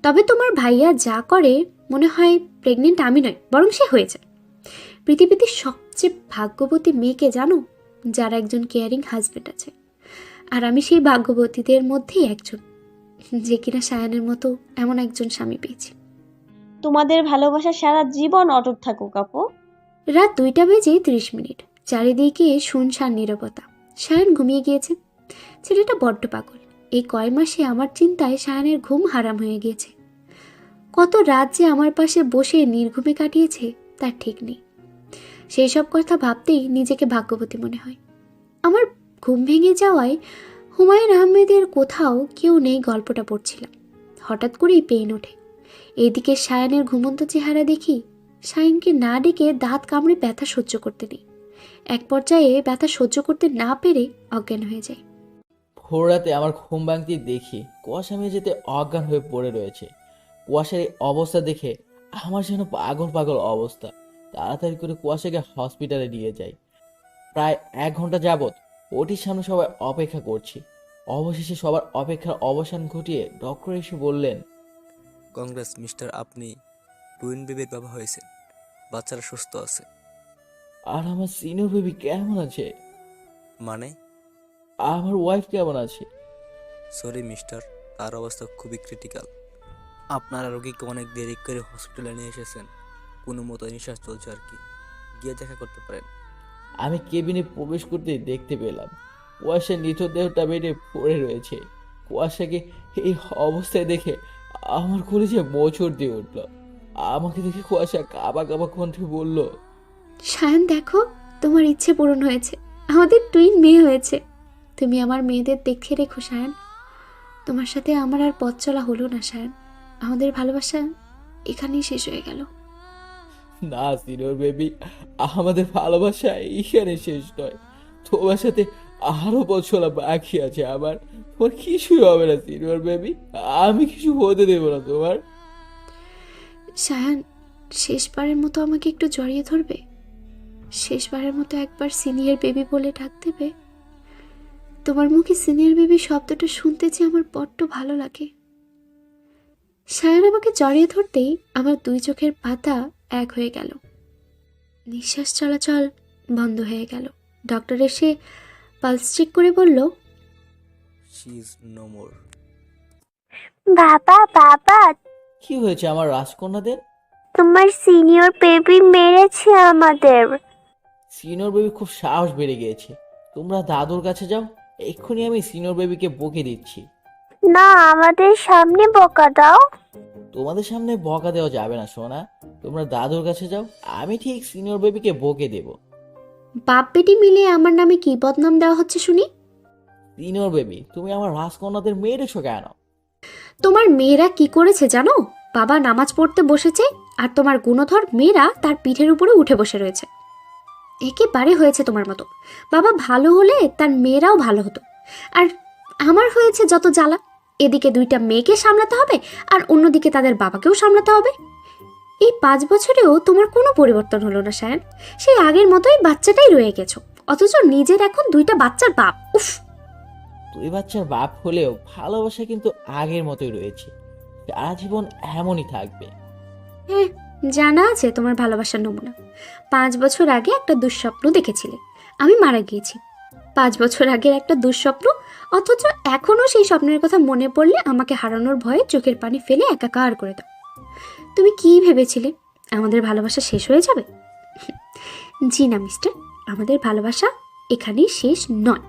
তবে তোমার ভাইয়া যা করে, মনে হয় প্রেগনেন্ট আমি নয়, বরং সে হয়ে যায়। পৃথিবীতে সবচেয়ে ভাগ্যবতী মেয়েকে জানো, যার একজন কেয়ারিং হাজবেন্ড আছে। আর আমি সেই ভাগ্যবতীদের মধ্যেই একজন, যে কিনা সায়ানের মতো এমন একজন স্বামী পেয়েছি। তোমাদের ভালোবাসা সারা জীবন অটুট থাকুক আপু। রাত 2:30 চারিদিকে শুনশান নীরবতা। সায়ান ঘুমিয়ে গিয়েছে। ছেলেটা বড্ড পাগল। এই কয় মাসে আমার চিন্তায় সায়ানের ঘুম হারাম হয়ে গিয়েছে। কত রাত যে আমার পাশে বসে নির্ঘুমে কাটিয়েছে তার ঠিক নেই। সেই সব কথা ভাবতেই নিজেকে ভাগ্যবতী মনে হয়। আমার ঘুম ভেঙে যাওয়ায় হুমায়ুন আহমেদের কোথাও কেউ নেই গল্পটা পড়ছিলাম। হঠাৎ করেই পেইন ওঠে। এদিকে সায়ানের ঘুমন্ত চেহারা দেখি। সায়নকে না ডেকে দাঁত কামড়ে ব্যথা সহ্য করতে নেই। এক পর্যায়ে ব্যথা সহ্য করতে না পেরে অজ্ঞান হয়ে যায়। ভোর রাতে আমার ঘুম ভাঙতেই দেখি কুয়াশা মেঝেতে অজ্ঞান হয়ে পড়ে রয়েছে। কুয়াশার এই অবস্থা দেখে আমার যেন পাগল পাগল অবস্থা। তাড়াতাড়ি করে কুয়াশাকে হসপিটালে নিয়ে যাই। প্রায় 1 ঘন্টা যাবৎ ওটির সামনে সবাই অপেক্ষা করছি। অবশেষে সবার অপেক্ষার অবসান ঘটিয়ে ডক্টর এসে বললেন, কংগ্রেস মিস্টার, আপনি টুইন বেবির বাবা হয়েছেন। বাচ্চারা সুস্থ আছে। আর আমার সিনিয়র বেবি কেমন আছে? মানে? আমার ওয়াইফ কেমন আছে? সরি মিস্টার, তার অবস্থা খুবই ক্রিটিক্যাল। আপনারা রোগীকে অনেক দেরি করে হসপিটালে নিয়ে এসেছেন। কোনো মতো নিঃশ্বাস চলছে আর কি। গিয়ে দেখা করতে পারেন। আমি কেবিনে প্রবেশ করতে দেখতে পেলাম কুয়াশার মৃতদেহটা বেডে পড়ে রয়েছে। কুয়াশাকে এই অবস্থায় দেখে আমার কলেজে মোচড় দিয়ে উঠল। আমাকে দেখে কুয়াশা কাবা কাবা কণ্ঠে বলল, সায়ন দেখো, তোমার ইচ্ছে পূরণ হয়েছে, আমাদের টুইন মেয়ে হয়েছে। তুমি আমার মেয়েদের দেখে রেখো সায়ন। তোমার সাথে আমার আর পথ চলা হলো না সায়ন, আমাদের ভালোবাসা এখানেই শেষ হয়ে গেল। না সিনিয়র বেবি, আমাদের ভালোবাসা এইখানে শেষ নয়। তোমার সাথে আরো বছর বাকি আছে আমার। তোমার কিছুই হবে না সিনিয়র বেবি, আমি কিছু হতে দেবো না তোমার। সায়ন, শেষবারের মতো আমাকে একটু জড়িয়ে ধরবে? শেষবারের মতো একবার সিনিয়র বেবি বলে ডাক দেবে? তোমার মুখে সিনিয়র বেবি শব্দটা শুনতে যে আমার বড্ড ভালো লাগে। সায়ন আমাকে জড়িয়ে ধরতেই আমার 2 চোখের পাতা এক হয়ে গেল। নিঃশ্বাস চলাচল বন্ধ হয়ে গেল। ডক্টর এসে পালস চেক করে বলল, শি ইজ নো মোর। বাবা বাবা, কি হয়েছে আমার রাজকন্যাদের? তোমার সিনিয়র বেবি মেরেছে আমাদের। সিনিয়র বেবি খুব সাহস বেড়ে গিয়েছে। তোমরা দাদুর কাছে যাও, এক্ষুনি আমি সিনিয়র বেবিকে বকে দিচ্ছি। না, আমাদের সামনে বকা দাও। তোমাদের সামনে বকা দেওয়া যাবে না সোনা, তোমরা দাদুর কাছে যাও, আমি ঠিক সিনিয়র বেবিকে বকে দেব। বাপ বেটি মিলে আমার নামে কি বদনাম দেওয়া হচ্ছে শুনি? সিনিয়র বেবি, তুমি আমার রাজকন্যাদের মেরেছো কেন? তোমার মেয়েরা কি করেছে জানো? বাবা নামাজ পড়তে বসেছে আর তোমার গুণধর মেয়েরা তার পিঠের উপরে উঠে বসে রয়েছে। একেবারে হয়েছে তোমার মতো। বাবা ভালো হলে তার মেয়েরাও ভালো হতো, আর আমার হয়েছে যত জ্বালা। এদিকে 2টা মেয়েকে সামলাতে হবে আর অন্যদিকে তাদের বাবাকেও সামলাতে হবে। এই 5 বছরেও তোমার কোনো পরিবর্তন হলো না সায়ন। সেই আগের মতোই বাচ্চাটাই রয়ে গেছো, অথচ নিজের এখন 2টা বাচ্চার বাপ। উফ! তুই বাচ্চার বাপ হলেও ভালোবাসা কিন্তু আগের মতোই রয়েছে, সারা জীবন এমনই থাকবে। হ্যাঁ, জানা আছে তোমার ভালোবাসার নমুনা। 5 বছর আগে একটা দুঃস্বপ্ন দেখেছিলে, আমি মারা গিয়েছি। 5 বছর আগের একটা দুঃস্বপ্ন, অথচ এখনো সেই স্বপ্নের কথা মনে পড়লে আমাকে হারানোর ভয়ে চোখের পানি ফেলে একাকার করে দাও। তুমি কি ভেবেছিলে আমাদের ভালোবাসা শেষ হয়ে যাবে? জি না মিস্টার, আমাদের ভালোবাসা এখানেই শেষ নয়।